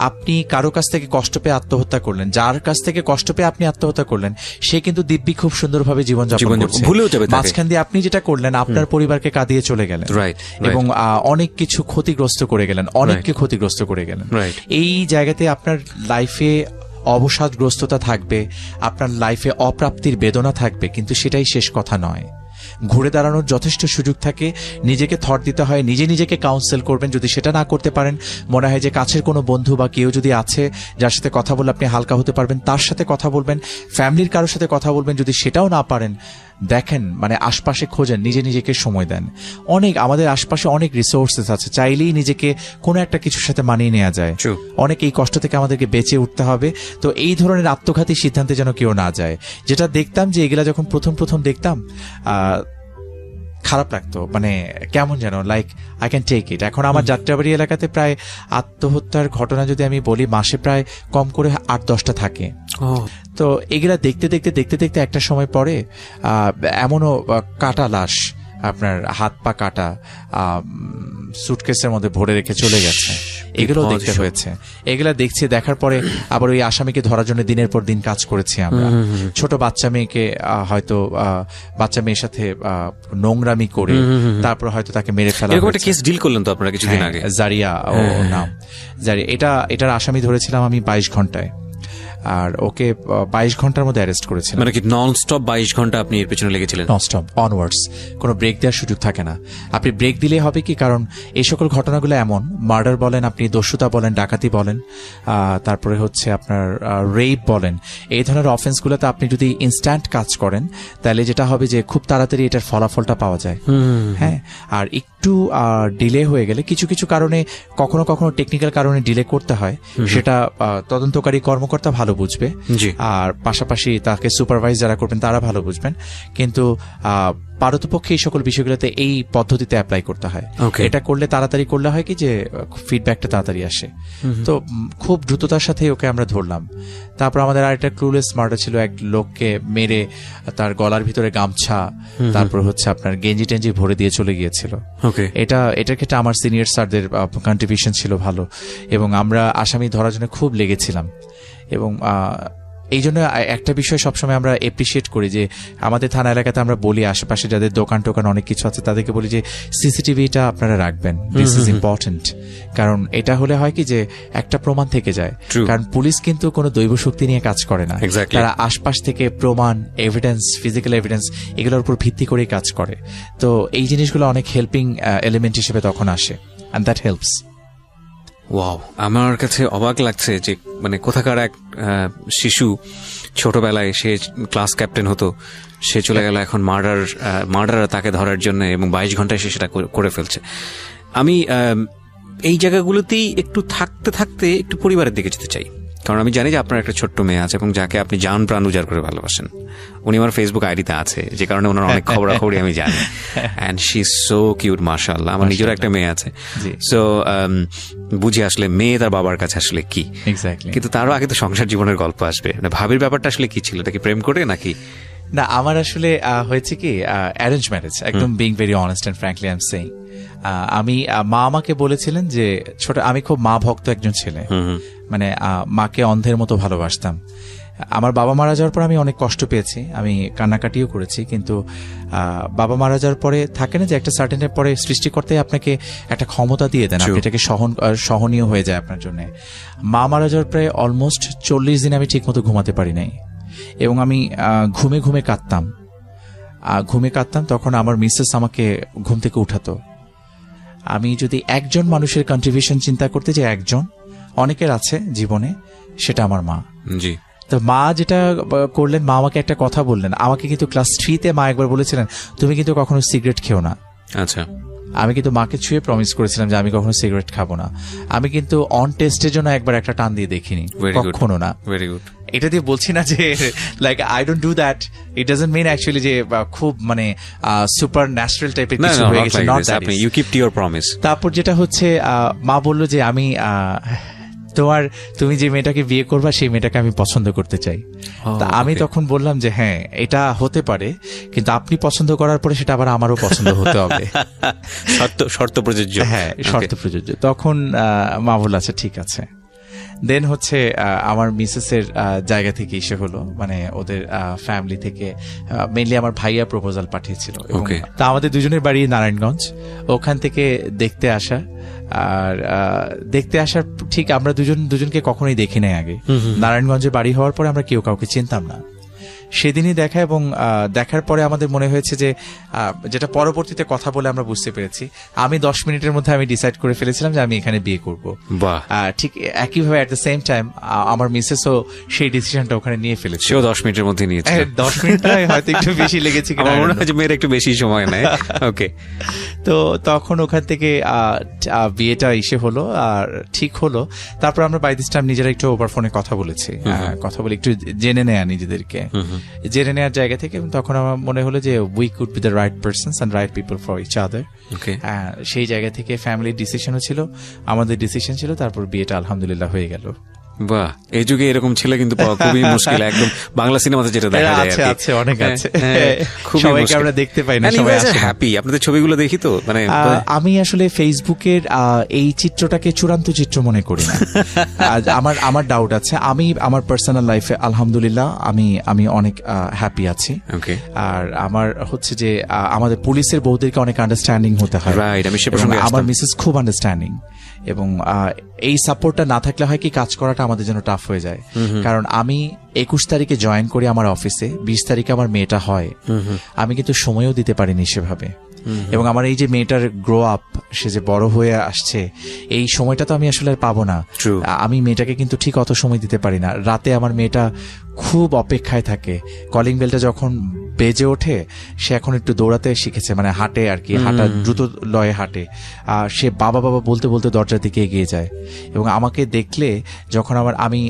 আপনি কারো কাছ থেকে কষ্ট পেয়ে আত্মহত্যা করলেন, যার কাছ থেকে কষ্ট পেয়ে আপনি আত্মহত্যা করলেন, সে কিন্তু দিব্যি খুব সুন্দরভাবে জীবনযাপন করছে। মাঝখান দিয়ে আপনি যেটা করলেন, আপনার পরিবারকে কাঁদিয়ে চলে গেলেন, এবং অনেক কিছু ক্ষতিগ্রস্ত করে গেলেন, অনেককে ক্ষতিগ্রস্ত করে গেলেন। এই জায়গাতে আপনার লাইফে অবসাদগ্রস্ততা থাকবে, আপনার লাইফে অপ্রাপ্তির বেদনা থাকবে, কিন্তু সেটাই শেষ কথা নয়। ঘুরে দাঁড়ানোর যথেষ্ট সুযোগ থাকে। নিজেকে থট দিতে হয়, নিজেকে কাউন্সেল করবেন। যদি সেটা না করতে পারেন, মনে হয় যে কাছের কোনো বন্ধু বা কেউ যদি আছে যার সাথে কথা বলে আপনি হালকা হতে পারবেন, তার সাথে কথা বলবেন। ফ্যামিলির কারোর সাথে কথা বলবেন। যদি সেটাও না পারেন, দেখেন, মানে আশপাশে খোঁজেন, নিজেকে সময় দেন। আমাদের আশপাশে অনেক রিসোর্সেস আছে, চাইলেই নিজেকে কোনো একটা কিছুর সাথে মানিয়ে নেওয়া যায়। অনেক এই কষ্ট থেকে আমাদেরকে বেঁচে উঠতে হবে। তো এই ধরনের আত্মঘাতী সিদ্ধান্তে যেন কেউ না যায়। যেটা দেখতাম যে এগুলা যখন প্রথম দেখতাম, খারাপ লাগতো, মানে কেমন যেন like I can take it. এখন আমার যাত্রাবাড়ি এলাকাতে প্রায় আত্মহত্যার ঘটনা যদি আমি বলি, মাসে প্রায় কম করে 8-10টা থাকে। তো এগুলা দেখতে দেখতে দেখতে দেখতে একটা সময় পরে এমনও কাটা লাশ, আপনার হাত পা কাটা সুটকেসের মধ্যে ভরে রেখে চলে গেছে, এগুলো দেখতে হয়েছে। এগুলা দেখছি, দেখার পরে আবার ওই আসামিকে ধরার জন্য দিনের পর দিন কাজ করেছি আমরা। ছোট বাচ্চা মেয়েকে হয়তো বাচ্চা মেয়ের সাথে নোংরামি করে তারপর হয়তো তাকে মেরে ফেলা। এরকম একটা কেস ডিল করলেন তো আপনারা কিছুদিন আগে, জারিয়া ও নাম, জারিয়া। এটার আসামি ধরেছিলাম আমি 22 ঘন্টায়, আর ওকে 22 ঘন্টার মধ্যে অ্যারেস্ট করেছিলাম। মানে কি নন স্টপ 22 ঘন্টা আপনি এর পেছনে লেগেছিলেন? নন স্টপ, অনওয়ার্ডস, কোনো ব্রেক দেওয়ার সুযোগ থাকে না। আপনি ব্রেক দিলে হবে কি, কারণ এই সকল ঘটনাগুলো এমন, মার্ডার বলেন, আপনি দস্যুতা বলেন, ডাকাতি বলেন, তারপরে হচ্ছে আপনার রেপ বলেন, এই ধরনের অফেন্সগুলোতে আপনি যদি ইনস্ট্যান্ট কাজ করেন তাহলে যেটা হবে যে খুব তাড়াতাড়ি এটার ফলাফলটা পাওয়া যায়। হ্যাঁ, আর একটু ডিলে হয়ে গেলে কিছু কিছু কারণে, কখনো কখনো টেকনিক্যাল কারণে ডিলে করতে হয়, সেটা তদন্তকারী কর্মকর্তা ভালো বুঝবে, আর পাশাপাশি তাকে সুপারভাইজ যারা করবেন তারা ভালো বুঝবেন। কিন্তু পারতপক্ষে এই সকল বিষয়গুলোতে এই পদ্ধতিতে অ্যাপ্লাই করতে হয়। এটা করলে তাড়াতাড়ি করলে হয় কি যে ফিডব্যাকটা তাড়াতাড়ি আসে। তো খুব দ্রুততার সাথে ওকে আমরা ধরলাম। তারপর আমাদের আরেকটা ক্লুলেস মার্ডার ছিল, এক লোককে মেরে তার গলার ভিতরে গামছা, তারপর হচ্ছে আপনার গেঞ্জি টেঞ্জি ভরে দিয়ে চলে গিয়েছিল। এটার ক্ষেত্রে আমার সিনিয়র স্যারদের কন্ট্রিবিউশন ছিল ভালো, এবং আমরা আসামি ধরার জন্য খুব লেগেছিলাম। এবং এই জন্য একটা বিষয় সবসময় আমরা এপ্রিসিয়েট করি যে আমাদের থানা এলাকাতে আমরা বলি, আশেপাশে যাদের দোকান টোকান অনেক কিছু আছে তাদেরকে বলি যে সিসিটিভিটা আপনারা রাখবেন, দিস ইজ ইম্পর্টেন্ট। কারণ এটা হলে হয় কি যে একটা প্রমাণ থেকে যায়। কারণ পুলিশ কিন্তু কোনো দৈব শক্তি নিয়ে কাজ করে না, তারা আশপাশ থেকে প্রমাণ, এভিডেন্স, ফিজিক্যাল এভিডেন্স, এগুলোর উপর ভিত্তি করেই কাজ করে। তো এই জিনিসগুলো অনেক হেল্পিং এলিমেন্ট হিসেবে তখন আসে, অ্যান্ড দ্যাট হেল্পস। ওয়াও, আমার কাছে অবাক লাগছে যে মানে কোথাকার এক শিশু ছোটবেলায় সে ক্লাস ক্যাপ্টেন হতো, সে চলে গেল এখন মার্ডার তাকে ধরার জন্য, এবং 22 ঘন্টায় সে সেটা করে ফেলছে। আমি এই জায়গাগুলোতেই একটু থাকতে থাকতে একটু পরিবারের দিকে যেতে চাই, কারণ আমি জানি যে আপনার একটা ছোট্ট মেয়ে আছে এবং যাকে আপনি জান প্রাণ উজাড় করে ভালোবাসেন। উনি আমার ফেসবুক আইডিতে আছে, যে কারণে ওনার অনেক খবরাখবরি আমি জানি। And she is so cute, মাশাআল্লাহ। আমার নিজের একটা মেয়ে আছে। সো বুঝি আসলে মেয়ে তার বাবার কাছে আসলে কি। কিন্তু তারও আগে তো সংসার জীবনের গল্প আসবে। ভাবির ব্যাপারটা আসলে কি ছিল? এটা কি প্রেম করে নাকি? না, আমার আসলে হয়েছে কি অ্যারেঞ্জ ম্যারেজ, একদম being very honest and frankly I am saying. আমি মা আমাকে বলেছিলেন যে ছোট, আমি খুব মা ভক্ত একজন ছেলে, মানে মাকে অন্ধের মতো ভালোবাসতাম। আমার বাবা মারা যাওয়ার পর আমি অনেক কষ্ট পেয়েছি, আমি কান্নাকাটিও করেছি। কিন্তু বাবা মারা যাওয়ার পরে থাকে না যে একটা সার্টেনের পরে সৃষ্টিকর্তাই আপনাকে একটা ক্ষমতা দিয়ে দেন, আপনি এটাকে সহনীয় হয়ে যায় আপনার জন্য। মা মারা যাওয়ার প্রায় অলমোস্ট 40 দিন আমি ঠিক মতো ঘুমাতে পারি নাই, এবং আমি ঘুমে ঘুমে কাঁদতাম। তখন আমার মিসেস আমাকে ঘুম থেকে উঠাতো। আমি যদি একজন মানুষের কন্ট্রিবিউশন চিন্তা করতে যে একজন, অনেকের আছে জীবনে, সেটা আমার মা। জি। তো মা যেটা করলেন, মা আমাকে একটা কথা বললেন। আমাকে কিন্তু ক্লাস 3-তে মা একবার বলেছিলেন, তুমি কিন্তু কখনো সিগারেট খেও না। আচ্ছা। আমি কিন্তু মাকে ছুঁয়ে প্রমিস করেছিলাম যে আমি কখনো সিগারেট খাবো না। আমি কিন্তু অন টেস্টের জন্য একবার একটা টান দিয়ে দেখিনি, কখনো না। Very good. এটা দিয়ে বলছি না যে like I don't do that, it doesn't mean actually যে খুব মানে সুপার ন্যাচারাল টাইপের কিছু হয়ে গেছে, not that. You keeped your promise. তারপর যেটা হচ্ছে, মা বলল যে আমি তুমি যে মেয়েটাকে বিয়ে করবা সেই মেয়েটাকে আমি পছন্দ করতে চাই। তা আমি তখন বললাম যে হ্যাঁ, এটা হতে পারে, কিন্তু আপনি পছন্দ করার পরে সেটা আবার আমারও পছন্দ হতে হবে। শর্ত প্রযোজ্য। হ্যাঁ, শর্ত প্রযোজ্য। তখন মা বলল আচ্ছা ঠিক আছে। দেন হচ্ছে আমার মিসেসের জায়গা থেকে এসে হলো, মানে ওদের ফ্যামিলি থেকে মেইনলি আমার ভাইয়া প্রপোজাল পাঠিয়েছিল। তা আমাদের দুজনের বাড়ি নারায়ণগঞ্জ, ওখান থেকে দেখতে আসা। আর দেখতে আসার ঠিক আমরা দুজনকে কখনোই দেখি নাই আগে। নারায়ণগঞ্জে বাড়ি হওয়ার পরে আমরা কেউ কাউকে চিনতাম না। সেদিনই দেখা, এবং দেখার পরে আমাদের মনে হয়েছে যে, যেটা পরবর্তীতে কথা বলে আমরা বুঝতে পেরেছি, আমি 10 মিনিটের মধ্যে আমি ডিসাইড করে ফেলেছিলাম যে আমি এখানে বিয়ে করব। ঠিক একইভাবে অ্যাট দ্য সেম টাইম আমার মিসেসও সেই ডিসিশনটা ওখানে নিয়ে ফেলেছে। সেও 10 মিনিটের মধ্যে নিয়েছে। 10 মিনিট হয়তো একটু বেশি লেগেছে কিনা, মনে হয় যে মেয়ের একটু বেশি সময় নেয়। ওকে। তো তখন ওখান থেকে বিয়েটা এসে হলো, আর ঠিক হলো। তারপর আমরা বাই দিস টাইম নিজেরা একটু ওভার ফোনে কথা বলেছি, কথা বলে একটু জেনে নেয়া নিজেদেরকে। জেনে নেওয়ার জায়গা থেকে। এবং তখন আমার মনে হলো যে we could be the right persons and right people for each other. সেই জায়গা থেকে ফ্যামিলির ডিসিশনও ছিল, আমাদের ডিসিশন ছিল, তারপর বিয়েটা আলহামদুলিল্লাহ হয়ে গেল। বাহ, এই যুগে এরকম ছেলে কিন্তু পাওয়া খুবই মুশকিল, একদম বাংলা সিনেমাতে যেটা দেখা যায়। আছে অনেক আছে, সবাইকে আমরা দেখতে পাই না, সবাই হ্যাপি। আপনাদের ছবিগুলো দেখি তো, মানে আমি আসলে ফেসবুকের এই চিত্রটাকে চূড়ান্ত চিত্র মনে করি না। আমার ডাউট আছে। আমি আমার পার্সোনাল লাইফে আলহামদুলিল্লাহ আমি অনেক হ্যাপি আছি। আর আমার হচ্ছে যে আমাদের পুলিশের বউদেরকে অনেক আন্ডারস্ট্যান্ডিং হতে হয়। আমার মিসেস খুব আন্ডারস্ট্যান্ডিং, এবং এই সাপোর্টটা না থাকলে হয় কি কাজ করাটা আমাদের জন্য টাফ হয়ে যায়। কারণ আমি 21 তারিখে জয়েন করি আমার অফিসে, 20 তারিখে আমার মেয়েটা হয়। আমি কিন্তু সময়ও দিতে পারিনি সেভাবে। এবং আমার এই যে মেয়েটার গ্রো আপ, সে যে বড় হয়ে আসছে, এই সময়টা তো আমি আসলে আর পাবো না। আমি মেয়েটাকে কিন্তু ঠিক অত সময় দিতে পারি না। রাতে আমার মেয়েটা খুব অপেক্ষায় থাকে। কলিং বেলটা যখন বেজে ওঠে, সে এখন একটু দৌড়াতে শিখেছে, মানে হাঁটে আর কি, হাঁটা দ্রুত লয়ে হাঁটে। সে বাবা বাবা বলতে বলতে দরজার দিকে এগিয়ে যায়। এবং আমাকে দেখলে যখন আমি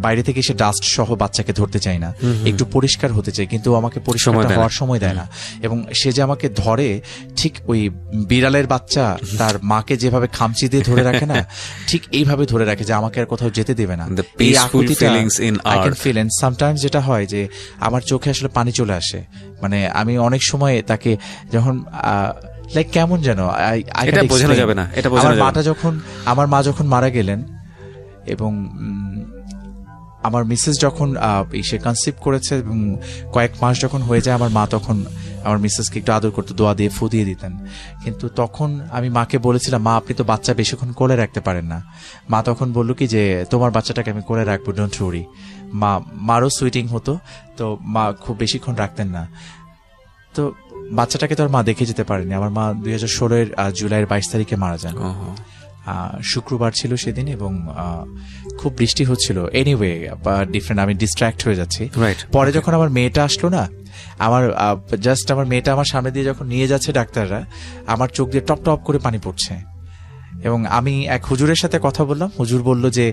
বাইরে থেকে এসে ডাস্ট সহ বাচ্চাকে ধরতে চাই না, একটু পরিষ্কার হতে চাই, কিন্তু আমাকে পরিষ্কার হওয়ার সময় দেয় না। এবং সে যে আমাকে ধরে, ঠিক ওই বিড়ালের বাচ্চা তার মাকে যেভাবে খামচি দিয়ে ধরে রাখে না, ঠিক এইভাবে ধরে রাখে যে আমাকে আর কোথাও যেতে দেবে না। এই আকুতিটা I can feel. And sometimes যেটা হয় যে আমার চোখে আসলে পানি চলে আসে। মানে আমি অনেক সময় তাকে যখন লাইক কেমন যেন বোঝানো যাবে না, আমার মা যখন মারা গেলেন, এবং আমার মিসেস যখন সে কনসিভ করেছে এবং কয়েক মাস যখন হয়ে যায়, আমার মা তখন আমার মিসেসকে একটু আদর করতো, দোয়া দিয়ে ফু দিয়ে দিতেন। কিন্তু তখন আমি মাকে বলেছিলাম, মা আপনি তো বাচ্চা বেশিক্ষণ কোলে রাখতে পারেন না। মা তখন বললো কি যে তোমার বাচ্চাটাকে আমি কোলে রাখবো, ডোন্ট ওয়ারি। মারও সুইটিং হতো, তো মা খুব বেশিক্ষণ রাখতেন না। তো বাচ্চাটাকে তো আর মা দেখে যেতে পারেনি। আমার মা 2016 জুলাইয়ের 22 তারিখে মারা যান। শুক্রবার ছিল সেদিন, এবং খুব বৃষ্টি হচ্ছিল। এনিওয়ে ডিফারেন্ট, আমি ডিস্ট্র্যাক্ট হয়ে যাচ্ছি। পরে যখন আমার মেয়েটা আসলো না, আমার মেয়েটা আমার সামনে দিয়ে যখন নিয়ে যাচ্ছে ডাক্তাররা, আমার চোখ দিয়ে টপ টপ করে পানি পড়ছে। এবং আমি এক হুজুরের সাথে কথা বললাম। হুজুর বলল যে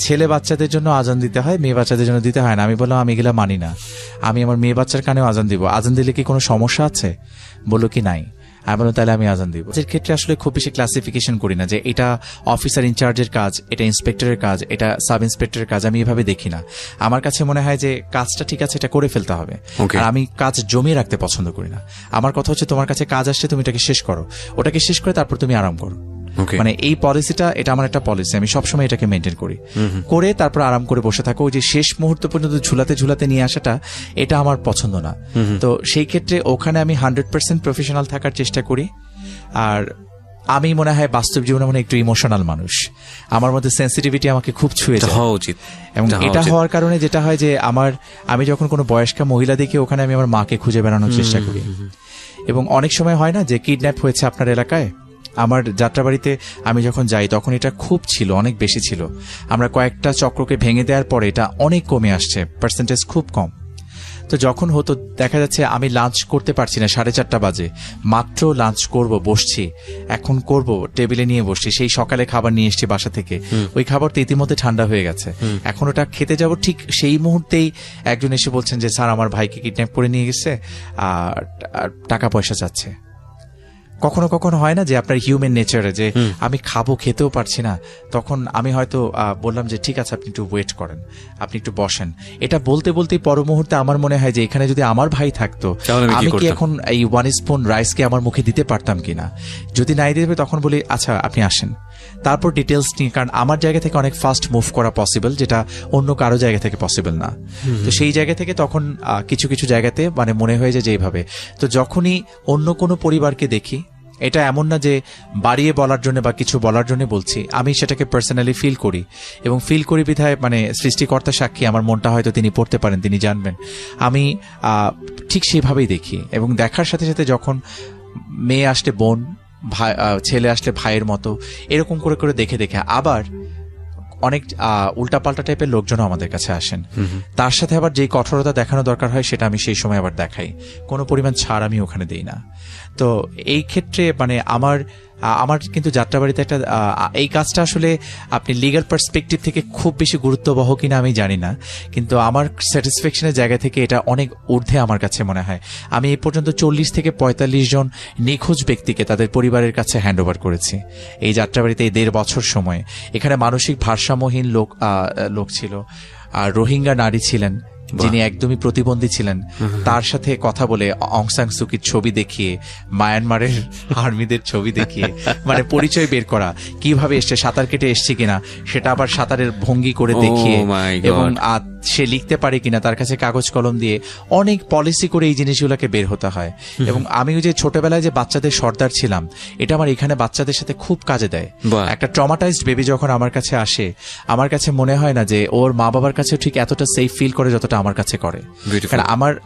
ছেলে বাচ্চাদের জন্য আজান দিতে হয়, মেয়ে বাচ্চাদের জন্য দিতে হয় না। আমি বললাম আমি এগুলা মানি না, আমি আমার মেয়ে বাচ্চার কানেও আজান দিব। আজান দিলে কি কোনো সমস্যা আছে? বললো কি নাই। আমি বললাম তাহলে আমি আজান দিব। এর ক্ষেত্রে আসলে খুব বেশি ক্লাসিফিকেশন করি না যে এটা অফিসার ইনচার্জের কাজ, এটা ইন্সপেক্টরের কাজ, এটা সাব ইন্সপেক্টরের কাজ। আমি এভাবে দেখি না। আমার কাছে মনে হয় যে কাজটা ঠিক আছে, এটা করে ফেলতে হবে। আর আমি কাজ জমিয়ে রাখতে পছন্দ করি না। আমার কথা হচ্ছে তোমার কাছে কাজ আসছে, তুমি এটাকে শেষ করো, ওটাকে শেষ করে তারপর তুমি আরাম করো। মানে এই পলিসিটা, এটা আমার একটা পলিসি, আমি সবসময় এটাকে মেনটেন করি। করে তারপর আরাম করে বসে থাকো, ওই যে শেষ মুহূর্ত পর্যন্ত ঝুলাতে ঝুলাতে নিয়ে আসাটা, এটা আমার পছন্দ না। তো সেই ক্ষেত্রে ওখানে আমি 100% প্রফেশনাল থাকার চেষ্টা করি। আর আমি মনে হয় বাস্তব জীবনে মনে একটু ইমোশনাল মানুষ, আমার মধ্যে সেন্সিটিভিটি আমাকে খুব ছুঁয়ে যায়। এবং এটা হওয়ার কারণে যেটা হয় যে আমি যখন কোনো বয়স্কা মহিলা দেখি, ওখানে আমি আমার মাকে খুঁজে বেড়ানোর চেষ্টা করি। এবং অনেক সময় হয় না যে কিডন্যাপ হয়েছে আপনার এলাকায়, আমার যাত্রাবাড়িতে আমি যখন যাই তখন এটা খুব ছিল, অনেক বেশি ছিল। আমরা কয়েকটা চক্রকে ভেঙে দেওয়ার পরে এটা অনেক কমে আসছে, পার্সেন্টেজ খুব কম। তো যখন হতো দেখা যাচ্ছে আমি লাঞ্চ করতে পারছি না, 4:30 বাজে, মাত্র লাঞ্চ করব, বসছি, এখন করব, টেবিলে নিয়ে বসছি, সেই সকালে খাবার নিয়ে এসছি বাসা থেকে, ওই খাবার তো ইতিমধ্যে ঠান্ডা হয়ে গেছে, এখন ওটা খেতে যাব, ঠিক সেই মুহূর্তেই একজন এসে বলছেন যে স্যার আমার ভাইকে কিডন্যাপ করে নিয়ে গেছে আর টাকা পয়সা চাচ্ছে। কখনো কখনো হয় না যে আপনার হিউম্যান নেচারে যে আমি খাবো, খেতেও পারছি না, তখন আমি হয়তো বললাম যে ঠিক আছে আপনি একটু ওয়েট করেন, আপনি একটু বসেন। এটা বলতে বলতেই পর মুহূর্তে আমার মনে হয় যে এখানে যদি আমার ভাই থাকতো, আমি কি এখন এই 1 স্পুন রাইসকে আমার মুখে দিতে পারতাম কিনা? যদি নাই দিতে, তখন বলি আচ্ছা আপনি আসেন, তারপর ডিটেলস নিয়ে, কারণ আমার জায়গা থেকে অনেক ফাস্ট মুভ করা পসিবল, যেটা অন্য কারো জায়গা থেকে পসিবল না। তো সেই জায়গা থেকে তখন কিছু কিছু জায়গাতে মানে মনে হয়ে যায় যে এইভাবে। তো যখনই অন্য কোনো পরিবারকে দেখি, এটা এমন না যে বাড়িয়ে বলার জন্য বা কিছু বলার জন্য বলছি, আমি সেটাকে পার্সোনালি ফিল করি, এবং ফিল করি বিধায় মানে সৃষ্টিকর্তা সাক্ষী, আমার মনটা হয়তো তিনি পড়তে পারেন, তিনি জানবেন। আমি ঠিক সেভাবেই দেখি, এবং দেখার সাথে সাথে যখন মেয়ে আসলে বোন, ভাই, ছেলে আসলে ভাইয়ের মতো, এরকম করে করে দেখে দেখে আবার অনেক উল্টাপাল্টা টাইপের লোকজনও আমাদের কাছে আসেন। তার সাথে আবার যেই কঠোরতা দেখানো দরকার হয় সেটা আমি সেই সময় আবার দেখাই, কোনো পরিমাণ ছাড় আমি ওখানে দিই না। তো এই ক্ষেত্রে মানে আমার আমার কিন্তু যাত্রাবাড়িতে একটা এই কাজটা আসলে আপনি লিগ্যাল পার্সপেক্টিভ থেকে খুব বেশি গুরুত্ববহ কিনা আমি জানি না, কিন্তু আমার স্যাটিসফ্যাকশনের জায়গা থেকে এটা অনেক ঊর্ধ্বে আমার কাছে মনে হয়। আমি এই পর্যন্ত 40 থেকে 45 জন নিখোঁজ ব্যক্তিকে তাদের পরিবারের কাছে হ্যান্ড ওভার করেছি এই যাত্রাবাড়িতে এই 1.5 বছর সময়ে। এখানে মানসিক ভারসাম্যহীন লোক ছিল, আর রোহিঙ্গা নারী ছিলেন যিনি একদমই প্রতিবন্ধী ছিলেন, তার সাথে কথা বলে অং সান সুকির ছবি দেখিয়ে, মায়ানমারের আর্মিদের ছবি দেখিয়ে, মানে পরিচয় বের করা, কিভাবে এসছে, সাঁতার কেটে এসছে কিনা সেটা আবার সাঁতারের ভঙ্গি করে দেখিয়ে, এবং সে লিখতে পারে কিনা তার কাছে কাগজ কলম দিয়ে অনেক পলিসি করে এই জিনিসগুলোকে বের হতে হয়। এবং আমি যে ছোটবেলায় যে বাচ্চাদের সর্দার ছিলাম, এটা আমার এখানে বাচ্চাদের সাথে খুব কাজে দেয়। একটা ট্রমাটাইজড বেবি যখন আমার কাছে আসে, আমার কাছে মনে হয় না যে ওর মা বাবার কাছে ঠিক এতটা সেফ ফিল করে যতটা আমার কাছে করে। কারণ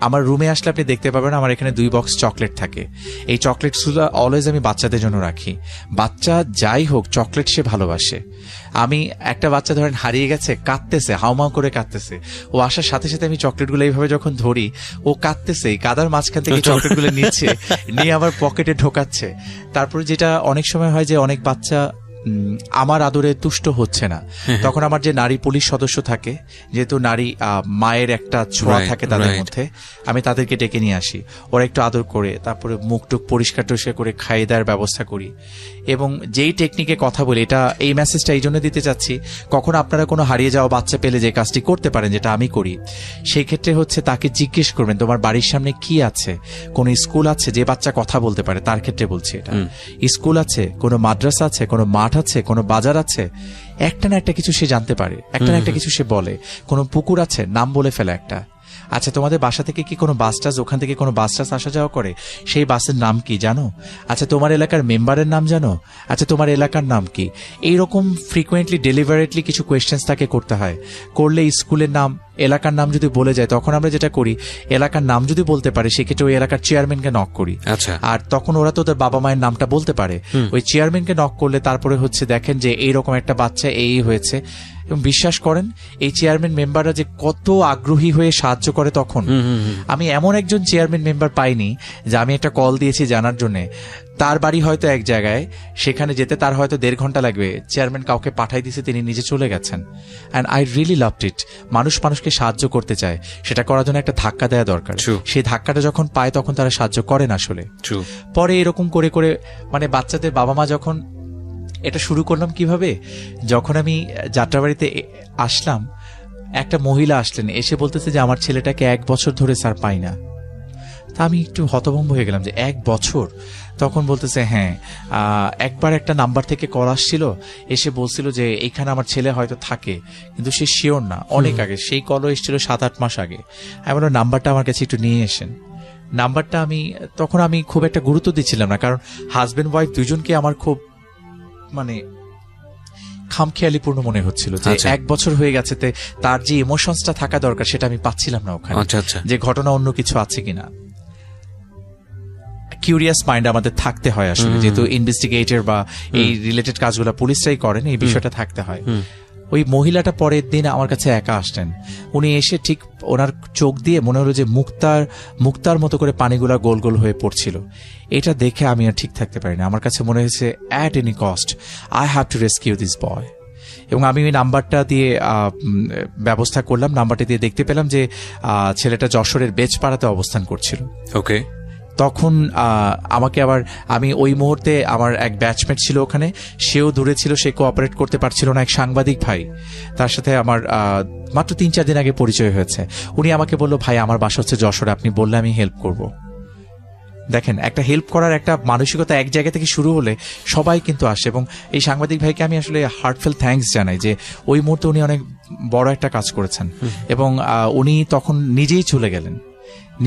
আমার রুমে আসলে আপনি দেখতে পাবেন আমার এখানে 2 বক্স চকলেট থাকে। এই চকলেটসগুলো অলওয়েজ আমি বাচ্চাদের জন্য রাখি। বাচ্চা যাই হোক, চকলেট সে ভালোবাসে। আমি একটা বাচ্চা ধরেন হারিয়ে গেছে, কাঁদতেছে, হাউমাউ করে কাঁদতেছে, ও আসার সাথে সাথে আমি চকলেটগুলো এইভাবে যখন ধরি, ও কাঁদতেছে, এই কাদার মাঝখান থেকে চকলেটগুলো নিচ্ছে, নিয়ে আমার পকেটে ঢোকাচ্ছে। তারপরে যেটা অনেক সময় হয় যে অনেক বাচ্চা আমার আদরে তুষ্ট হচ্ছে না, তখন আমার যে নারী পুলিশ সদস্য থাকে, যেহেতু নারী মায়ের একটা ছোঁয়া থাকে তাদের মধ্যে, আমি তাদেরকে ডেকে নিয়ে আসি, ওরা একটু আদর করে তারপরে মুখ টুক পরিষ্কার টরিষ্কার করে খাইয়ে দেওয়ার ব্যবস্থা করি। এবং যেই টেকনিকে কথা বলি, এই মেসেজটা এই জন্য দিতে চাচ্ছি, কখন আপনারা কোনো হারিয়ে যাওয়া বাচ্চা পেলে যে কাজটি করতে পারেন, যেটা আমি করি, সেই ক্ষেত্রে হচ্ছে তাকে জিজ্ঞেস করবেন তোমার বাড়ির সামনে কি আছে, কোন স্কুল আছে যে বাচ্চা কথা বলতে পারে, তার ক্ষেত্রে বলছি এটা। স্কুল আছে, কোনো মাদ্রাসা আছে, কোনো মাঠ আছে, কোনো বাজার আছে, একটা না একটা কিছু সে জানতে পারে, একটা না একটা কিছু সে বলে। কোনো পুকুর আছে, নাম বলে ফেলে একটা। আচ্ছা, তোমাদের বাসা থেকে কি কোনো বাস টাস, ওখান থেকে কোনো বাস টাস আসা যাওয়া করে, সেই বাসের নাম কি জানো? আচ্ছা, তোমার এলাকার মেম্বারের নাম জানো? আচ্ছা, তোমার এলাকার নাম কি? এইরকম ফ্রিকোয়েন্টলি ডেলিভারেটলি কিছু কোয়েশ্চেন্স তাকে করতে হয়। করলে স্কুলের নাম, এলাকার নাম যদি বলে যায়, তখন আমরা যেটা করি, এলাকার নাম যদি বলতে পারে সেক্ষেত্রে ওই এলাকার চেয়ারম্যানকে নক করি। আচ্ছা, আর তখন ওরা তো ওদের বাবা মায়ের নামটা বলতে পারে, ওই চেয়ারম্যানকে নক করলে তারপরে হচ্ছে দেখেন যে এইরকম একটা বাচ্চা এই হয়েছে। এবং বিশ্বাস করেন এই চেয়ারম্যান মেম্বাররা যে কত আগ্রহী হয়ে সাহায্য করে। তখন আমি এমন একজন চেয়ারম্যান মেম্বার পাইনি যে আমি একটা কল দিয়েছি জানার জন্য, তার বাড়ি হয়তো এক জায়গায়, সেখানে যেতে তার হয়তো 1.5 ঘন্টা লাগবে, চেয়ারম্যান কাউকে পাঠাই দিয়েছে, তিনি নিজে চলে গেছেন। And I really loved it. মানুষ মানুষকে সাহায্য করতে চায়, সেটা করার জন্য একটা ধাক্কা দেওয়া দরকার। সেই ধাক্কাটা যখন পায় তখন তারা সাহায্য করেন আসলে। পরে এরকম করে করে মানে বাচ্চাদের বাবা মা যখন, এটা শুরু করলাম কিভাবে, যখন আমি যাত্রাবাড়িতে আসলাম, একটা মহিলা আসলেন, এসে বলতেছে যে আমার ছেলেটাকে 1 বছর ধরে স্যার পাই না। তা আমি একটু হতভম্ব হয়ে গেলাম যে 1 বছর। তখন বলতেছে হ্যাঁ, একবার একটা নাম্বার থেকে কল আসছিল, এসে বলছিল যে এইখানে আমার ছেলে হয়তো থাকে, কিন্তু সে শিওর না, অনেক আগে, সেই কলও এসেছিল 7-8 মাস আগে। আমি বললাম নাম্বারটা আমার কাছে একটু নিয়ে এসেন। নাম্বারটা তখন আমি খুব একটা গুরুত্ব দিচ্ছিলাম না, কারণ হাজবেন্ড ওয়াইফ দুজনকে আমার খুব মানে খামখেয়ালিপূর্ণ মনে হচ্ছিল যে 1 বছর হয়ে গেছে, তার যে ইমোশনসটা থাকা দরকার সেটা আমি পাচ্ছিলাম না ওখানে, যে ঘটনা অন্য কিছু আছে কিনা। কিউরিয়াস মাইন্ড আমাদের থাকতে হয় আসলে, যেহেতু ইনভেস্টিগেটর বা এই রিলেটেড কাজগুলো পুলিশরাই করেন, এই বিষয়টা থাকতে হয়। ওই মহিলাটা পরের দিন আমার কাছে একা আসলেন। উনি এসে ঠিক ওনার চোখ দিয়ে মনে হলো যে মুক্তার মতো করে পানিগুলা গোল গোল হয়ে পড়ছিল। এটা দেখে আমি আর ঠিক থাকতে পারিনি। আমার কাছে মনে হয়েছে at any cost I have to rescue this বয়। এবং আমি ওই নাম্বারটা দিয়ে ব্যবস্থা করলাম। নাম্বারটা দিয়ে দেখতে পেলাম যে ছেলেটা যশোরের বেচপাড়াতে অবস্থান করছিল। ওকে। তখন আমাকে আবার, আমি ওই মুহূর্তে আমার এক ব্যাচমেট ছিল ওখানে, সেও দূরে ছিল, সে কোঅপারেট করতে পারছিল না, এক সাংবাদিক ভাই, তার সাথে আমার মাত্র 3-4 দিন আগে পরিচয় হয়েছে। উনি আমাকে বললো ভাই আমার বাসা হচ্ছে যশোরে, আপনি বললে আমি হেল্প করব। দেখেন, একটা হেল্প করার একটা মানসিকতা এক জায়গা থেকে শুরু হলে সবাই কিন্তু আসে। এবং এই সাংবাদিক ভাইকে আমি আসলে হার্টফেল থ্যাঙ্কস জানাই যে ওই মুহূর্তে উনি অনেক বড় একটা কাজ করেছেন। এবং উনি তখন নিজেই চলে গেলেন,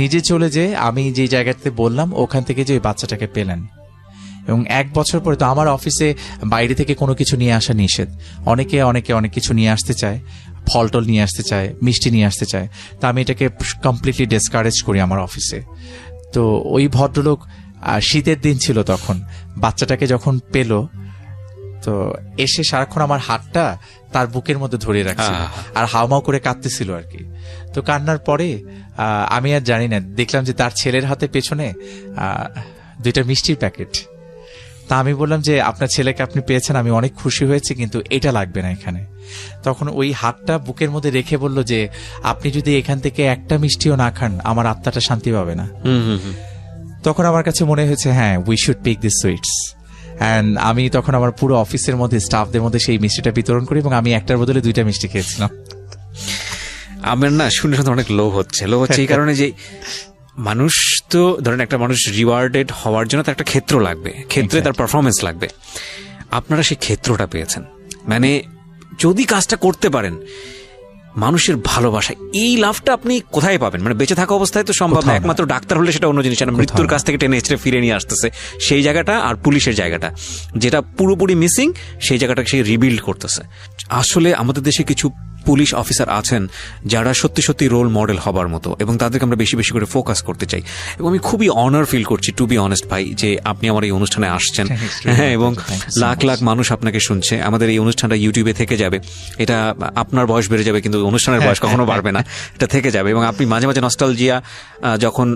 নিজে চলে যে আমি যে জায়গাতে বললাম ওখান থেকে যে ওই বাচ্চাটাকে পেলেন। এবং 1 বছর পরে তো আমার অফিসে বাইরে থেকে কোনো কিছু নিয়ে আসা নিষেধ। অনেকে অনেক কিছু নিয়ে আসতে চায়, ফল টল নিয়ে আসতে চায়, মিষ্টি নিয়ে আসতে চায়, তা আমি এটাকে কমপ্লিটলি ডিসকারেজ করি আমার অফিসে। তো ওই ভদ্রলোক, শীতের দিন ছিল তখন, বাচ্চাটাকে যখন পেল, তো এসে সারাক্ষণ আমার হাতটা তার বুকের মধ্যে ধরে রাখছিল আর হাওমাও করে কাঁদতেছিল আর কি। তো কান্নার পরে আমি আর জানি না, দেখলাম যে তার ছেলের হাতে পেছনে 2টা মিষ্টির প্যাকেট। তা আমি বললাম যে আপনার ছেলেকে আপনি পেয়েছেন, আমি অনেক খুশি হয়েছি, কিন্তু এটা লাগবে না এখানে। তখন ওই হাতটা বুকের মধ্যে রেখে বলল যে আপনি যদি এখান থেকে একটা মিষ্টিও না খান আমার আত্মাটা শান্তি পাবে না। তখন আমার কাছে মনে হয়েছে হ্যাঁ, we should pick this sweets. And আমি তখন আমার পুরো অফিসের মধ্যে স্টাফদের মধ্যে সেই মিষ্টিটা বিতরণ করি এবং আমি একটার বদলে 2টা মিষ্টি খেয়েছিলাম। আমার না শুনে শুনে অনেক লোভ হচ্ছে এই কারণে যে মানুষ তো ধরেন একটা মানুষ রিওয়ার্ডেড হওয়ার জন্য তার একটা ক্ষেত্র লাগবে, ক্ষেত্রে তার পারফরমেন্স লাগবে। আপনারা সেই ক্ষেত্রটা পেয়েছেন, মানে যদি কাজটা করতে পারেন মানুষের ভালোবাসা, এই লাভটা আপনি কোথায় পাবেন? মানে বেঁচে থাকা অবস্থায় তো সম্ভব না, একমাত্র ডাক্তার হলে সেটা অন্য জিনিস, মৃত্যুর কাছ থেকে টেনে হেঁচড়ে ফিরে নিয়ে আসতেছে সেই জায়গাটা, আর পুলিশের জায়গাটা যেটা পুরোপুরি মিসিং, সেই জায়গাটাকে সে রিবিল্ড করতেছে। আসলে আমাদের দেশে কিছু পুলিশ অফিসার আছেন যারা সত্যি সত্যি রোল মডেল হবার মতো, এবং তাদেরকে আমরা বেশি বেশি করে ফোকাস করতে চাই। এবং আমি খুবই অনার ফিল করছি, টু বি অনেস্ট ভাই, যে আপনি আমার এই অনুষ্ঠানে আসছেন। হ্যাঁ, এবং লাখ লাখ মানুষ আপনাকে শুনছে। আমাদের এই অনুষ্ঠানটা ইউটিউবে থেকে যাবে, এটা আপনার বয়স বেড়ে যাবে কিন্তু অনুষ্ঠানের বয়স কখনো বাড়বে না, এটা থেকে যাবে। এবং আপনি মাঝে মাঝে নস্টালজিয়া যখন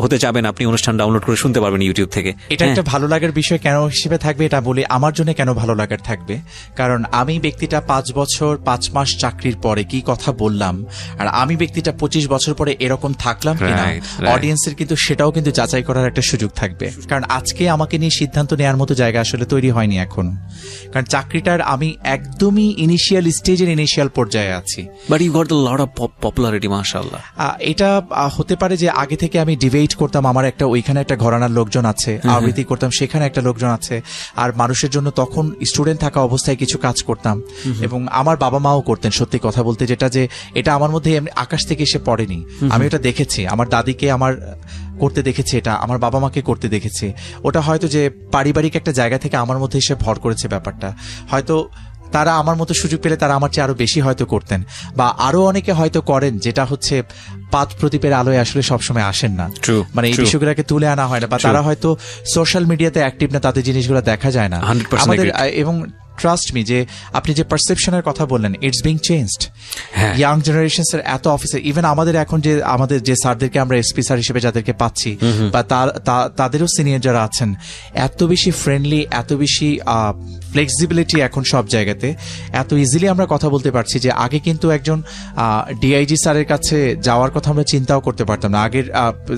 হতে যাবেন, আপনি অনুষ্ঠান ডাউনলোড করে শুনতে পারবেন ইউটিউব থেকে। এটা একটা ভালো লাগার বিষয় কেন হিসেবে থাকবে এটা বলি, আমার জন্য কেন ভালো লাগার থাকবে, কারণ আমি ব্যক্তিটা 5 বছর 5 মাস চাকরির পরে কি কথা বললাম, আর আমি ব্যক্তিটা 25 বছর পরে এরকম থাকলাম কিনা, অডিয়েন্সের কিন্তু সেটাও কিন্তু যাচাই করার একটা সুযোগ থাকবে। কারণ আজকে আমাকে নিয়ে সিদ্ধান্ত নেওয়ার মতো জায়গা আসলে তৈরি হয়নি এখনো, কারণ চাকরিটার আমি একদমই ইনিশিয়াল স্টেজের ইনিশিয়াল পর্যায়ে আছি। But you got the lot of popularity, মাশাআল্লাহ। এটা হতে পারে যে আগে থেকে আমি ডিবেট করতাম, আমার একটা ওইখানে একটা ঘরানার লোকজন আছে, আবৃত্তি করতাম সেখানে একটা লোকজন আছে, আর মানুষের জন্য তখন স্টুডেন্ট থাকা অবস্থায় কিছু কাজ করতাম, এবং আমার বাবা মাও করতেন। সত্যি কথা বলতে যেটা যে এটা আমার মধ্যে আকাশ থেকে এসে পড়েনি, আমি ওটা দেখেছি, আমার দাদিকে আমার করতে দেখেছি, এটা আমার বাবা মাকে করতে দেখেছি। ওটা হয়তো যে পারিবারিক একটা জায়গা থেকে আমার মধ্যে এসে ভর করেছে ব্যাপারটা। হয়তো তারা আমার মতো সুযোগ পেলে তারা আমার চেয়ে আরো বেশি হয়তো করতেন, বা আরো অনেকে হয়তো করেন, যেটা হচ্ছে পাত প্রদীপের আলোয় আসলে সবসময় আসেন না, মানে এই বিষয়গুলোকে তুলে আনা হয় না, বা তারা হয়তো সোশ্যাল মিডিয়াতে অ্যাক্টিভ না, তাদের জিনিসগুলো দেখা যায় না আমাদের। এবং ট্রাস্ট মি, যে আপনি যে পারসেপশনের কথা বললেন, it's being changed. Young generations এর এত অফিসার, ইভেন আমাদের এখন যে আমাদের যে স্যারদেরকে আমরা এসপি স্যার হিসেবে যাদেরকে পাচ্ছি, বা তাদেরও সিনিয়র যারা আছেন, এত বেশি ফ্রেন্ডলি, এত বেশি ফ্লেক্সিবিলিটি এখন সব জায়গাতে, এত ইজিলি আমরা কথা বলতে পারছি, যে আগে কিন্তু একজন ডিআইজি স্যারের কাছে যাওয়ার কথা আমরা চিন্তাও করতে পারতাম না আগের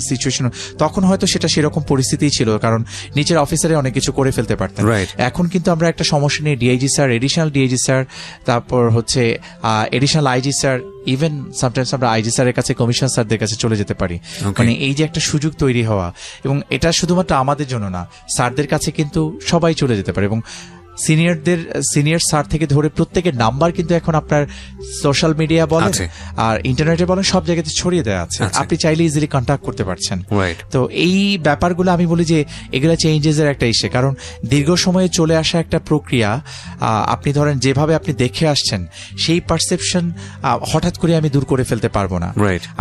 সিচুয়েশন। তখন হয়তো সেটা সেরকম পরিস্থিতি ছিল, কারণ নিচের অফিসারে অনেক কিছু করে ফেলতে পারতেন। এখন কিন্তু আমরা একটা সমস্যা নিয়ে DIG sir, additional DIG sir, তারপর হচ্ছে additional IG sir, even sometimes আমরা আইজি স্যারের কাছে, কমিশন স্যারদের কাছে চলে যেতে পারি। মানে এই যে একটা সুযোগ তৈরি হওয়া, এবং এটা শুধুমাত্র আমাদের জন্য না, স্যারদের কাছে কিন্তু সবাই চলে যেতে পারে। এবং সিনিয়র স্যার থেকে ধরে প্রত্যেকের নাম্বার কিন্তু এখন আপনার সোশ্যাল মিডিয়া বলেন আর ইন্টারনেটে বলেন, সব জায়গাতে ছড়িয়ে দেওয়া আছে, আপনি চাইলে ইজিলি কন্ট্যাক্ট করতে পারছেন। তো এই ব্যাপারগুলো আমি বলি যে এগুলো চেঞ্জেস এর একটা ইস্যু, কারণ দীর্ঘ সময়ে চলে আসা একটা প্রক্রিয়া, আপনি ধরেন যেভাবে আপনি দেখে আসছেন সেই পারসেপশন হঠাৎ করে আমি দূর করে ফেলতে পারবো না।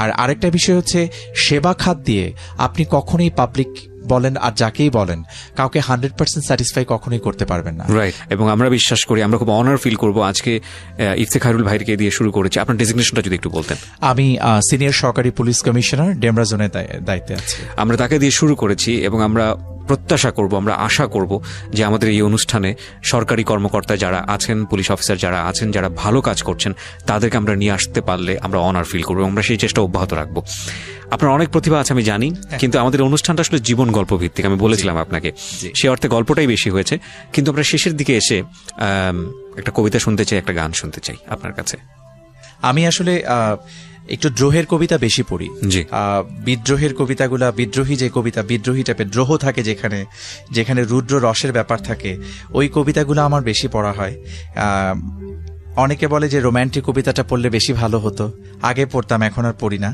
আর আরেকটা বিষয় হচ্ছে, সেবা খাত দিয়ে আপনি কখনোই পাবলিক বলেন আর যাকেই বলেন, কাউকে 100% স্যাটিসফাই কখনোই করতে পারবেন না। রাইট। এবং আমরা বিশ্বাস করি, আমরা খুব অনার ফিল করব আজকে ইফতেখারুল ভাইকে দিয়ে শুরু করেছি। আপনার ডেজিগনেশনটা যদি একটু বলতেন। আমি সিনিয়র সহকারী পুলিশ কমিশনার, ডেমরা জোনের দায়িত্বে আছি। আমরা তাকে দিয়ে শুরু করেছি, এবং আমরা প্রত্যাশা করব, আমরা আশা করব যে আমাদের এই অনুষ্ঠানে সরকারি কর্মকর্তা যারা আছেন, পুলিশ অফিসার যারা আছেন, যারা ভালো কাজ করছেন, তাদেরকে আমরা নিয়ে আসতে পারলে আমরা অনার ফিল করবো। আমরা সেই চেষ্টা অব্যাহত রাখবো। আপনার অনেক প্রতিভা আছে আমি জানি, কিন্তু আমাদের অনুষ্ঠানটা আসলে জীবন গল্প ভিত্তিক, আমি বলেছিলাম আপনাকে, সে অর্থে গল্পটাই বেশি হয়েছে। কিন্তু আমরা শেষের দিকে এসে একটা কবিতা শুনতে চাই, একটা গান শুনতে চাই আপনার কাছে। আমি আসলে একটু দ্রোহের কবিতা বেশি পড়ি। বিদ্রোহের কবিতাগুলা, বিদ্রোহী যে কবিতা, বিদ্রোহী টাইপের দ্রোহ থাকে, যেখানে রুদ্র রসের ব্যাপার থাকে, ওই কবিতাগুলো আমার বেশি পড়া হয়। অনেকে বলে যে রোম্যান্টিক কবিতাটা পড়লে বেশি ভালো হতো, আগে পড়তাম, এখন আর পড়ি না।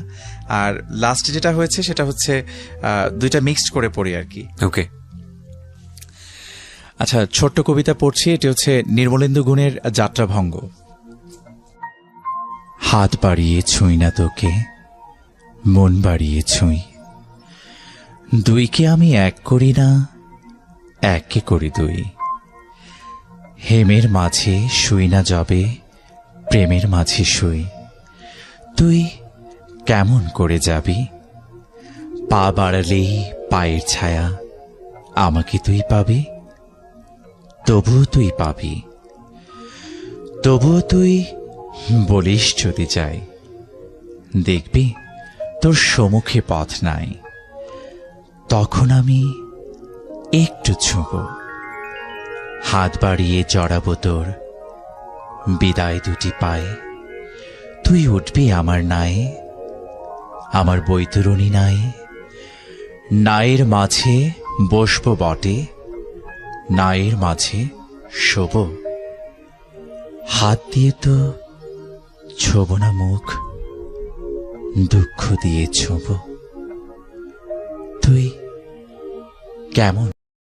আর লাস্টে যেটা হয়েছে সেটা হচ্ছে দুইটা মিক্সড করে পড়ি আর কি। ওকে, আচ্ছা, ছোট্ট কবিতা পড়ছি। এটি হচ্ছে নির্মলেন্দু গুণের যাত্রাভঙ্গ। হাত বাড়িয়ে ছুঁই না তোকে, মন বাড়িয়ে ছুঁই, দুইকে আমি এক করি না, এককে করি দুই। হেমের মাঝে শুই না যবে, প্রেমের মাঝে শুই, তুই কেমন করে যাবি? পা বাড়ালেই পায়ের ছায়া, আমাকে তুই পাবি। তবুও তুই পাবি, তবুও তুই বলিস যদি চাই, দেখবি তোর সম্মুখে পথ নাই, তখন আমি একটু ছুঁব, হাত বাড়িয়ে জড়াবো তোর বিদায় দুটি পায়ে, তুই উঠবি আমার নায়ে, আমার বৈতরণী নায়ে, নায়ের মাঝে বসবো বটে, নায়ের মাঝে শোব, হাত দিয়ে তো ছোব না মুখ, দুঃখ দিয়ে ছোব। তুই কেমন?